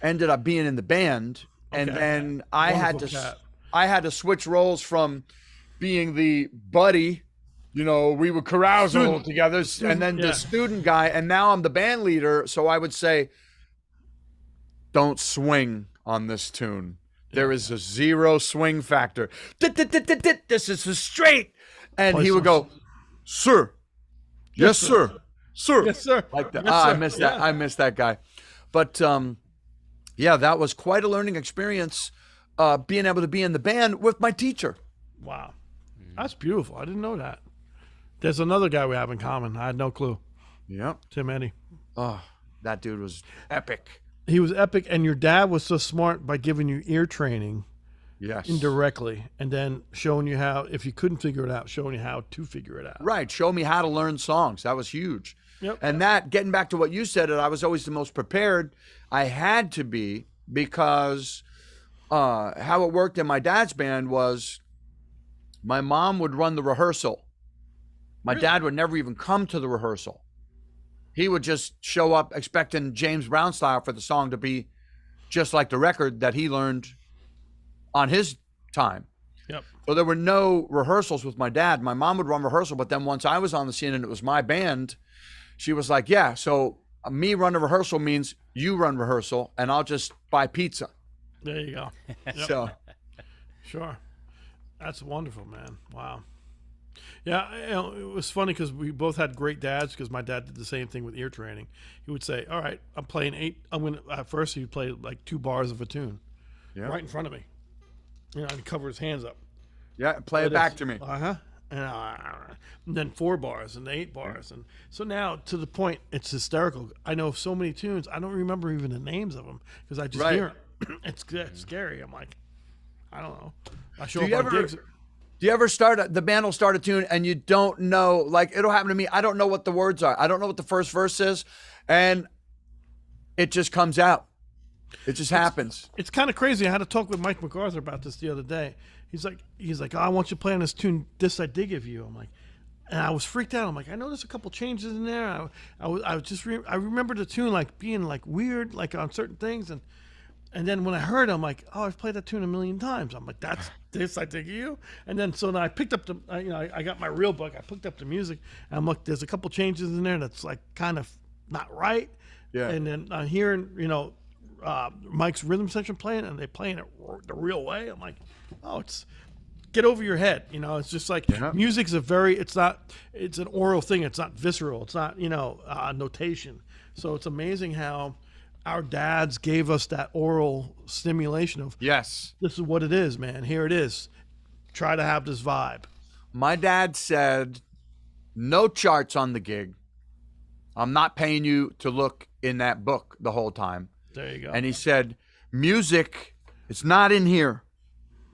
ended up being in the band, and Okay. then I Wonderful cat. had to switch roles from being the buddy, we would carouse all Student. together, and then yeah. the student guy, and now I'm the band leader, so I would say, don't swing on this tune. There is a 0 swing factor. This is a straight. And Play he would some- go, sir. Yes, sir. Sir. Yes, sir. Like that. Yes, I sir. miss that. I miss that guy. But that was quite a learning experience, being able to be in the band with my teacher. Wow. That's beautiful. I didn't know that. There's another guy we have in common. I had no clue. Yep. Tim-Ë.T.I. Oh, that dude was epic. He was epic, and your dad was so smart by giving you ear training Yes. indirectly, and then showing you how, if you couldn't figure it out, showing you how to figure it out. Right. Show me how to learn songs. That was huge. Yep. And that, getting back to what you said, that I was always the most prepared. I had to be because how it worked in my dad's band was my mom would run the rehearsal. My dad would never even come to the rehearsal. He would just show up expecting James Brown style for the song to be just like the record that he learned on his time. Yep. So there were no rehearsals with my dad. My mom would run rehearsal, but then once I was on the scene and it was my band, she was like, yeah, so me run a rehearsal means you run rehearsal and I'll just buy pizza. There you go. Yep. So Sure. That's wonderful, man. Wow. Yeah, it was funny because we both had great dads because my dad did the same thing with ear training. He would say, all right, I'm playing 8. At first he'd play like 2 bars of a tune right in front of me. And he'd cover his hands up. Yeah, play it back to me. And then 4 bars and 8 bars. And so now to the point, it's hysterical. I know so many tunes. I don't remember even the names of them because I just hear them. It's scary. I'm like, I don't know. I show up on gigs. Do you ever the band will start a tune and you don't know, like it'll happen to me. I don't know what the words are. I don't know what the first verse is. And it just comes out. It just happens. It's kind of crazy. I had to talk with Mike MacArthur about this the other day. He's like, oh, I want you to play on this tune, This I Dig of You. I'm like, and I was freaked out. I'm like, I noticed a couple changes in there. I remember the tune like being like weird, like on certain things. And then when I heard it, I'm like, oh, I've played that tune a million times. I'm like, that's This I Dig of You. And then so then I picked up I got my real book. I picked up the music. And I'm like, there's a couple changes in there that's like kind of not right. Yeah. And then I'm hearing, Mike's rhythm section playing, and they're playing it the real way. I'm like, oh, it's get over your head. It's just like music's it's an oral thing. It's not visceral. It's not, notation. So it's amazing how our dads gave us that oral stimulation of, yes, this is what it is, man. Here it is. Try to have this vibe. My dad said, no charts on the gig. I'm not paying you to look in that book the whole time. There you go. And he said, music, it's not in here.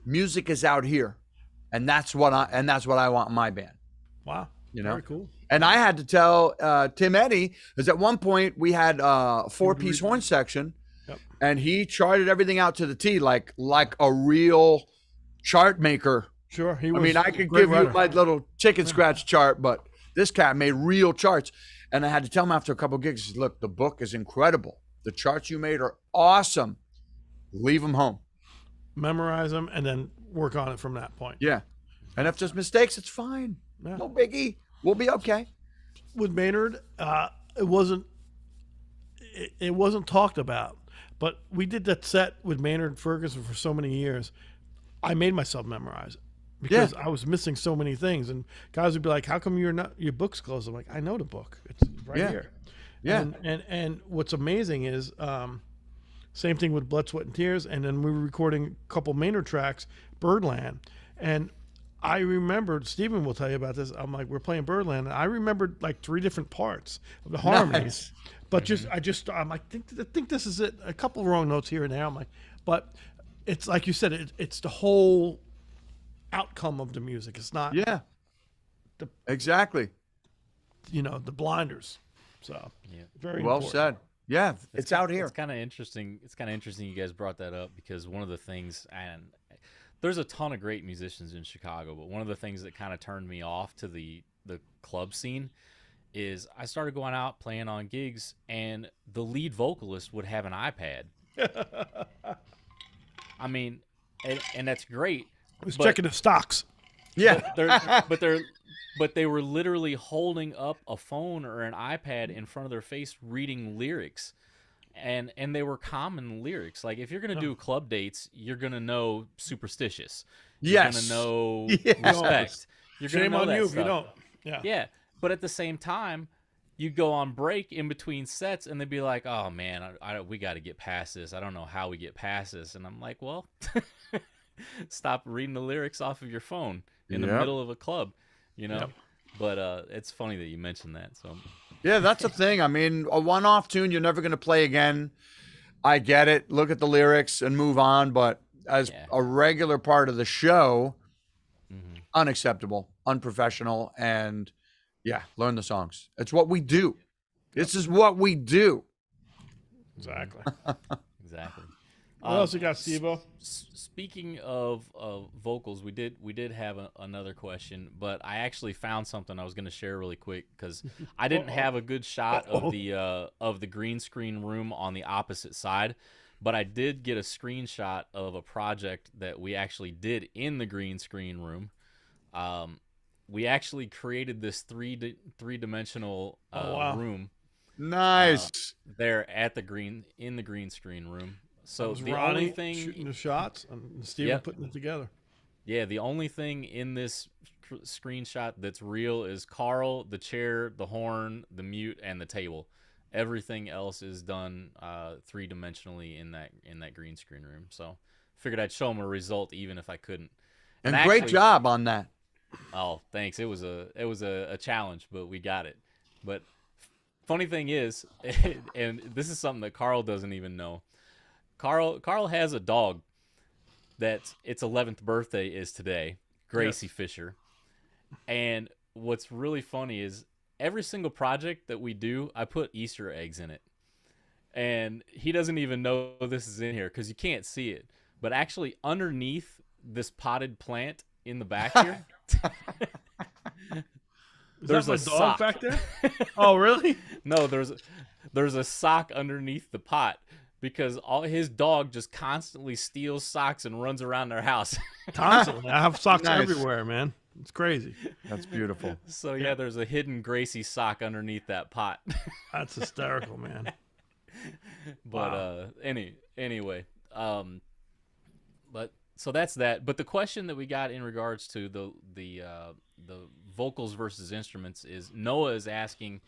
Music is out here. And that's what I want in my band. Wow. Very cool. And I had to tell T.Ë.T.I, because at one point we had a 4-piece horn section, and he charted everything out to the T like a real chart maker. Sure. I could give you my little chicken scratch chart, but this cat made real charts. And I had to tell him after a couple of gigs, he said, look, the book is incredible. The charts you made are awesome. Leave them home. Memorize them and then work on it from that point. Yeah. And if there's mistakes, it's fine. Yeah. No biggie. We'll be okay. With Maynard, it wasn't talked about, but we did that set with Maynard Ferguson for so many years. I made myself memorize it because I was missing so many things, and guys would be like, "How come your book's closed?" I'm like, "I know the book. It's right here." Yeah. And what's amazing is same thing with Blood, Sweat, and Tears, and then we were recording a couple Maynard tracks, Birdland, and I remembered, Stephen will tell you about this. I'm like, we're playing Birdland, and I remembered like 3 different parts of the harmonies. But I'm like, I think this is it. A couple wrong notes here and there. I'm like, but it's like you said, it's the whole outcome of the music. It's not. Yeah. Exactly. The blinders. So very well important. said. Yeah, it's out here. It's kind of interesting. It's kind of interesting you guys brought that up because one of the things, and there's a ton of great musicians in Chicago, but one of the things that kind of turned me off to the club scene is I started going out playing on gigs, and the lead vocalist would have an iPad. And that's great. I was checking the stocks. Yeah, but they were literally holding up a phone or an iPad in front of their face, reading lyrics. And they were common lyrics. Like if you're gonna do club dates, you're gonna know Superstitious. You're gonna know Respect. You're Shame gonna know on that you stuff. if you don't. Yeah. But at the same time, you go on break in between sets, and they'd be like, "Oh man, we got to get past this. I don't know how we get past this." And I'm like, "Well, stop reading the lyrics off of your phone in the middle of a club, But it's funny that you mentioned that. So. Yeah, that's the thing. A one-off tune you're never going to play again. I get it. Look at the lyrics and move on. But as a regular part of the show, unacceptable, unprofessional, and learn the songs. It's what we do. This is what we do. Exactly. Exactly. What else you got, Steve-O? Speaking of vocals, we did have another question, but I actually found something I was going to share really quick because I didn't have a good shot of the green screen room on the opposite side, but I did get a screenshot of a project that we actually did in the green screen room. We actually created this three-dimensional room. Nice. There in the green screen room. So the Ronnie only thing shooting the shots and Steven putting it together. Yeah, the only thing in this screenshot that's real is Carl, the chair, the horn, the mute, and the table. Everything else is done three-dimensionally in that green screen room. So figured I'd show them a result even if I couldn't. And great job on that. Oh, thanks. It was a challenge, but we got it. But funny thing is, and this is something that Carl doesn't even know. Carl has a dog that its 11th birthday is today, Gracie Fisher. And what's really funny is every single project that we do, I put Easter eggs in it. And he doesn't even know this is in here because you can't see it. But actually underneath this potted plant in the back here, there's a dog back there? Oh, really? No, there's a sock underneath the pot. Because his dog just constantly steals socks and runs around their house. Constantly. I have socks everywhere, man. It's crazy. That's beautiful. So, yeah, there's a hidden Gracie sock underneath that pot. That's hysterical, man. But anyway. But so that's that. But the question that we got in regards to the vocals versus instruments is Noah is asking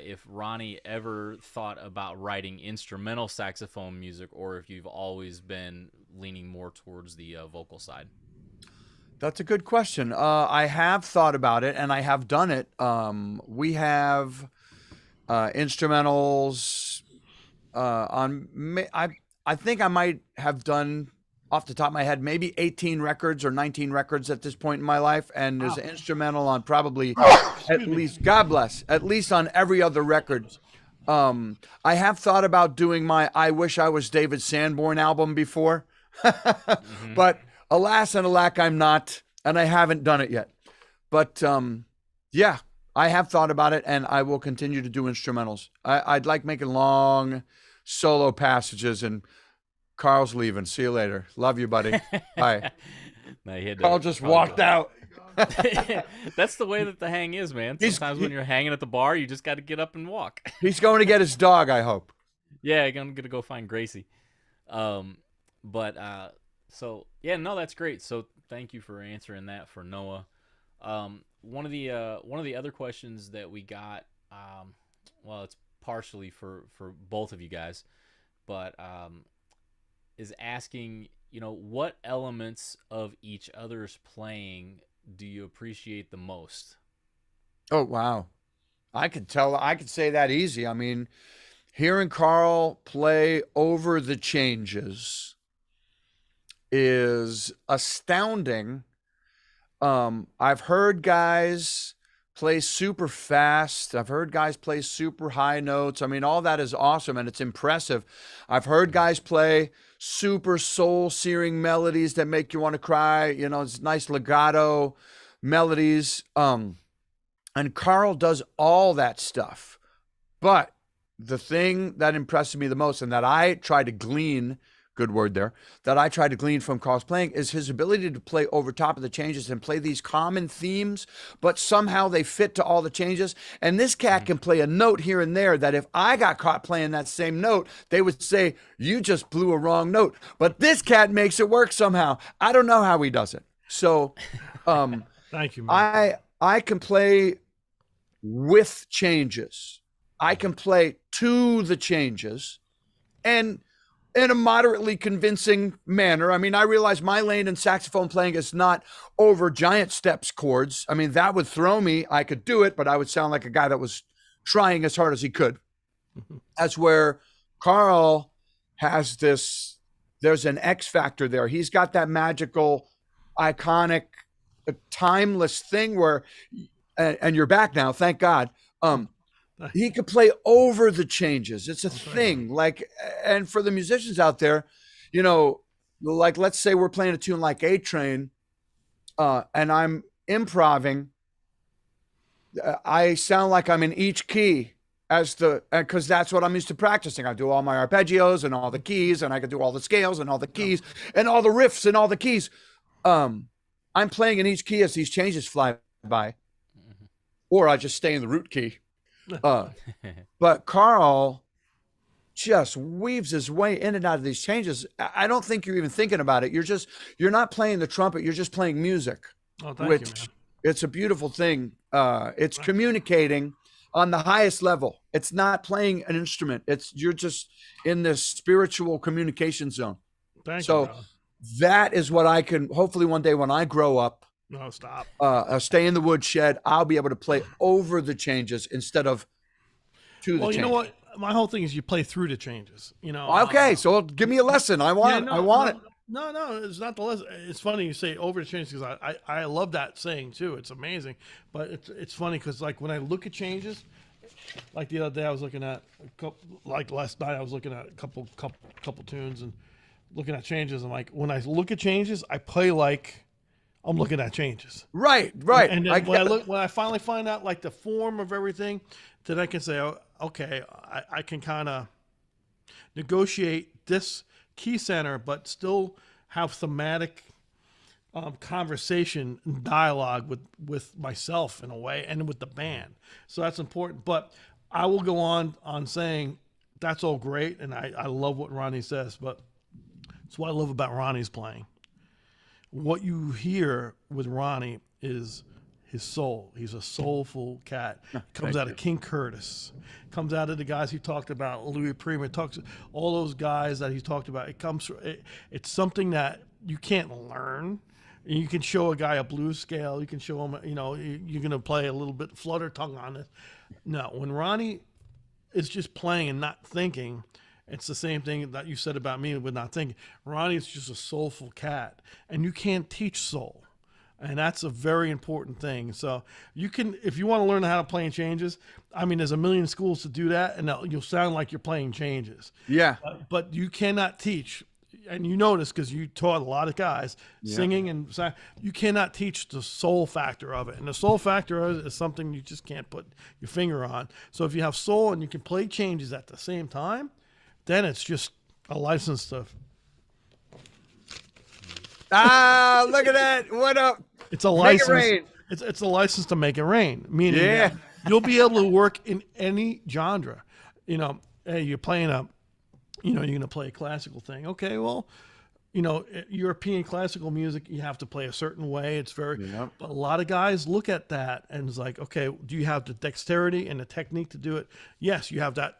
if Ronnie ever thought about writing instrumental saxophone music or if you've always been leaning more towards the vocal side. That's a good question. I have thought about it and I have done it. We have instrumentals I think I might have done, off the top of my head, maybe 18 records or 19 records at this point in my life. And there's an instrumental on probably at least, God bless, at least on every other record. I have thought about doing my I Wish I Was David Sanborn album before, but alas and alack, I'm not, and I haven't done it yet. But yeah, I have thought about it and I will continue to do instrumentals. I'd like making long solo passages, and Carl's leaving. See you later. Love you, buddy. Bye. No, Carl just walked out. That's the way that the hang is, man. Sometimes when you're hanging at the bar, you just got to get up and walk. He's going to get his dog, I hope. Yeah, I'm going to go find Gracie. So yeah, no, that's great. So thank you for answering that for Noah. One of the other questions that we got, well, it's partially for both of you guys, but is asking, what elements of each other's playing do you appreciate the most? Oh, wow. I could say that easy. I mean, hearing Carl play over the changes is astounding. I've heard guys play super fast. I've heard guys play super high notes. I mean, all that is awesome and it's impressive. I've heard guys play super soul-searing melodies that make you want to cry. It's nice legato melodies. And Carl does all that stuff. But the thing that impresses me the most and that I try to glean, good word there, that I try to glean from Carl's playing is his ability to play over top of the changes and play these common themes, but somehow they fit to all the changes. And this cat can play a note here and there that if I got caught playing that same note, they would say, you just blew a wrong note. But this cat makes it work somehow. I don't know how he does it. So thank you, man. I can play with changes. I can play to the changes and in a moderately convincing manner. I mean, I realize my lane in saxophone playing is not over giant steps chords. I mean, that would throw me. I could do it, but I would sound like a guy that was trying as hard as he could. That's where Carl has this, there's an X factor there. He's got that magical, iconic, timeless thing where, and you're back now, thank God. He could play over the changes. It's a thing. And for the musicians out there, you know, like let's say we're playing a tune like A Train, and I'm improving. I sound like I'm in each key because that's what I'm used to practicing. I do all my arpeggios and all the keys, and I can do all the scales and all the keys and all the riffs and all the keys. I'm playing in each key as these changes fly by, or I just stay in the root key. But Carl just weaves his way in and out of these changes. I don't think you're even thinking about it. You're not playing the trumpet. You're just playing music. Oh, thank you, man. It's a beautiful thing. It's communicating on the highest level. It's not playing an instrument. You're just in this spiritual communication zone. Thank you. So that is what I can, hopefully one day when I grow up, no, stop. Stay in the woodshed, I'll be able to play over the changes instead of to the changes. Well, you know what? My whole thing is you play through the changes. You know. Okay, so give me a lesson. I want it. No, it's not the lesson. It's funny you say over the changes because I love that saying too. It's amazing, but it's funny because like when I look at changes, like the other day I was looking at like last night I was looking at a couple tunes and looking at changes. And like when I look at changes, I play like I'm looking at changes. Right. And then when I finally find out like the form of everything, then I can say, oh, okay, I can kind of negotiate this key center, but still have thematic conversation and dialogue with myself in a way and with the band. So that's important. But I will go on saying that's all great. And I love what Ronnie says, but it's what I love about Ronnie's playing. What you hear with Ronnie is his soul. He's a soulful cat. Comes out of King Curtis. Comes out of the guys he talked about, Louis Prima. Talks all those guys that he talked about. It's something that you can't learn. You can show a guy a blues scale. You can show him, you're going to play a little bit flutter tongue on it. No, when Ronnie is just playing and not thinking, it's the same thing that you said about me with not thinking. Ronnie is just a soulful cat, and you can't teach soul. And that's a very important thing. So you can, if you want to learn how to play in changes, I mean, there's a million schools to do that, and you'll sound like you're playing changes. Yeah. But you cannot teach, and you notice because you taught a lot of guys singing and you cannot teach the soul factor of it. And the soul factor is something you just can't put your finger on. So if you have soul and you can play changes at the same time, then it's just a license to. Look at that! What up? It's a license. It's a license to make it rain. Meaning, that you'll be able to work in any genre. Hey, you're playing you're going to play a classical thing. Okay, well, European classical music, you have to play a certain way. It's very. But a lot of guys look at that and it's like, okay, do you have the dexterity and the technique to do it? Yes, you have that.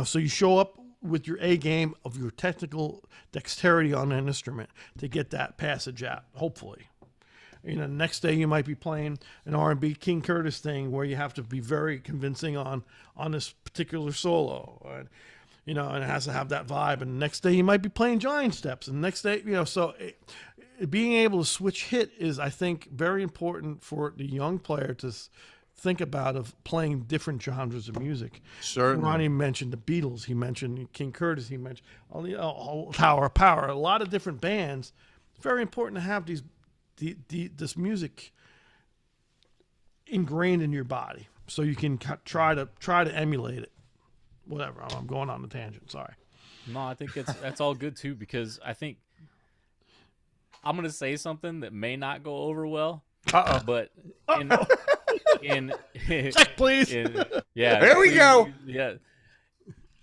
So you show up with your A game of your technical dexterity on an instrument to get that passage out, hopefully. Next day you might be playing an R&B King Curtis thing where you have to be very convincing on this particular solo, and it has to have that vibe. And the next day you might be playing giant steps, and the next day, so being able to switch hit is, I think, very important for the young player to think about of playing different genres of music. Certainly. Ronnie mentioned the Beatles. He mentioned King Curtis. He mentioned Tower of Power. A lot of different bands. It's very important to have this music ingrained in your body, so you can try to emulate it. Whatever. I'm going on a tangent. Sorry. No, I think that's all good too, because I think I'm gonna say something that may not go over well. But in check, please. Here we go. Yeah.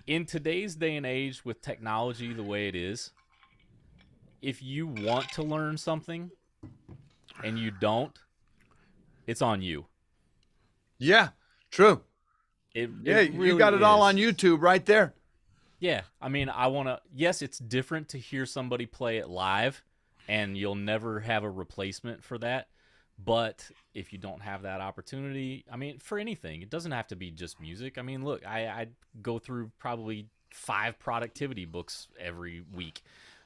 In today's day and age, with technology the way it is, if you want to learn something and you don't, it's on you. Yeah, true. It really you got it all on YouTube right there. Yeah, I mean, yes, it's different to hear somebody play it live, and you'll never have a replacement for that. But if you don't have that opportunity, I mean, for anything, it doesn't have to be just music. I mean, look, I go through probably 5 productivity books every week.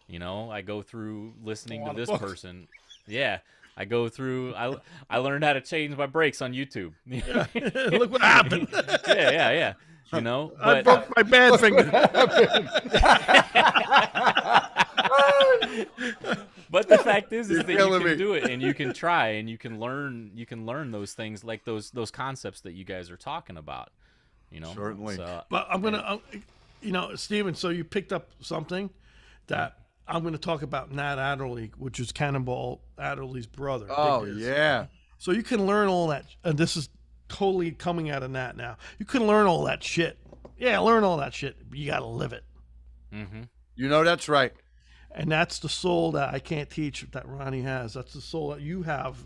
I go through listening to this person. Yeah, I go through. I learned how to change my brakes on YouTube. Look what happened. Yeah. I broke my bad finger. But the fact is that you killing can me. do it, and you can try, and you can learn those things, like those concepts that you guys are talking about. You know, Certainly. So, But I'm gonna, Steven. So you picked up something that I'm gonna talk about. Nat Adderley, which is Cannonball Adderley's brother. Oh, Dick is. yeah. So you can learn all that, and this is totally coming out of Nat now. You can learn all that shit. Yeah, learn all that shit. But you gotta live it. mm-hmm. You know that's right. And that's the soul that I can't teach that Ronnie has. That's the soul that you have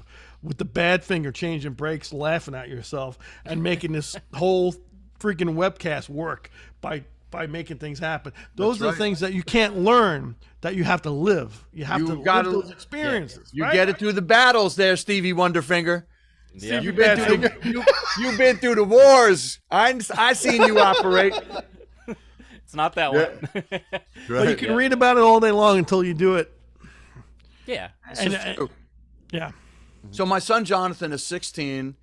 with the bad finger changing brakes, laughing at yourself, and making this whole freaking webcast work by making things happen. Those That's are right. the things that you can't learn, that you have to live. You have You to live gotta- those experiences. You right? get it through the battles there, Stevie Wonderfinger. Yeah. You've been through you've been through the wars. I seen you operate. It's not that one. But you can read about it all day long until you do it. Yeah. And, yeah. So my son Jonathan is 16,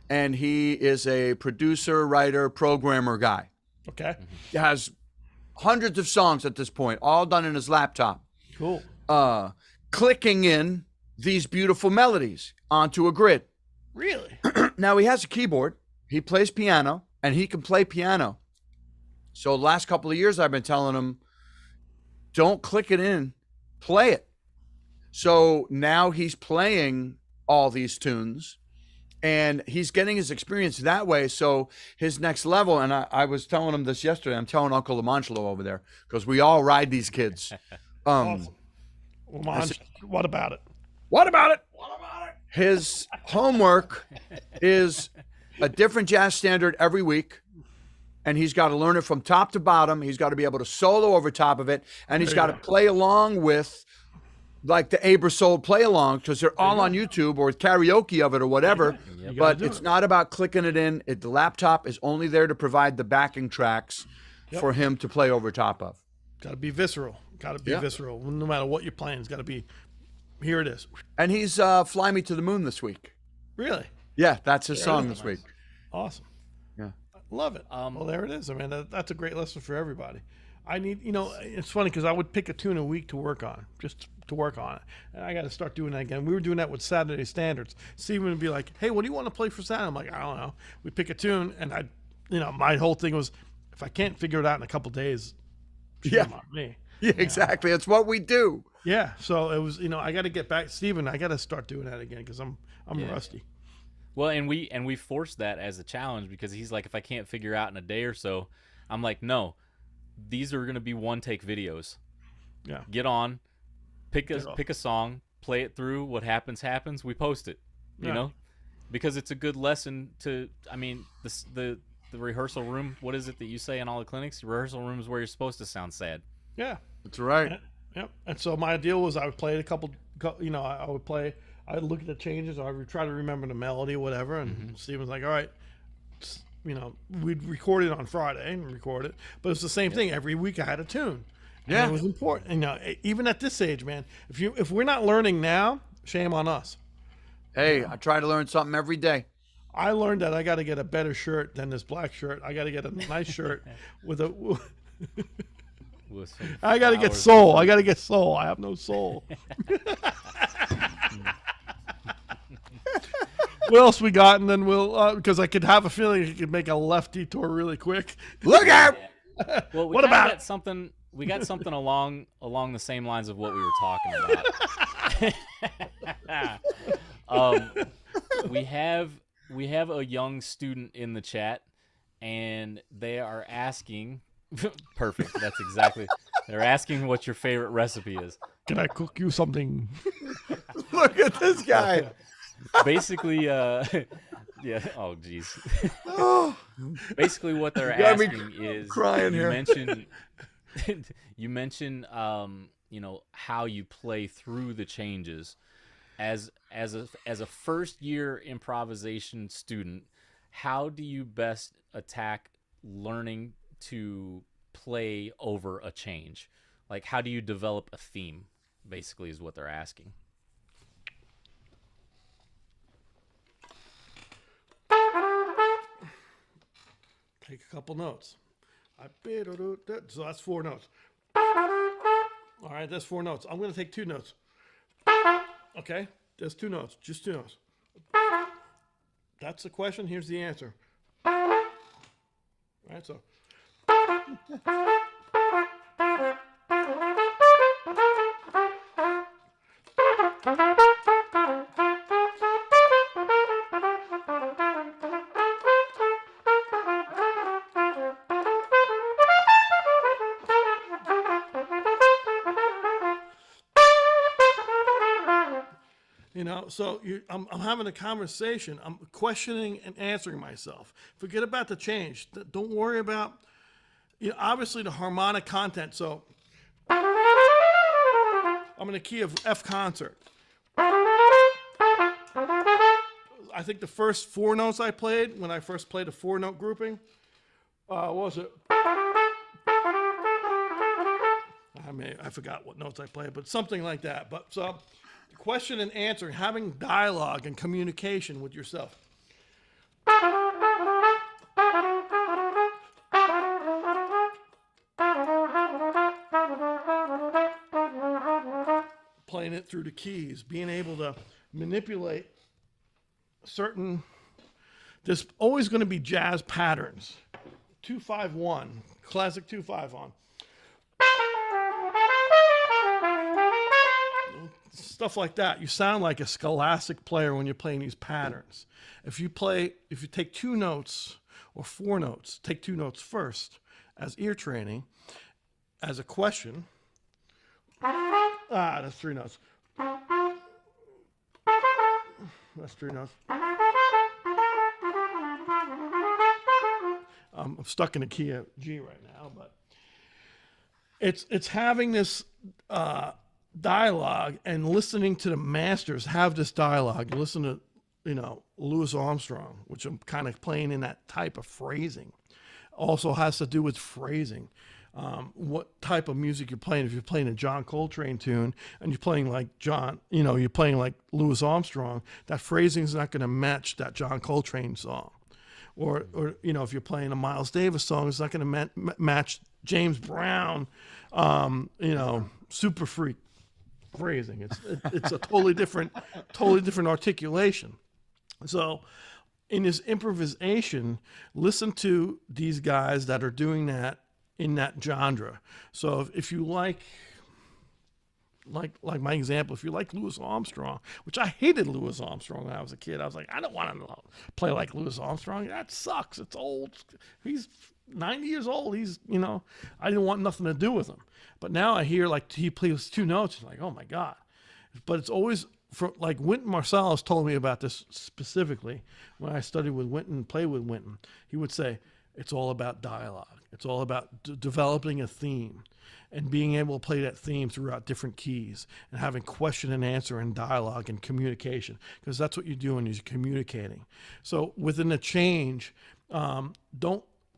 and he is a producer, writer, programmer guy. Okay. He has hundreds of songs at this point, all done in his laptop. Cool. Clicking in these beautiful melodies onto a grid. Really? Now he has a keyboard, he plays piano, and he can play piano. So the last couple of years I've been telling him, don't click it in, play it. So now he's playing all these tunes, and he's getting his experience that way. So his next level, and I was telling him this yesterday, I'm telling Uncle Lamangelo over there, because we all ride these kids. Awesome. Well, what about it? What about it? His homework is a different jazz standard every week, and he's got to learn it from top to bottom. He's got to be able to solo over top of it, and he's got to play along with, like the Abersold play along, because they're all on YouTube or karaoke of it or whatever. But it's not about clicking it in. The laptop is only there to provide the backing tracks for him to play over top of. Got to be visceral. Got to be visceral. No matter what you're playing, it's got to be. Here it is. And he's Fly Me to the Moon this week. Really? Yeah, that's his song this week. Awesome. Yeah. Love it. Well, there it is. I mean, that's a great lesson for everybody. I need, it's funny because I would pick a tune a week to work on, just to work on it. And I got to start doing that again. We were doing that with Saturday Standards. Steven would be like, hey, what do you want to play for Saturday? I'm like, I don't know. We pick a tune, and my whole thing was, if I can't figure it out in a couple days, shame on me. Yeah, exactly. It's what we do. Yeah. So it was, I got to get back, Steven, I got to start doing that again because I'm rusty. Well, and we forced that as a challenge because he's like, if I can't figure out in a day or so, I'm like, no, these are going to be one-take videos. Yeah. Get on, pick a song, play it through. What happens, we post it. You know, because it's a good lesson to. I mean, the rehearsal room. What is it that you say in all the clinics? The rehearsal room is where you're supposed to sound sad. Yeah. That's right. Yep. And so my deal was I would play it a couple. I would play. I would look at the changes. I would try to remember the melody, whatever. And Steven's like, all right. We'd record it on Friday and record it, but it's the same thing. Every week I had a tune. Yeah, and it was important. Even at this age, man, if we're not learning now, shame on us. Hey, I try to learn something every day. I learned that I got to get a better shirt than this black shirt. I got to get a nice shirt with a. I got to get soul. I got to get soul. I have no soul. What else we got? And then we'll, because I could have a feeling you could make a left detour really quick. Look out! Well, What about got something? We got something along the same lines of what we were talking about. We have a young student in the chat, and they are asking. Perfect. That's exactly. They're asking what your favorite recipe is. Can I cook you something? Look at this guy. Basically, yeah. Oh, geez. Basically, what they're got me asking is crying you here. mentioned you mentioned how you play through the changes as a first year improvisation student. How do you best attack learning to play over a change? Like, how do you develop a theme? Basically, is what they're asking. Take a couple notes. So that's 4 notes. All right, that's 4 notes. I'm going to take 2 notes. Okay, there's 2 notes, just 2 notes. That's the question. Here's the answer. All right, so. You know, so I'm having a conversation. I'm questioning and answering myself. Forget about the change. Don't worry about, obviously the harmonic content. So I'm in a key of F concert. I think the first 4 notes I played when I first played a 4-note grouping, what was it? I forgot what notes I played, but something like that. But so. Question and answer, having dialogue and communication with yourself. Playing it through the keys, being able to manipulate certain, there's always going to be jazz patterns. 2-5-1, classic 2-5-1. Stuff like that. You sound like a scholastic player when you're playing these patterns. If you take 2 notes or 4 notes, take 2 notes first as ear training, as a question. That's 3 notes. That's 3 notes. I'm stuck in a key of G right now, but it's having this dialogue and listening to the masters have this dialogue. You listen to, Louis Armstrong, which I'm kind of playing in that type of phrasing. Also has to do with phrasing. What type of music you're playing. If you're playing a John Coltrane tune and you're playing like you're playing like Louis Armstrong, that phrasing is not going to match that John Coltrane song. Or if you're playing a Miles Davis song, it's not going to match James Brown, Super Freak phrasing. It's a totally different articulation. So in this improvisation, listen to these guys that are doing that in that genre. So if you like my example, if you like Louis Armstrong, which I hated Louis Armstrong when I was a kid. I was like, I don't want to play like Louis Armstrong. That sucks. It's old. He's 90 years old. He's, I didn't want nothing to do with him. But now I hear like he plays 2 notes. It's like, oh my God. But it's always like Wynton Marsalis told me about this specifically when I studied with Wynton and played with Wynton. He would say, it's all about dialogue. It's all about developing a theme and being able to play that theme throughout different keys and having question and answer and dialogue and communication, because that's what you're doing is you're communicating. So within the change,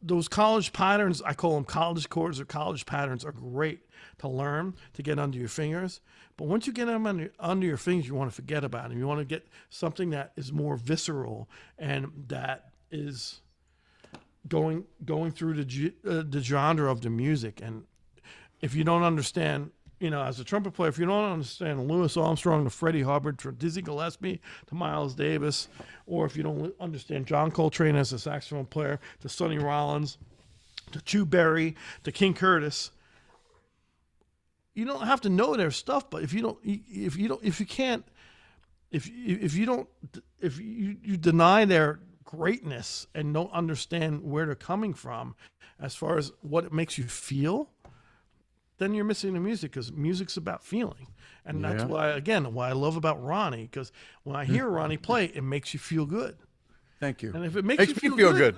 those college patterns, I call them college chords or college patterns, are great to learn, to get under your fingers. But once you get them under your fingers, you want to forget about them. You want to get something that is more visceral and that is going through the genre of the music. And if you don't understand, as a trumpet player, if you don't understand Louis Armstrong to Freddie Hubbard to Dizzy Gillespie to Miles Davis, or if you don't understand John Coltrane as a saxophone player to Sonny Rollins to Chu Berry to King Curtis, you don't have to know their stuff. But if you deny their greatness and don't understand where they're coming from as far as what it makes you feel, then you're missing the music, because music's about feeling. And that's why I love about Ronnie, because when I hear Ronnie play, it makes you feel good. Thank you. And if it makes you feel good.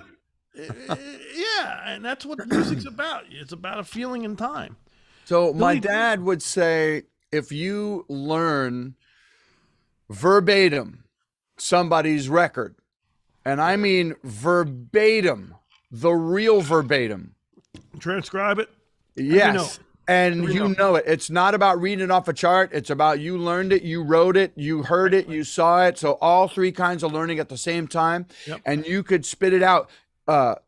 Yeah, and that's what music's about. It's about a feeling in time. So my dad would say, if you learn verbatim somebody's record, and I mean verbatim, the real verbatim. Transcribe it. Yes. And you know it. It's not about reading it off a chart. It's about you learned it, you wrote it, you heard it, you saw it. So all 3 kinds of learning at the same time. Yep. And you could spit it out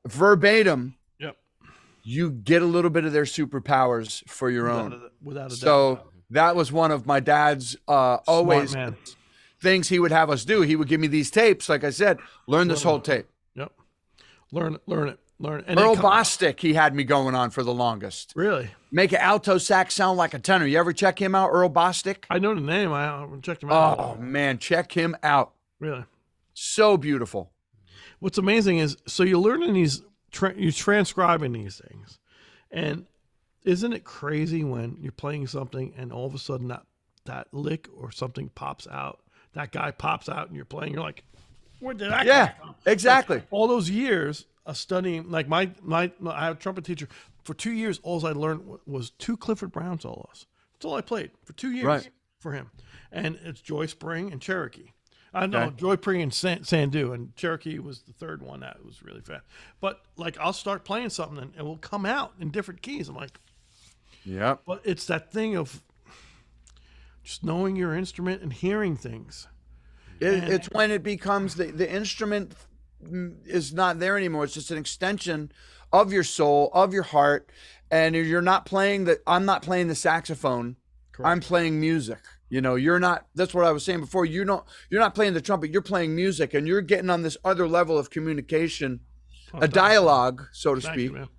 verbatim. Yep. you get a little bit of their superpowers for your own. Without a doubt. So that was one of my dad's always man. things he would have us do. He would give me these tapes. Like I said, learn this whole tape. Yep. Learn it. And Earl Bostic, he had me going on for the longest. Really? Make an alto sax sound like a tenor. You ever check him out, Earl Bostic? I know the name. I checked him out. Oh, man, check him out. Really? So beautiful. What's amazing is, so you're learning these, you're transcribing these things. And isn't it crazy when you're playing something and all of a sudden that lick or something pops out, that guy pops out and you're playing, you're like, where did that guy come? Exactly. Like, all those years of studying, like I have a trumpet teacher. For 2 years, all I learned was 2 Clifford Brown solos. That's all I played for 2 years for him. And it's Joy Spring and Cherokee. I know Joy Spring and Sandu, and Cherokee was the third one that was really fast. But like, I'll start playing something and it will come out in different keys. I'm like, yeah. But it's that thing of just knowing your instrument and hearing things. It's when it becomes the instrument is not there anymore. It's just an extension of your soul, of your heart, and you're not playing I'm not playing the saxophone. Correct. I'm playing music. You know, you're not. That's what I was saying before. You're not playing the trumpet. You're playing music, and you're getting on this other level of communication, a dialogue, so to speak. You, man.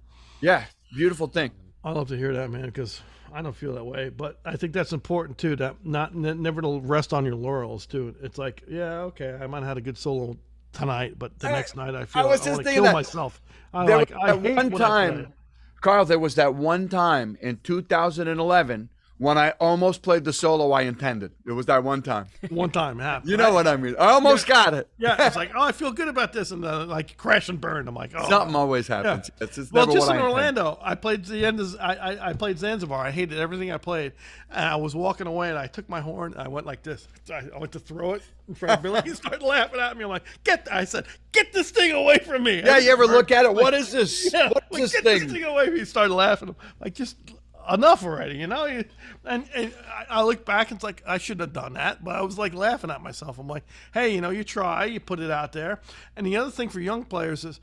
Yeah, beautiful thing. I love to hear that, man, because I don't feel that way. But I think that's important too. That never to rest on your laurels too. It's like, yeah, okay, I might have had a good solo tonight, but the next night I feel I want to kill myself. I hate one time, Carl. There was that one time in 2011 when I almost played the solo I intended. It was that one time. One time happened. You know what I mean? I almost got it. Yeah, it's like, oh, I feel good about this, and like crash and burn. I'm like, oh, something always happens. Yeah. It's well, never just what in I Orlando, I played I played Zanzibar. I hated everything I played, and I was walking away, and I took my horn, and I went like this. I went to throw it in front of Billy. He started laughing at me. I'm like, I said, get this thing away from me. Yeah, you ever look at it? What is this? Yeah, what is this get thing? This thing away from me. He started laughing. I'm like, just enough already, you know? And I look back and it's like, I shouldn't have done that, but I was like laughing at myself. I'm like, hey, you know, you try, you put it out there. And the other thing for young players is,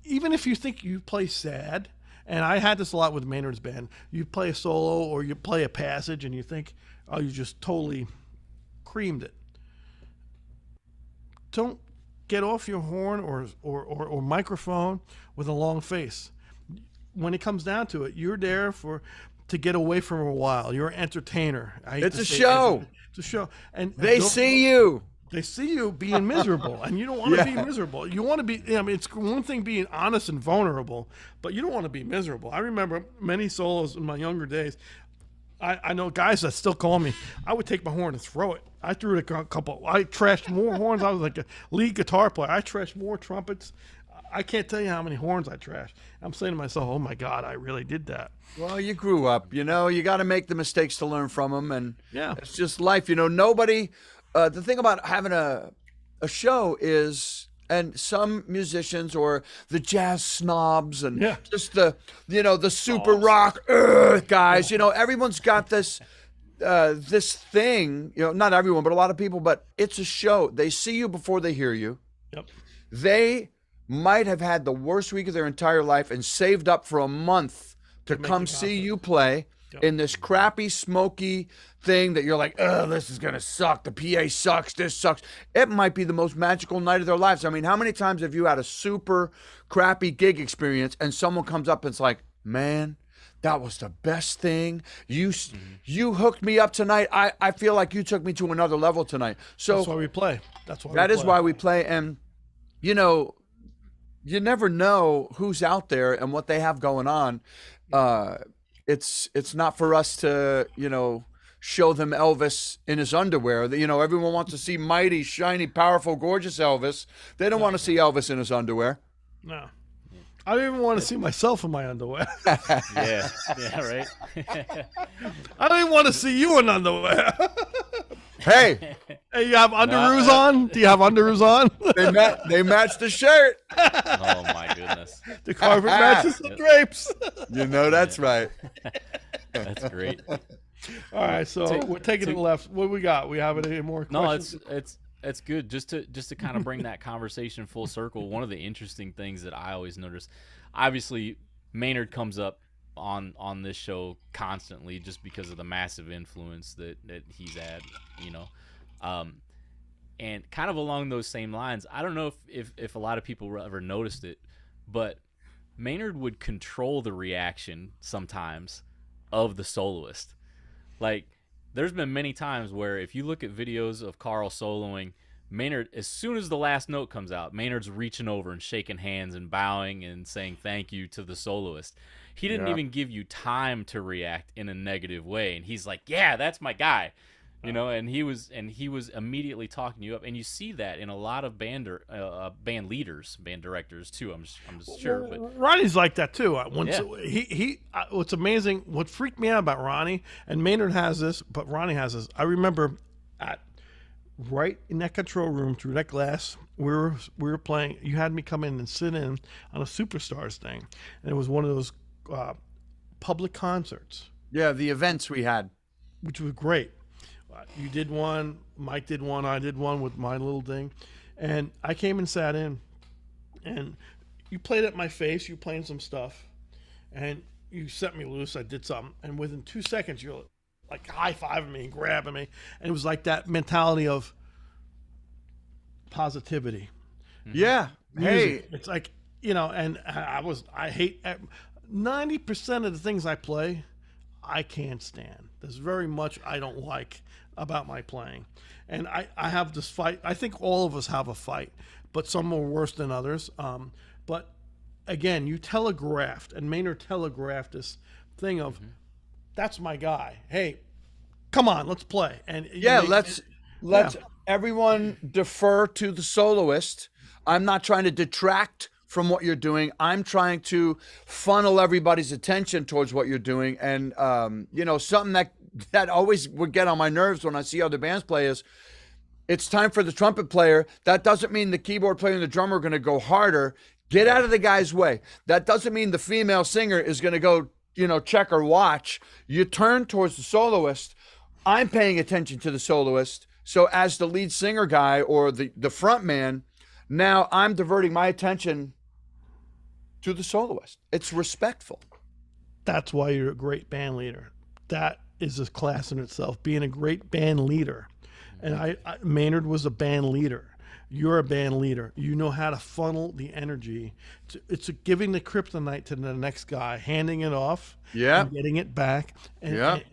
even if you think you play sad, and I had this a lot with Maynard's band, you play a solo or you play a passage and you think, oh, you just totally creamed it. Don't get off your horn or microphone with a long face. When it comes down to it, you're there to get away from a while. You're an entertainer. It's a show. It's a show. And they see you. They see you being miserable, and you don't want to be miserable. You want to be, I mean, it's one thing being honest and vulnerable, but you don't want to be miserable. I remember many solos in my younger days. I know guys that still call me. I would take my horn and throw it. I threw it a couple. I trashed more horns. I was like a lead guitar player. I trashed more trumpets. I can't tell you how many horns I trashed. I'm saying to myself, oh my God, I really did that. Well, you grew up, you know, you got to make the mistakes to learn from them. And it's just life. You know, nobody, the thing about having a show is, and some musicians or the jazz snobs and just the, you know, the super rock guys, you know, everyone's got this, this thing, you know, not everyone, but a lot of people, but it's a show. They see you before they hear you. Yep. They might have had the worst week of their entire life and saved up for a month to come see you play in this crappy, smoky thing that you're like, oh, this is going to suck. The PA sucks. This sucks. It might be the most magical night of their lives. I mean, how many times have you had a super crappy gig experience and someone comes up and it's like, man, that was the best thing. You hooked me up tonight. I feel like you took me to another level tonight. So that's why we play. That is why we play. And, you know, you never know who's out there and what they have going on. It's not for us to, you know, show them Elvis in his underwear. You know, everyone wants to see mighty, shiny, powerful, gorgeous Elvis. They don't want to see Elvis in his underwear. No. I don't even want to see myself in my underwear. Yeah, right. I don't even want to see you in underwear. Hey, you have underoos on? Do you have underoos on? They match the shirt. Oh my goodness. The carpet matches the drapes. You know that's right. That's great. All right, so we're taking it left. What we got? We have any more questions? No, it's good. Just to kind of bring that conversation full circle. One of the interesting things that I always notice, obviously, Maynard comes up on this show constantly just because of the massive influence that he's had, and kind of along those same lines, I don't know if a lot of people ever noticed it, but Maynard would control the reaction sometimes of the soloist. Like, there's been many times where if you look at videos of Carl soloing, Maynard, as soon as the last note comes out, Maynard's reaching over and shaking hands and bowing and saying thank you to the soloist. He didn't even give you time to react in a negative way, and he's like, "Yeah, that's my guy," and he was immediately talking you up, and you see that in a lot of band leaders, band directors too. I'm sure, but Ronnie's like that too. What's amazing, what freaked me out about Ronnie, and Maynard has this, but Ronnie has this. I remember right in that control room through that glass, we were playing. You had me come in and sit in on a Superstars thing, and it was one of those public concerts. Yeah, the events we had, which was great. You did one, Mike did one, I did one with my little thing, and I came and sat in, and you played at my face. You playing some stuff, and you set me loose. I did something, and within 2 seconds, you're like high-fiving me and grabbing me, and it was like that mentality of positivity. Yeah. Music. Hey, it's like, and I hate 90% of the things I play, I can't stand. There's very much I don't like about my playing, and I have this fight. I think all of us have a fight, but some are worse than others. But again, you telegraphed, and Maynard telegraphed this thing of, that's my guy. Hey, come on, let's play. And let's everyone defer to the soloist. I'm not trying to detract from what you're doing. I'm trying to funnel everybody's attention towards what you're doing. And something that always would get on my nerves when I see other bands play is, it's time for the trumpet player. That doesn't mean the keyboard player and the drummer are going to go harder. Get out of the guy's way. That doesn't mean the female singer is going to go check or watch. You turn towards the soloist. I'm paying attention to the soloist. So as the lead singer guy or the front man, now I'm diverting my attention to the soloist. It's respectful. That's why you're a great band leader. That is a class in itself, being a great band leader. And Maynard was a band leader. You're a band leader. You know how to funnel the energy. It's giving the kryptonite to the next guy, handing it off, and getting it back, and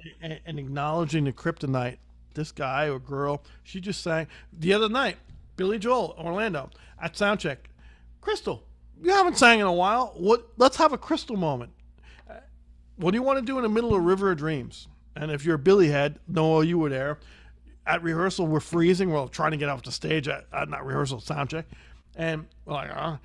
acknowledging the kryptonite. This guy or girl, she just sang the other night, Billy Joel, Orlando, at soundcheck. Crystal, you haven't sang in a while. Let's have a Crystal moment. What do you want to do in the middle of River of Dreams? And if you're a Billy head, Noah, you were there. At rehearsal, we're freezing. We're trying to get off the stage at not rehearsal, soundcheck. And we're like,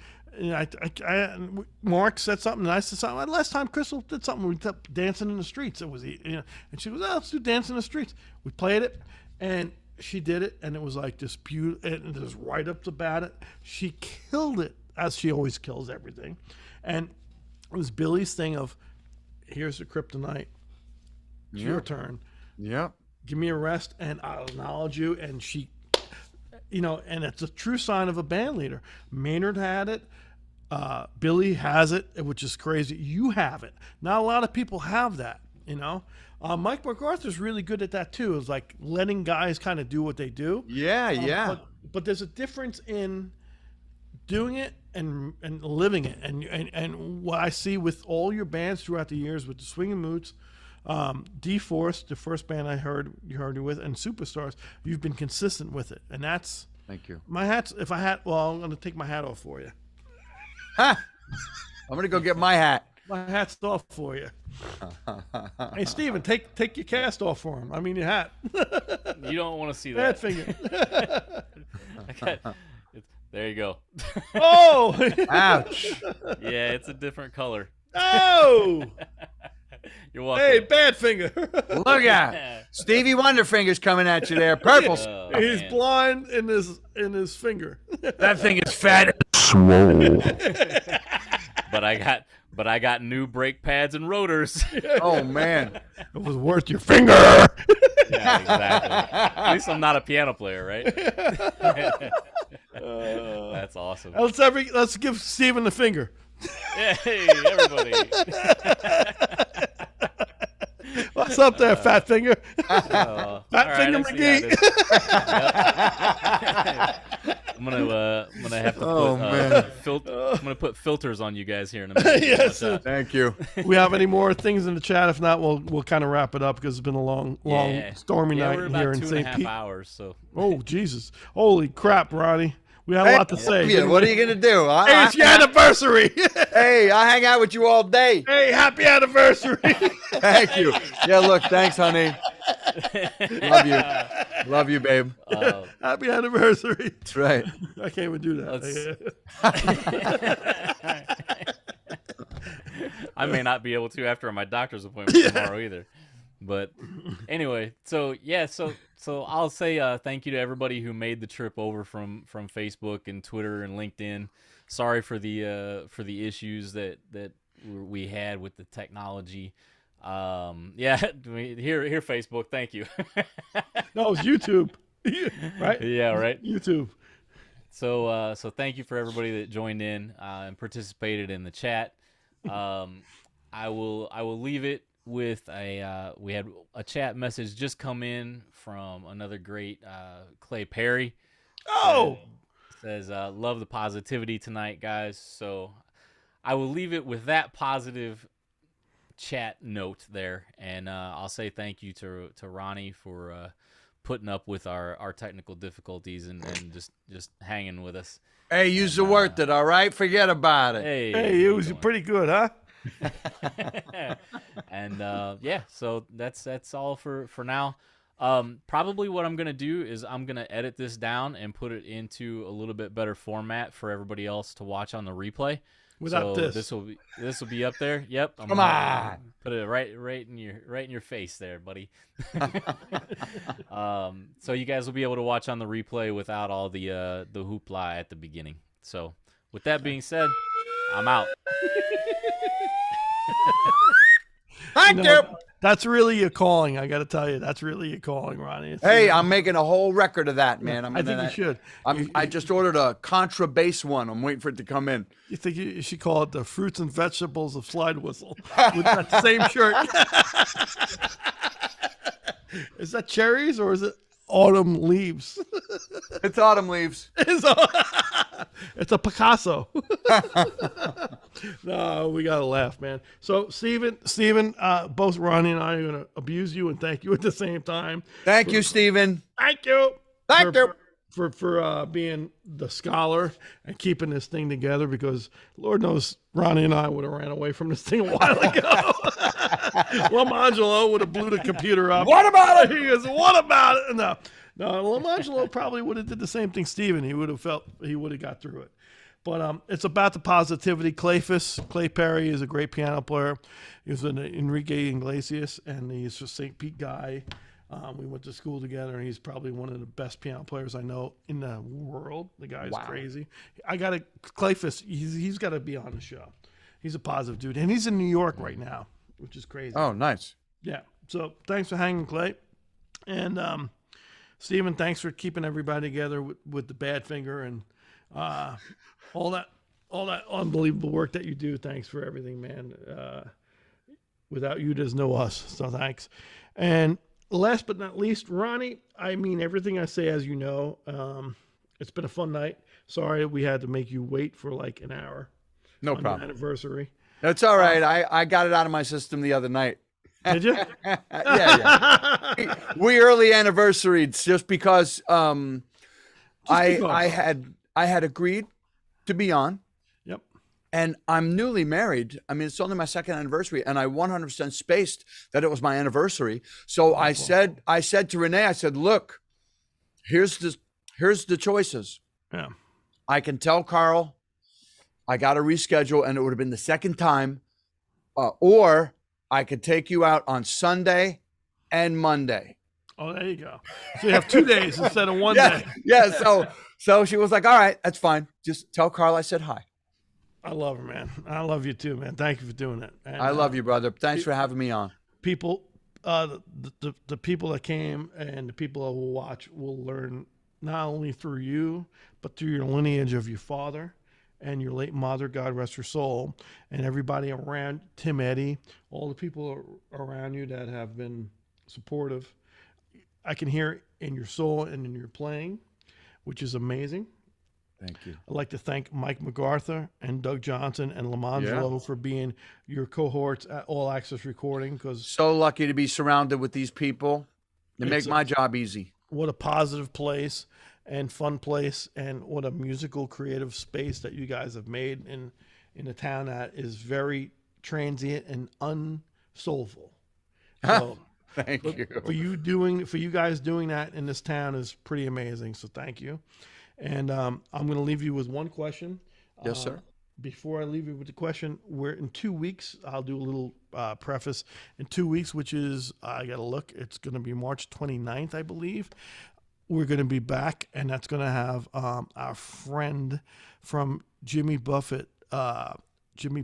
Mark said something, and I said something. Last time Crystal did something, we kept dancing in the streets. It was, and she goes, let's do Dance in the Streets. We played it, and she did it, and it was like this beautiful, and there's write-ups about it. She killed it, as she always kills everything. And it was Billy's thing of, here's the kryptonite. It's your turn. Yeah. Give me a rest, and I'll acknowledge you. And she, and it's a true sign of a band leader. Maynard had it. Billy has it, which is crazy. You have it. Not a lot of people have that, Mike MacArthur's really good at that too. It's like letting guys kind of do what they do. Yeah. But there's a difference in doing it and living it. And what I see with all your bands throughout the years, with the Swinging Moocs, D-Force, the first band you heard it with, and Superstars, you've been consistent with it, and that's. Thank you. My hat's. I'm going to take my hat off for you. Ha! I'm going to go get my hat. My hat's off for you. Hey, Steven, take your cast off for him. I mean your hat. You don't want to see that. Bad finger. There you go. Oh! Ouch. Yeah, it's a different color. Oh! You're welcome. Hey, bad finger. Look out. Stevie Wonder fingers coming at you there. Purple. Oh, He's man. blind in his finger. That thing is fat and swole. But I got new brake pads and rotors. Oh, man. It was worth your finger. Yeah, exactly. At least I'm not a piano player, right? That's awesome. Let's give Steven the finger. Hey, everybody. What's up there, Fat Finger? Fat Finger McGee. I'm gonna have to I'm gonna put filters on you guys here in a minute. Yes. Thank you. We have any more things in the chat? If not, we'll kind of wrap it up because it's been a long, stormy night we're here about in 2.5 St. Pete. hours. So. Oh Jesus! Holy crap, Ronnie! We have a lot to say. Yeah, what are you gonna do? Hey, it's your anniversary. Hey, I hang out with you all day. Hey, happy anniversary. Thank you. Yeah, look, thanks, honey. Love you. Love you, babe. Happy anniversary. That's right. I can't even do that. I may not be able to after my doctor's appointment tomorrow either. But anyway, so I'll say thank you to everybody who made the trip over from Facebook and Twitter and LinkedIn. Sorry for the issues that we had with the technology. Here Facebook, thank you. No, it's YouTube. Right? Yeah, right. YouTube. So thank you for everybody that joined in and participated in the chat. I will leave it with we had a chat message just come in from another great Clay Perry. Oh, says love the positivity tonight, guys. So I will leave it with that positive chat note there, and I'll say thank you to Ronnie for putting up with our technical difficulties and just hanging with us. Hey, you's worth it, all right? Forget about it. Hey, it was pretty good, huh? And so that's all for now. Probably what I'm gonna do is I'm gonna edit this down and put it into a little bit better format for everybody else to watch on the replay. Without this will be up there. Yep. Come on. Put it right in your face there, buddy. So you guys will be able to watch on the replay without all the hoopla at the beginning. So with that being said, I'm out. Thank you. That's really your calling. I got to tell you, that's really your calling, Ronnie. Hey, I'm making a whole record of that, man. I think you should. I just ordered a contra bass one. I'm waiting for it to come in. You think you should call it the fruits and vegetables of slide whistle with that same shirt? Is that cherries or is it autumn leaves? It's autumn leaves. It's a Picasso. No, we gotta laugh, man. So, Steven, both Ronnie and I are gonna abuse you and thank you at the same time. Thank you, Steven. Thank you. Thank you. For being the scholar and keeping this thing together, because Lord knows Ronnie and I would have ran away from this thing a while ago. Lamangelo would have blew the computer up. What about it? He goes, what about it? No, Lamangelo probably would have did the same thing, Steven. He would have got through it. But it's about the positivity. Clay Perry is a great piano player. He was an Enrique Iglesias, and he's a St. Pete guy. We went to school together, and he's probably one of the best piano players I know in the world. The guy's crazy. Clayface, he's got to be on the show. He's a positive dude, and he's in New York right now, which is crazy. Oh, nice. Yeah. So thanks for hanging, Clay. And Steven, thanks for keeping everybody together with the bad finger and all that unbelievable work that you do. Thanks for everything, man. Without you, there's no us. So thanks. And last but not least, Ronnie, I mean everything I say, as you know. It's been a fun night. Sorry we had to make you wait for like an hour. No on problem. Your anniversary. That's all right. I got it out of my system the other night. Did you? Yeah. We early anniversaried just because I had agreed to be on. Yep. And I'm newly married. I mean, it's only my second anniversary, and I 100% spaced that it was my anniversary. So I said to Renee, I said, look, here's the choices. Yeah. I can tell Carl I got to reschedule, and it would have been the second time, or I could take you out on Sunday and Monday. Oh, there you go. So you have 2 days instead of one day. Yeah. So she was like, all right, that's fine. Just tell Carl I said hi. I love her, man. I love you too, man. Thank you for doing it. And, I love you, brother. Thanks for having me on. People, the people that came and the people that will watch will learn not only through you, but through your lineage of your father and your late mother, God rest her soul, and everybody around T.Ë.T.I, all the people around you that have been supportive. I can hear it in your soul and in your playing, which is amazing. Thank you. I'd like to thank Mike MacArthur and Doug Johnson and Lamangelo for being your cohorts at All Access Recording. Because so lucky to be surrounded with these people. They make my job easy. What a positive place and fun place, and what a musical creative space that you guys have made in a town that is very transient and unsoulful. So thank you. For you guys doing that in this town is pretty amazing. So thank you. And I'm going to leave you with one question. Yes, sir. Before I leave you with the question, we're in 2 weeks. I'll do a little preface. In 2 weeks, which is, I got to look, it's going to be March 29th, I believe. We're going to be back, and that's going to have our friend from Jimmy Buffett. It's going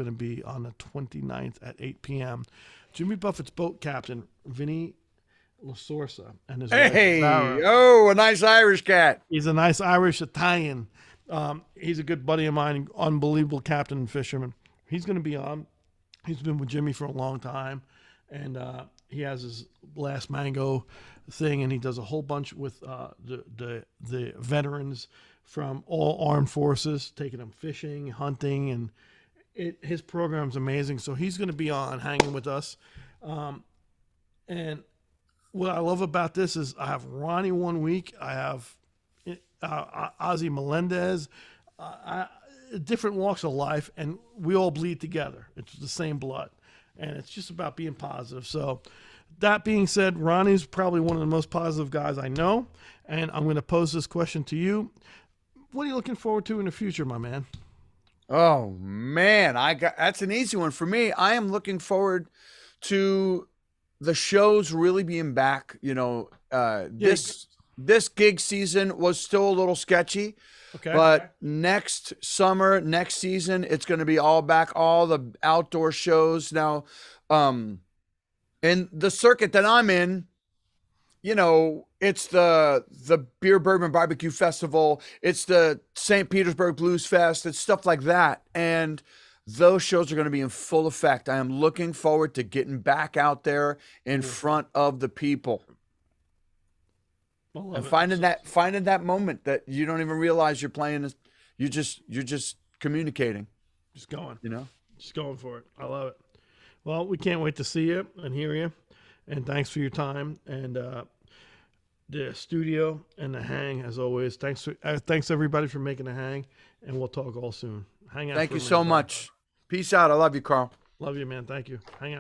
to be on the 29th at 8 p.m. Jimmy Buffett's boat captain, Vinny LaSorsa, and his wife, Sarah. Oh, a nice Irish cat. He's a nice Irish Italian. He's a good buddy of mine, unbelievable captain and fisherman. He's going to be on. He's been with Jimmy for a long time, and he has his Last Mango thing, and he does a whole bunch with the veterans from all armed forces, taking them fishing, hunting, and his program's amazing. So he's going to be on, hanging with us, and what I love about this is I have Ronnie 1 week. I have Ozzy Melendez, different walks of life, and we all bleed together. It's the same blood, and it's just about being positive. So that being said, Ronnie's probably one of the most positive guys I know, and I'm going to pose this question to you. What are you looking forward to in the future, my man? Oh, man, that's an easy one for me. I am looking forward to the shows really being back. You know, this gig season was still a little sketchy, but next summer, next season, it's going to be all back, all the outdoor shows. Now, in the circuit that I'm in, you know, it's the Beer Bourbon Barbecue Festival, it's the St. Petersburg Blues Fest, it's stuff like that, and those shows are going to be in full effect. I am looking forward to getting back out there in front of the people. And finding that moment that you don't even realize you're playing. You're just communicating. Just going. You know? Just going for it. I love it. Well, we can't wait to see you and hear you. And thanks for your time. And the studio and the hang, as always. Thanks everybody for making the hang. And we'll talk all soon. Hang out. Thank you so much. Peace out. I love you, Carl. Love you, man. Thank you. Hang out.